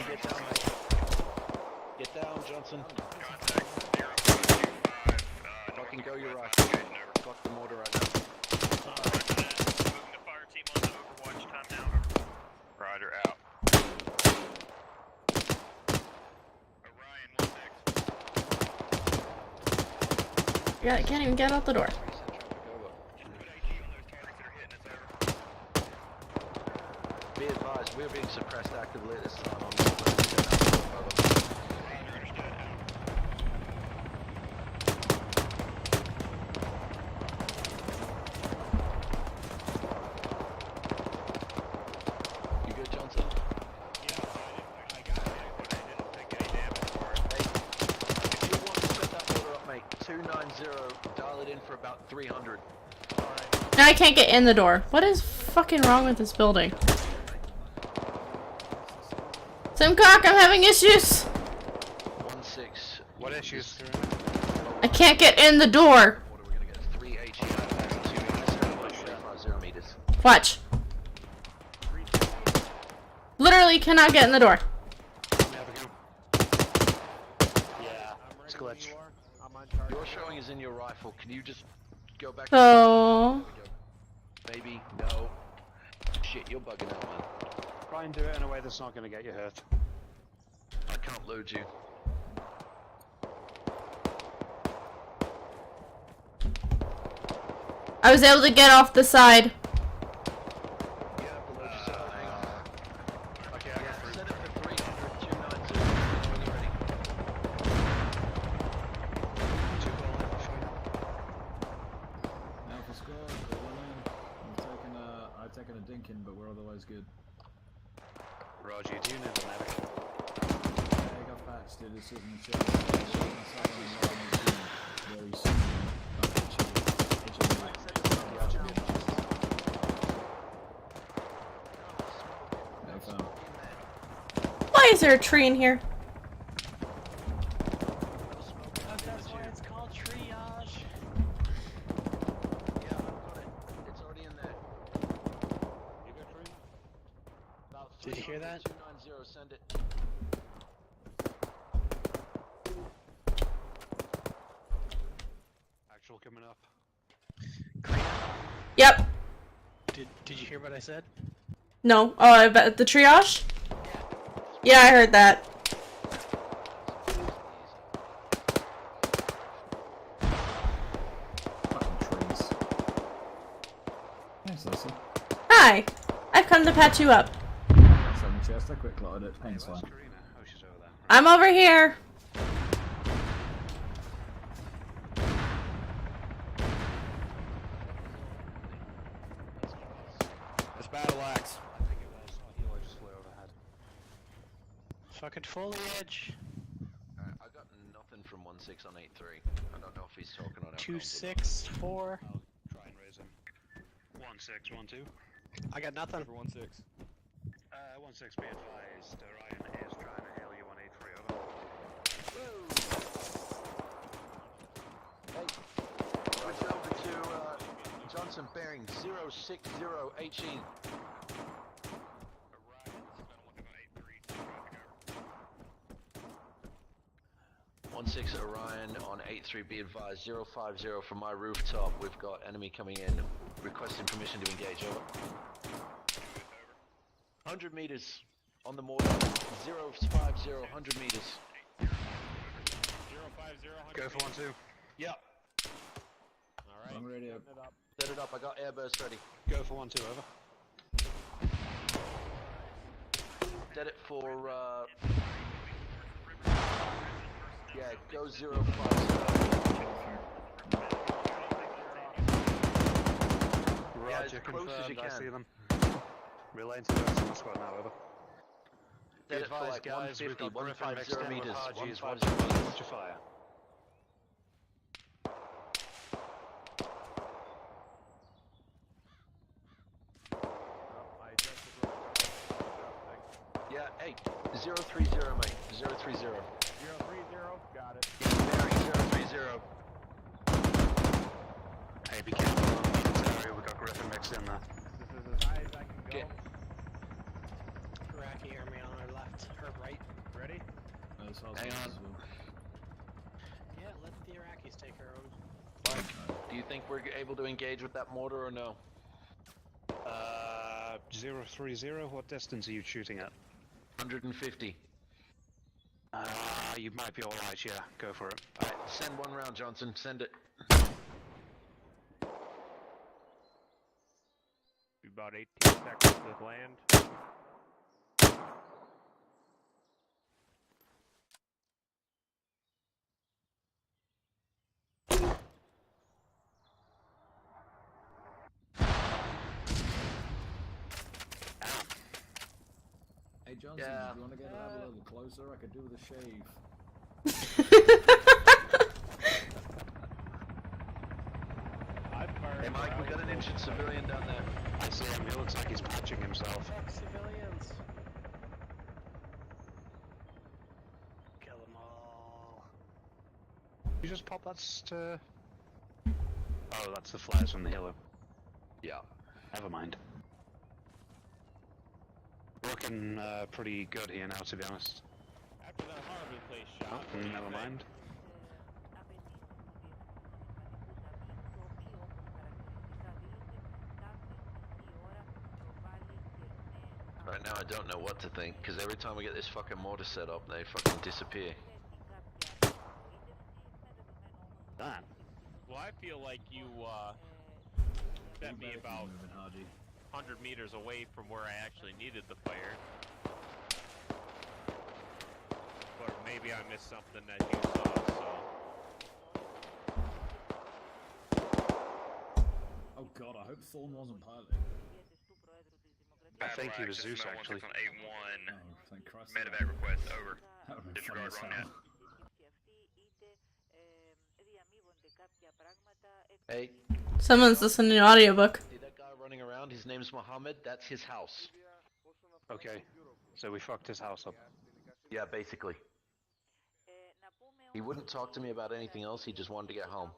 Get down, mate. Get down, Johnson. Fucking go your right. Fuck the mortar right now. Roger, out. Yeah, I can't even get out the door. Be advised, we're being suppressed actively at this time. You good, Johnson? I got it, but I didn't take any damage for it. Hey, if you want to set that order up, mate, 290, dial it in for about 300. Now I can't get in the door. What is fucking wrong with this building? Simcock, I'm having issues. 1-6. What issues? I can't get in the door. We're gonna get 3 HE back to 350 meters. Watch. Literally cannot get in the door. Yeah, it's a glitch. I'm on target. Your showing is in your rifle. Can you just go back? So Maybe. No. Shit, you're bugging out, man. Try and do it in a way that's not going to get you hurt. I can't load you. I was able to get off the side. You have to load yourself. Hang on. Okay, I got set it for 300, 290. When you're ready. guy's good. Roger, do you need a medic? Yeah, he got patched, dude. It's in the chat. Very soon. Why is there a tree in here? That's why it's called triage. Yeah, I've got it. It's already in there. You got tree? Did you hear that? 290, send it. Actual coming up. Yep. Did you hear what I said? No. Oh, about the triage? Yeah, I heard that. Thanks, Lisa. Hi. I've come to patch you up. Sudden chest, I quick clotted it. Pain's fine. Oh, she's over there. I'm over here. It's battle axe. I think it was. Oh, Hilo just flew overhead. Fucking foliage. I got nothing from 16 on 83. I don't know if he's talking on our 264. I'll try and raise him. 1612. I got nothing. For 16. 16, be advised. Orion is trying to hail you on 83. Over. Hey, switch over to Johnson bearing 060 HE. 16 Orion on 83, be advised, 050 from my rooftop. We've got enemy coming in, requesting permission to engage, over. 100 meters on the mortar, 050, 100 meters. 050. Go for 1-2. Yep. Alright. I'm ready up. Set it up, I got airburst ready. Go for 1-2, over. Set it for, yeah, go 050. Yeah, as Roger, close as you confirmed, I see can. them. Relaying to the rest of the squad now, over. Be Set it for advised, like guys, we've 150, got Griffin mixed 150 in with meters, Haji's. 150 Watch your fire. Yeah, hey, 030, mate, 030. 030, got it. Bearing 030. Hey, be careful in this area, we've got Griffin mixed in there. This is as high as I can go. Get. Iraqi army on our left, or right. Ready? Hang on. Yeah, let the Iraqis take our own. Mike, do you think we're able to engage with that mortar or no? 030, what distance are you shooting at? 150. You might be alright, yeah, go for it. Alright, send one round, Johnson, send it. Be about 18 seconds to land. Hey Johnson, Yeah. do you want to get a little closer? I could do with a shave. Hey Mike, we got an injured civilian down there. I see him, he looks like he's patching himself. Civilians. Kill them all. You just pop that Oh, that's the flares from the helo. Yeah. Never mind. Looking pretty good here now, to be honest. After that horribly placed shot. Never mind. Right now I don't know what to think, because every time we get this fucking mortar set up, they fucking disappear. That. Well, I feel like you, sent me about 100 meters away from where I actually needed the fire. But maybe I missed something that you saw, so... Oh god, I hope Thorn wasn't piloting. think he was Zeus, actually. On 8-1. Oh, thank Christ. Medevac request, over. That would be Disregard funny as wrong hell. net. Hey, Someone's listening to an audiobook. see that guy running around? His name's Mohammed. That's his house. Okay, so we fucked his house up. Yeah, basically. He wouldn't talk to me about anything else. He just wanted to get home.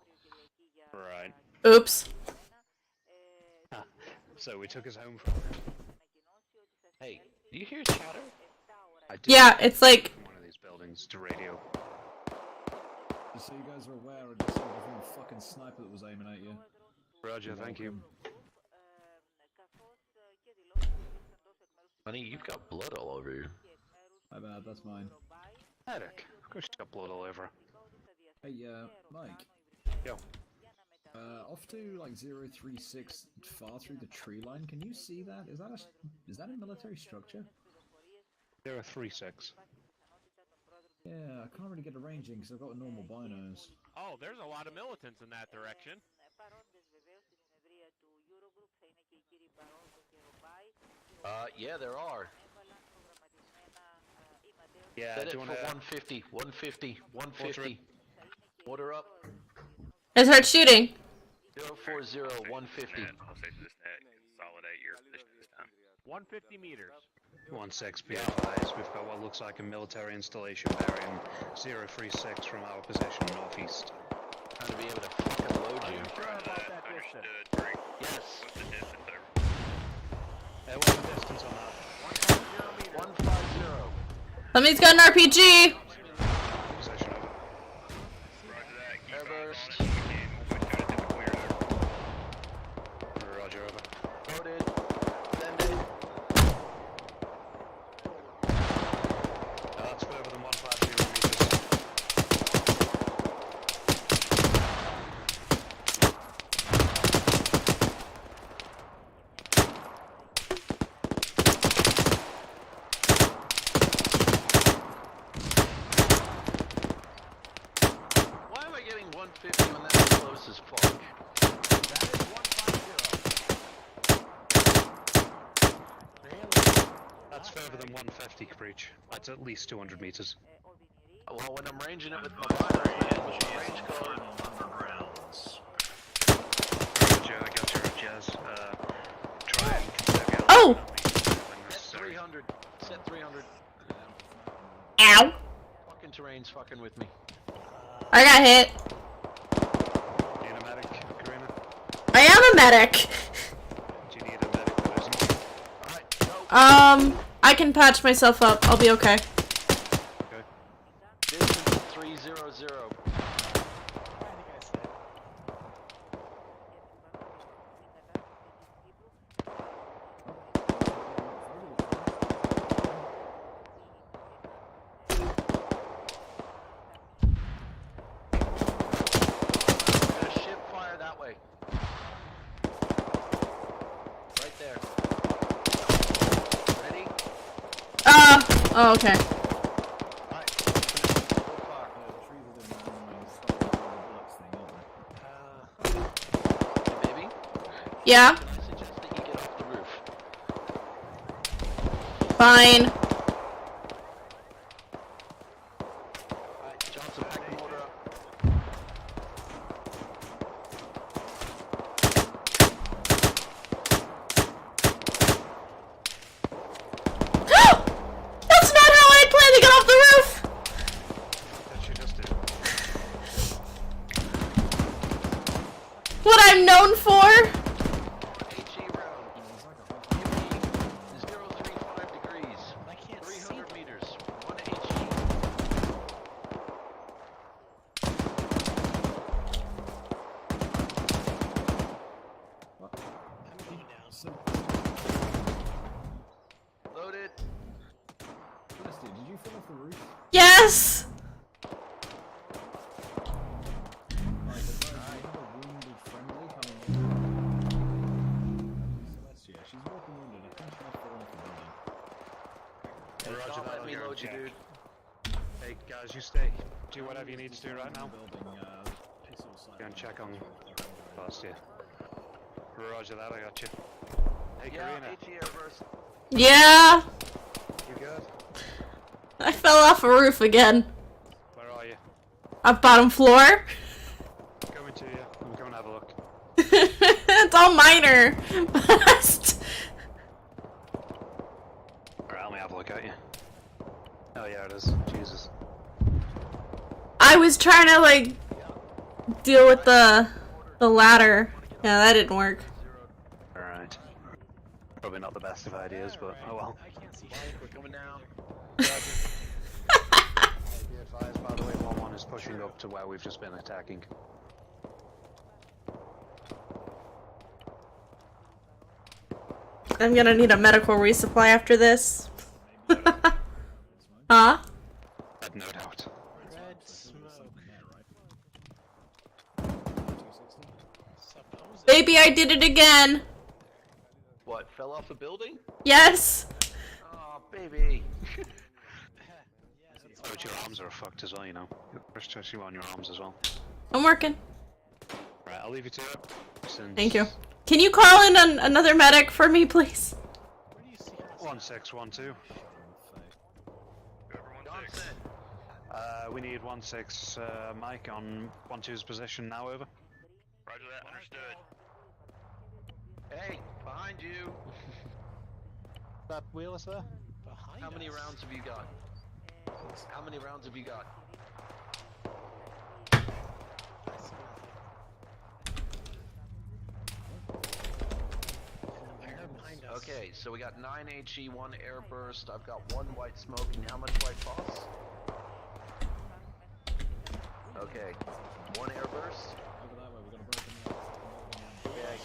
Right. Oops. So we took his home from him. Hey, do you hear chatter? I did Yeah, it's like from one of these buildings to radio. Just so you guys are aware, I just saw a different fucking sniper that was aiming at you. Roger, thank you. Honey, you've got blood all over you. My bad, that's mine. Eric, of course she's got blood all over her. Hey, Mike. Yo. Off to like 036 far through the tree line. Can you see that? Is that a military structure? 036. Yeah, I can't really get a ranging because I've got a normal binos. Oh, there's a lot of militants in that direction. Yeah, there are. Yeah, Set do it you for wanna... 150, 150, 150. Order up. I start shooting. 040, 150. All stations is net. Consolidate your position this time. 150 meters. 1-6, be advised, we've got what looks like a military installation bearing 036 from our position northeast. Trying to be able to fucking load you. Understood. Yes. What's the distance over? What's the distance on that? 150. Somebody's got an RPG. Position over. Roger that. Keep Airburst. eyes on it. If we can, we'll switch to a different clear over. Roger, over. Loaded. Send it. That's further than 150 meters. Why am I getting 150 when that's close as fuck? That is 150. That's further than 150, Breach. That's at least 200 meters. Well, when I'm ranging it with my binos, man, with my range code. Roger, I got your jazz. Try and conserve your Oh! Set 300. Set 300. Ow. Fucking terrain's fucking with me. I got hit. Need a medic, Karina? I am a medic. Do you need a medic that isn't? Alright, go. I can patch myself up. I'll be okay. Okay. Distance 300. Gonna ship fire that way. Right there. Ready? Oh, okay. Alright, open it. Go far. Hey, baby? Yeah. Can I suggest that you get off the roof? Fine. Alright, Johnson, pack the motor up. That's not how I planned to get off the roof. That you just did. What I'm known for. HE round. Give me 035 degrees. 300 meters. 1 HE. Loaded. Felicity, did you fall off the roof? Yes. Like, you have a wounded friendly coming in. Celestia, she's walking wounded. I think she might fall off the building. Hey, Roger don't that, let I'll me go load you, check. dude. Hey, guys, you stay. Do whatever you need to do right now. Building, pistol sight. Go and check on Celestia. Roger that, I got you. Hey, Yeah, Karina. HE airburst. Yeah. You good? I fell off a roof again. Where are you? Up bottom floor. Coming to you. I'm going to have a look. It's all minor. Alright, let me have a look at you. Oh yeah, it is. Jesus. I was trying to like deal with the ladder. Yeah, that didn't work. Alright. Probably not the best of ideas, but oh well. We're coming down. Be advised, by the way, 1-1 is pushing up to where we've just been attacking. I'm gonna need a medical resupply after this. Huh? No doubt. Red smoke. Baby, I did it again. What, fell off a building? Yes. Oh, baby. But your arms are fucked as well, you know. Especially on your arms as well. I'm working. Right, I'll leave you to it. Since Thank you. Can you call in another medic for me, please? 1612. We need 16 Mike on 12's position now, over. Roger that, understood. Hey, behind you. That wheel is there? How many rounds have you got? How many rounds have you got? Okay, so we got 9 HE, 1 airburst, I've got 1 white smoke, and how much white boss? Okay, 1 airburst. Okay.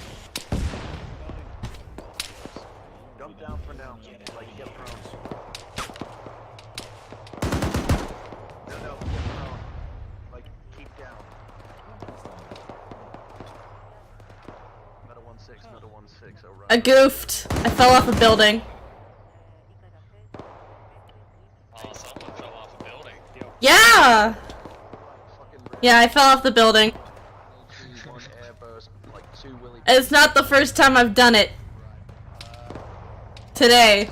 Jump down for now, like get prone. No, get prone. Like, keep down. Meta 1-6, Meta 1-6, alright. I goofed. I fell off a building. Oh, someone fell off a building. Yeah! Yeah, I fell off the building. It's not the first time I've done it. Today.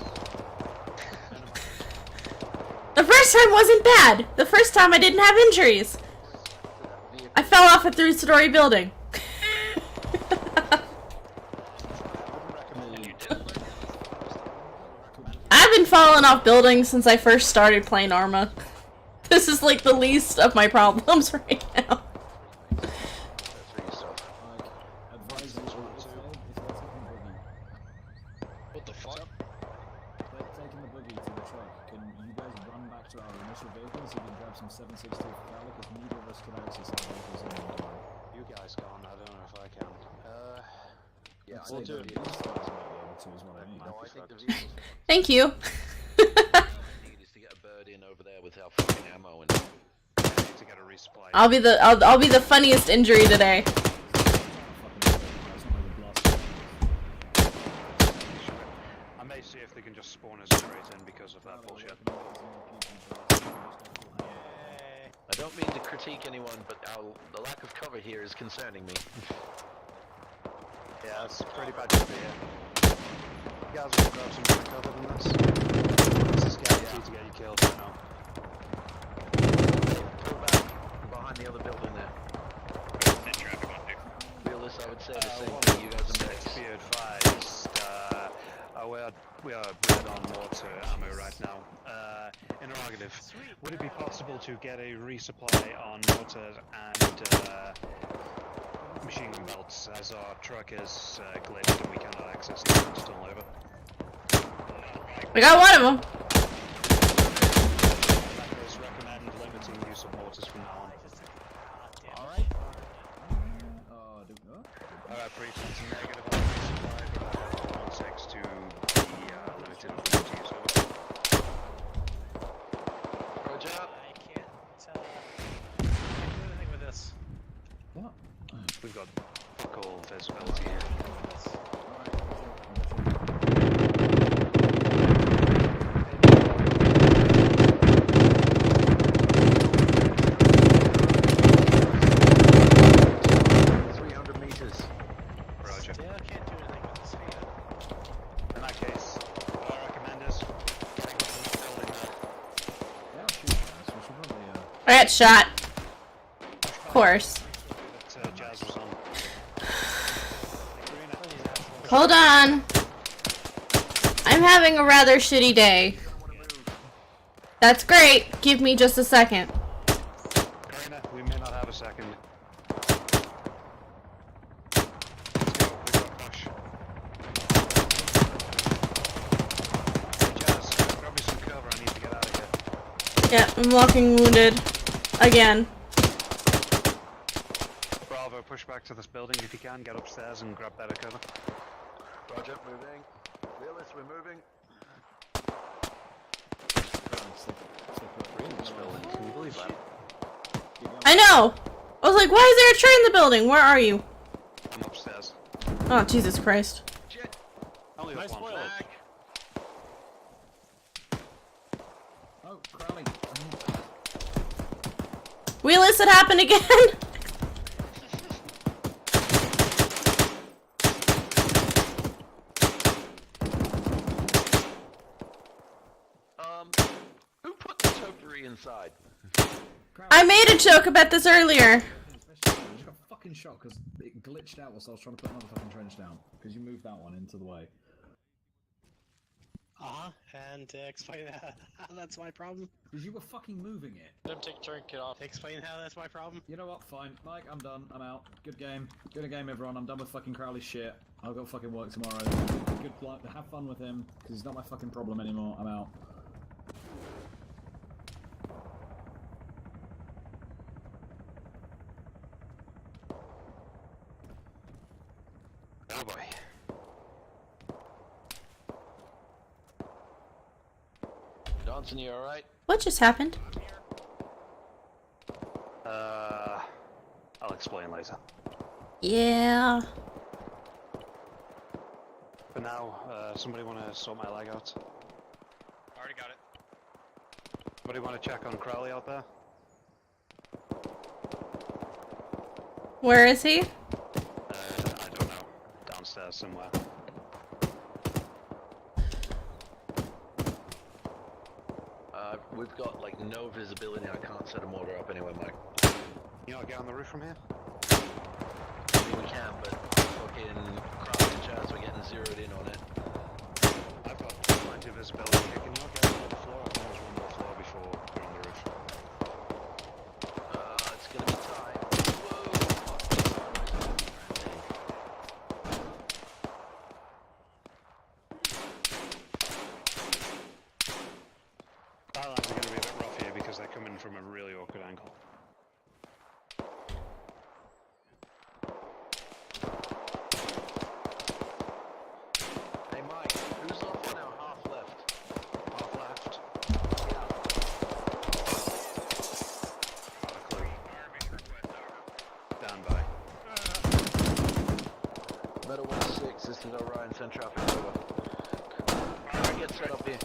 The first time wasn't bad. The first time I didn't have injuries. I fell off a 3-story building. I've been falling off buildings since I first started playing Arma. This is like the least of my problems right now. What the fuck? Taking the buggy to the truck. Can you guys run back to our initial vehicles so we can grab some 7.62 for Cali? Because neither of us can access our vehicles anymore. You guys gone, I don't know if I can. Yeah, We'll do it. No, I think the vehicles Thank you. need is to get a bird in over there with our fucking ammo and to get a resupply. I'll be the funniest injury today. I may see if they can just spawn us straight in because of that bullshit. I don't mean to critique anyone, but the lack of cover here is concerning me. Yeah, it's pretty bad to be here. You guys want to grab some more cover than this? This is guaranteed to get you killed, you know. Pull back behind the other building there. Realist, I would say the same thing. You guys are next. Be advised, we are bred on mortar ammo right now. Interrogative. Would it be possible to get a resupply on mortars and machine gun belts, as our truck is glitched and we cannot access it until over? I got one of them. Is recommend limiting use of mortars from now on. Alright. Alright, pretense negative on resupply, but 16 to be limited to use over. Roger. I can't do anything with this. What? We've got fuck all visibility here. Still can't do anything with this. In that case, what I I got shot. Of course. Jazz was on. Hold on. I'm having a rather shitty day. That's great. Give me just a second. Karina, we may not have a second. Let's go. We got push. Hey, Jazz, grab me some cover. I need to get out of here. Yeah, I'm walking wounded. Again. Bravo, push back to this building if you can. Get upstairs and grab better cover. Roger, moving. Realist, we're moving. Can you believe that? I know! I was like, why is there a train in the building? Where are you? I'm upstairs. Oh, Jesus Christ. Only Nice one. spoilage. Oh, Crowley. Wheelist, it happened again! Who put the topiary inside? I made a joke about this earlier. I just got fucking shot because it glitched out whilst I was trying to put another fucking trench down. Because you moved that one into the way. And explain how that's my problem. Because you were fucking moving it. Let him take a turn, get off. Explain how that's my problem. You know what? Fine. Mike, I'm done. I'm out. Good game. Good game, everyone. I'm done with fucking Crowley's shit. I'll go fucking work tomorrow. Good luck. Have fun with him. Because he's not my fucking problem anymore. I'm out. Oh boy. Johnson, you alright? What just happened? I'll explain later. Yeah. For now, somebody want to sort my leg out? Already got it. Somebody want to check on Crowley out there? Where is he? I don't know. Downstairs somewhere. We've got like no visibility. I can't set a mortar up anywhere, Mike. You not get on the roof from here? I mean, we can, but fucking Crowley and Chaz, we're getting zeroed in on it. I've got plenty of visibility here. Can you not get on the floor? I think there's one more floor before you're on the roof. It's gonna be tight. Bylines are going to be a bit rough here because they're coming from a really awkward angle. Hey Mike, who's off now? Half left. Half left. Not a clue. Down by. Metal 1-6, this is Orion, send traffic over. I get set up here.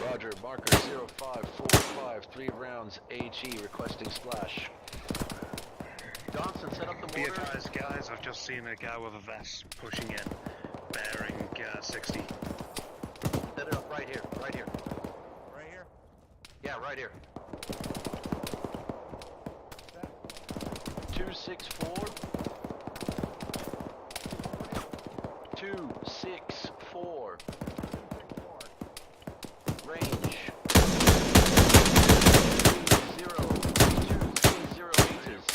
Roger, marker 0545, 3 rounds, HE, requesting splash. Johnson, set up the Be mortar. advised, guys, I've just seen a guy with a vest pushing in, bearing 60. Set it up right here, right here. Right here? Yeah, right here. 264. 264. Range. 230 meters.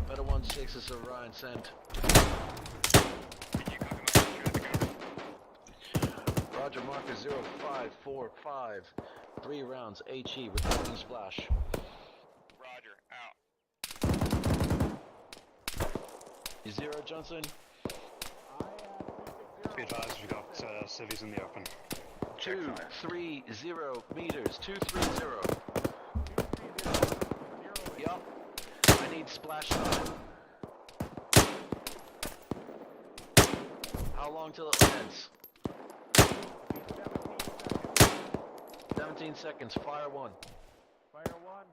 Metal 1-6 is Orion, send. Roger, marker 0545, 3 rounds, HE, requesting splash. Roger, out. You zero, Johnson? Be advised, we've got civvies in the open. 230 meters, 230. Yup. I need splash time. How How long till it lands? 17 seconds. Fire one. Fire one.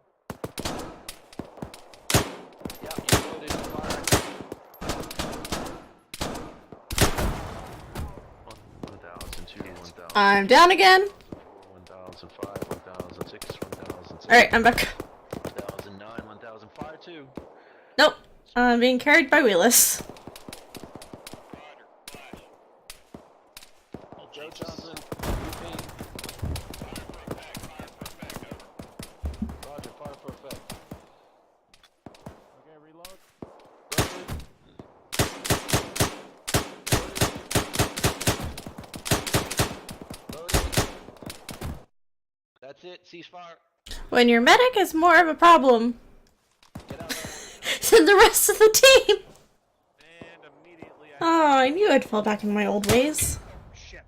Yep, you loaded. Fire. 1,000, 2, 1,000. I'm down again. 1,005, 1,006, 1,007. Alright, I'm back. 1,009, 1,000. Fire two. Nope. I'm being carried by Wheeless. Joe Johnson, Roger, fire for effect. Okay, reload. That's it, ceasefire. When your medic is more of a problem than the rest of the team. And immediately Oh, I knew I'd fall back in my old ways. Shit.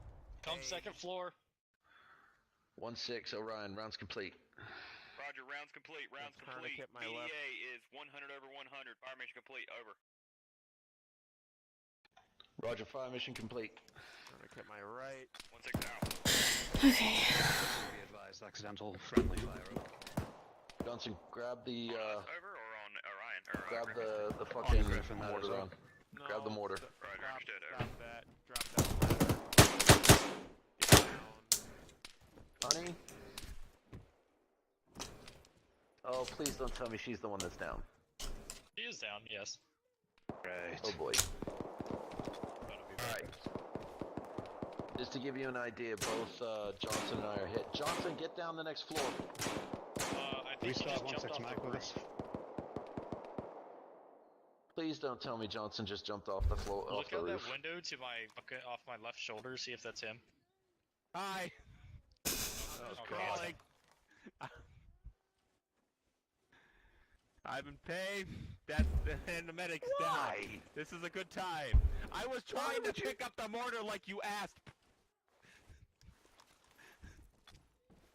Come second floor. 1-6, Orion, rounds complete. Roger, rounds complete. Rounds complete. PDA is 100/100. Fire mission complete. Over. Roger, fire mission complete. Tourniquet my right. 1-6 out. Okay. Be advised, accidental friendly fire. Johnson, grab the Over or on Orion? Or, grab the On fucking Griffin, that mortar is on. No, Grab the mortar. Roger, understood. Drop Over. that. Drop that ladder. Get down. Honey? Oh, please don't tell me she's the one that's down. He is down, yes. Right. Oh boy. Alright. Just to give you an idea, both Johnson and I are hit. Johnson, get down the next floor. I think he just jumped off the roof. Please don't tell me Johnson just jumped off the floor. Look off the out roof. that window to my off my left shoulder, see if that's him. Hi. Crawling. I've been paid. And the medic's down. This is a good time. I was trying to pick up the mortar like you asked.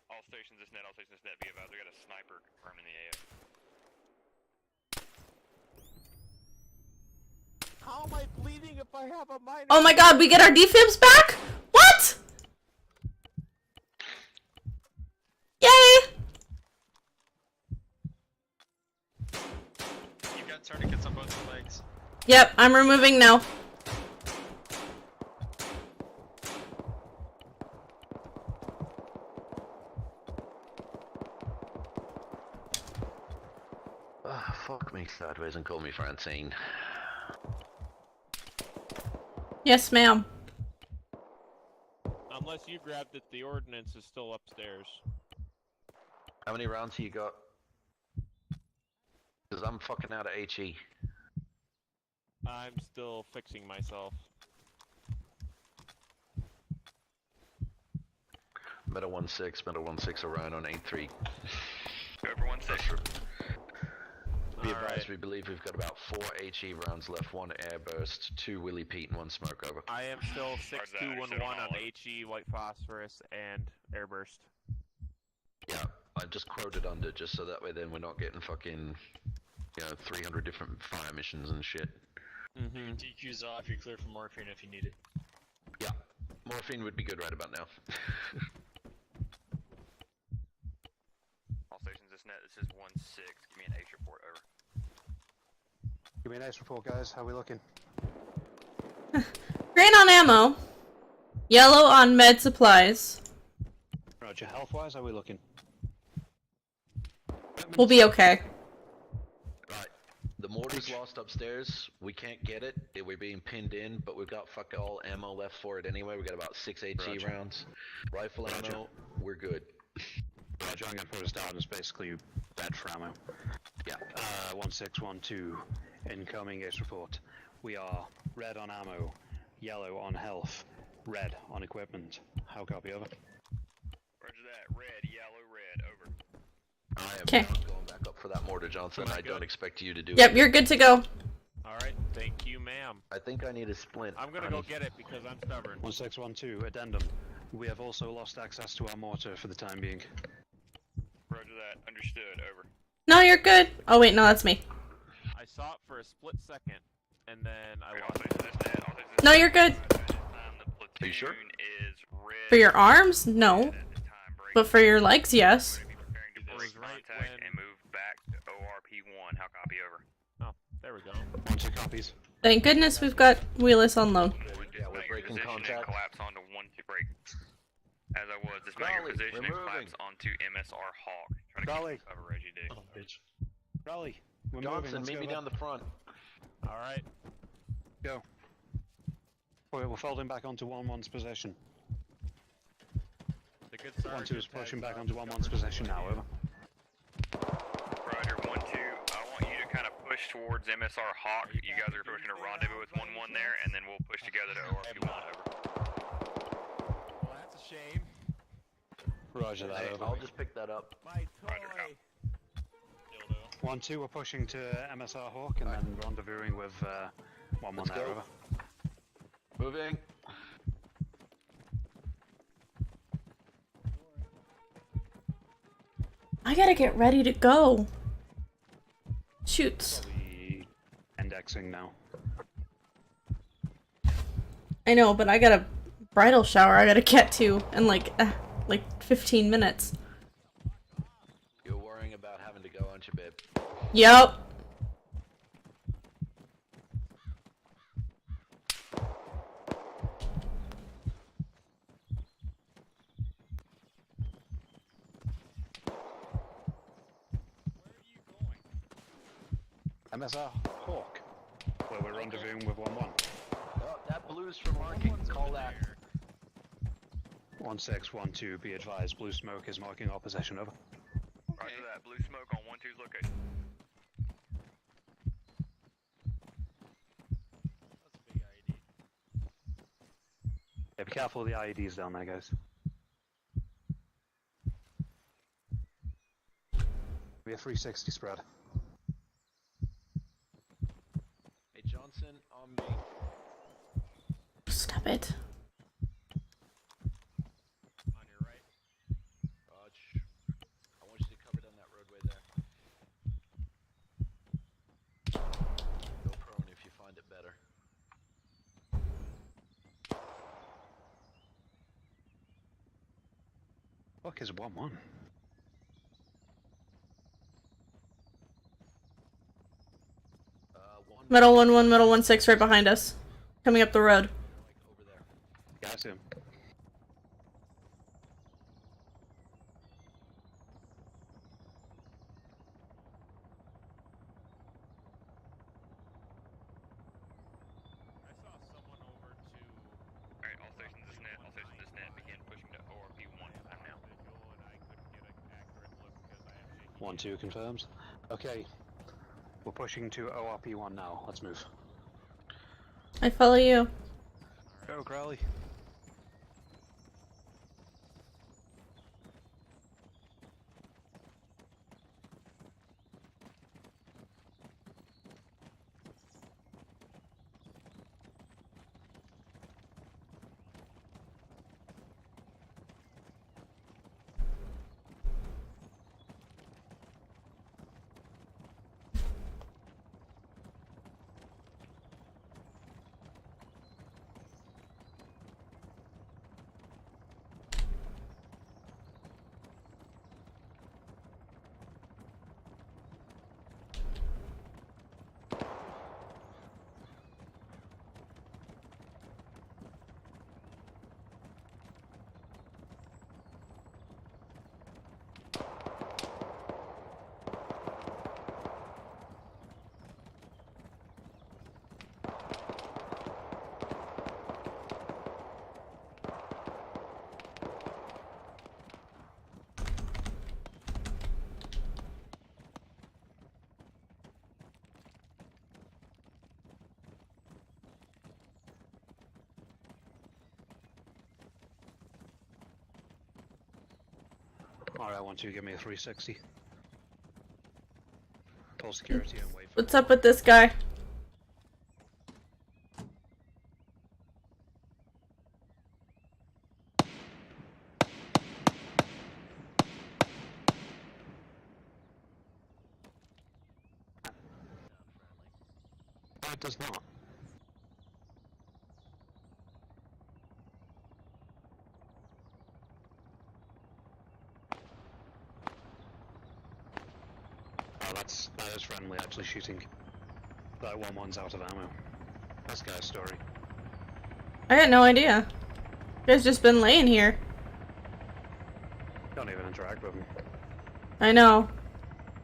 All stations is net. All stations is net. Be advised, we got a sniper confirmed in the AO. How am I bleeding if I have a minor? Oh my god, we get our defibs back? What? Yay! You got tourniquets on both your legs. Yep, I'm removing now. Fuck me sideways and call me Francine. Yes, ma'am. Unless you grabbed it, the ordnance is still upstairs. How many rounds you got? Because I'm fucking out of HE. I'm still fixing myself. Meta 1-6 Orion on 8-3. Go for 1-6. Be advised, we believe we've got about 4 HE rounds left, 1 airburst, 2 Willy Pete, and 1 smoke over. I am still 6211 on HE, white phosphorus, and airburst. Yeah, I just quoted under just so that way then we're not getting fucking, 300 different fire missions and shit. Mm-hmm. DQ's off, you're clear for morphine if you need it. Yeah, morphine would be good right about now. All stations is net. This is 1-6. Give me an H report. Over. Give me an ace report, guys. How we looking? Green on ammo. Yellow on med supplies. Roger. Health-wise, how we looking? We'll be okay. Right, the mortar's lost upstairs. We can't get it. We're being pinned in, but we've got fuck all ammo left for it anyway. We got about 6 HE Roger. rounds. Rifle ammo, we're good. Roger, I'm gonna put us down as basically dead for ammo. Yeah. 1612, incoming ace report. We are red on ammo, yellow on health, red on equipment. How copy, over? Roger that. Red, yellow, red. Over. I am 'Kay. not going back up for that mortar, Johnson. Am I I don't good? expect you to do Yep, it. you're good to go. Alright, thank you, ma'am. I think I need a splint. I'm gonna go get it because I'm stubborn. 1612, addendum. We have also lost access to our mortar for the time being. Roger that. Understood. Over. No, you're good. Oh wait, no, that's me. I saw it for a split second, and then I All lost it. stations is net. All stations is No, net. you're good. Are you sure? Is red. For your arms, no. But for your legs, yes. Break contact and move back to ORP1. How copy over? Oh, there we go. 1, 2 copies. Thank goodness we've got Wheeless on loan. Yeah, we're breaking contact. Collapse onto 1 2 break. As I was, dismount your position and collapse onto MSR Hawk. Try to Raleigh. keep cover as you do. Oh, bitch. Raleigh, we're Johnson, moving. meet me down the front. Alright. Go. We're folding back onto 1-1's possession. The good 1-2 is pushing back onto 1-1's possession now, over. Roger, 1 2. I want you to kind of push towards MSR Hawk. You guys are pushing a rendezvous with 1 1 there, and then we'll push together to ORP1 over. Well, that's a shame. Roger that, Hey, over. I'll just pick that up. My Roger, toy. 1-2, we're pushing to MSR Hawk and then rendezvousing with 1-1 Let's there, go. over. Moving. I gotta get ready to go. Shoots. Probably indexing now. I know, but I got a bridal shower I gotta get to in like 15 minutes. You're worrying about having to go, aren't you, babe? Yep. MSR Hawk. Where we're rendezvousing with 1-1. Oh, that blue's for marking. Call that. 1-6, 1-2, be advised, blue smoke is marking our possession, over. Roger that. Blue smoke on 1-2's location. Yeah, be careful of the IEDs down there, guys. Be a 360 spread. Hey, Johnson, on me. Stop it. On your right. Raj, I want you to cover down that roadway there. Go prone if you find it better. Fuck is 1-1? Middle 1-1, middle 1-6 right behind us. Coming up the road. Over there. Yeah, I see him. I saw someone over to. Alright, all stations is net. All stations is net. Begin pushing to ORP1. Time now. Visual, and I couldn't get an accurate look because I have shaky. 1-2 confirms. Okay. We're pushing to ORP1 now. Let's move. I follow you. Go, Crowley. Alright, 1-2, give me a 360. Pull security and wait for What's up with this guy? No, it does not. that is friendly actually shooting. That 1-1's out of ammo. That's guy's story. I had no idea. You guys just been laying here. Don't even interact with him. I know.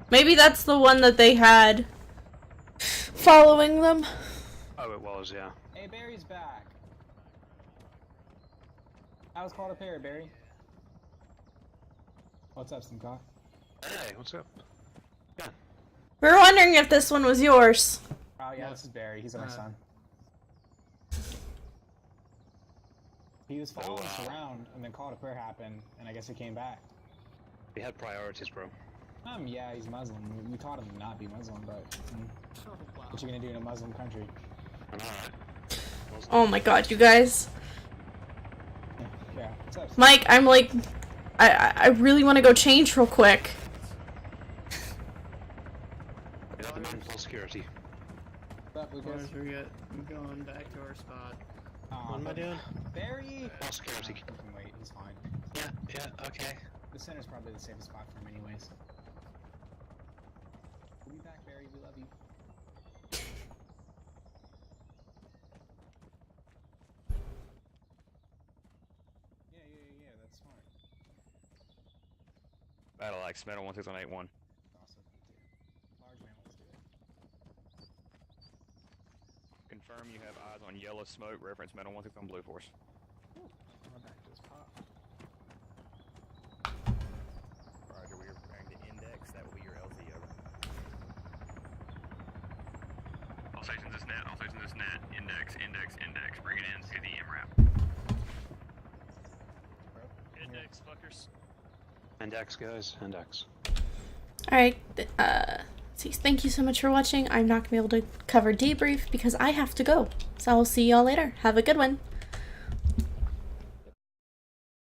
Maybe that's the one that they had following them. Oh, it was, yeah. Hey, Barry's back. I was called up here, Barry. What's up, Simcock? Hey, what's up? Yeah. We were wondering if this one was yours. Oh yeah, this is Barry. He's my son. He was following us around, and then call to prayer happened, and I guess he came back. He had priorities, bro. Yeah, he's Muslim. We taught him to not be Muslim, but what you gonna do in a Muslim country? I know, right? Oh my god, you guys. Yeah, what's up? Mike, I'm like, I really want to go change real quick. Yeah, the man full security. What's up, Lucas? I'm going back to our spot. What am I doing? Barry! Full security. He can wait, he's fine. Yeah, okay. The center's probably the safest spot for him anyways. We'll be back, Barry. We love you. Yeah, that's smart. Battle Axe, Metal 16181. Awesome. Large man, let's do it. Confirm you have eyes on yellow smoke, reference Metal 161 Blue Force. We're back to this pop. Roger, we are preparing to index, that will be your LZ over. All stations is net, index, bring it in to the MRAP. Index, fuckers. Index, guys, index. Alright, see, thank you so much for watching. I'm not going to be able to cover debrief because I have to go. So I'll see y'all later. Have a good one.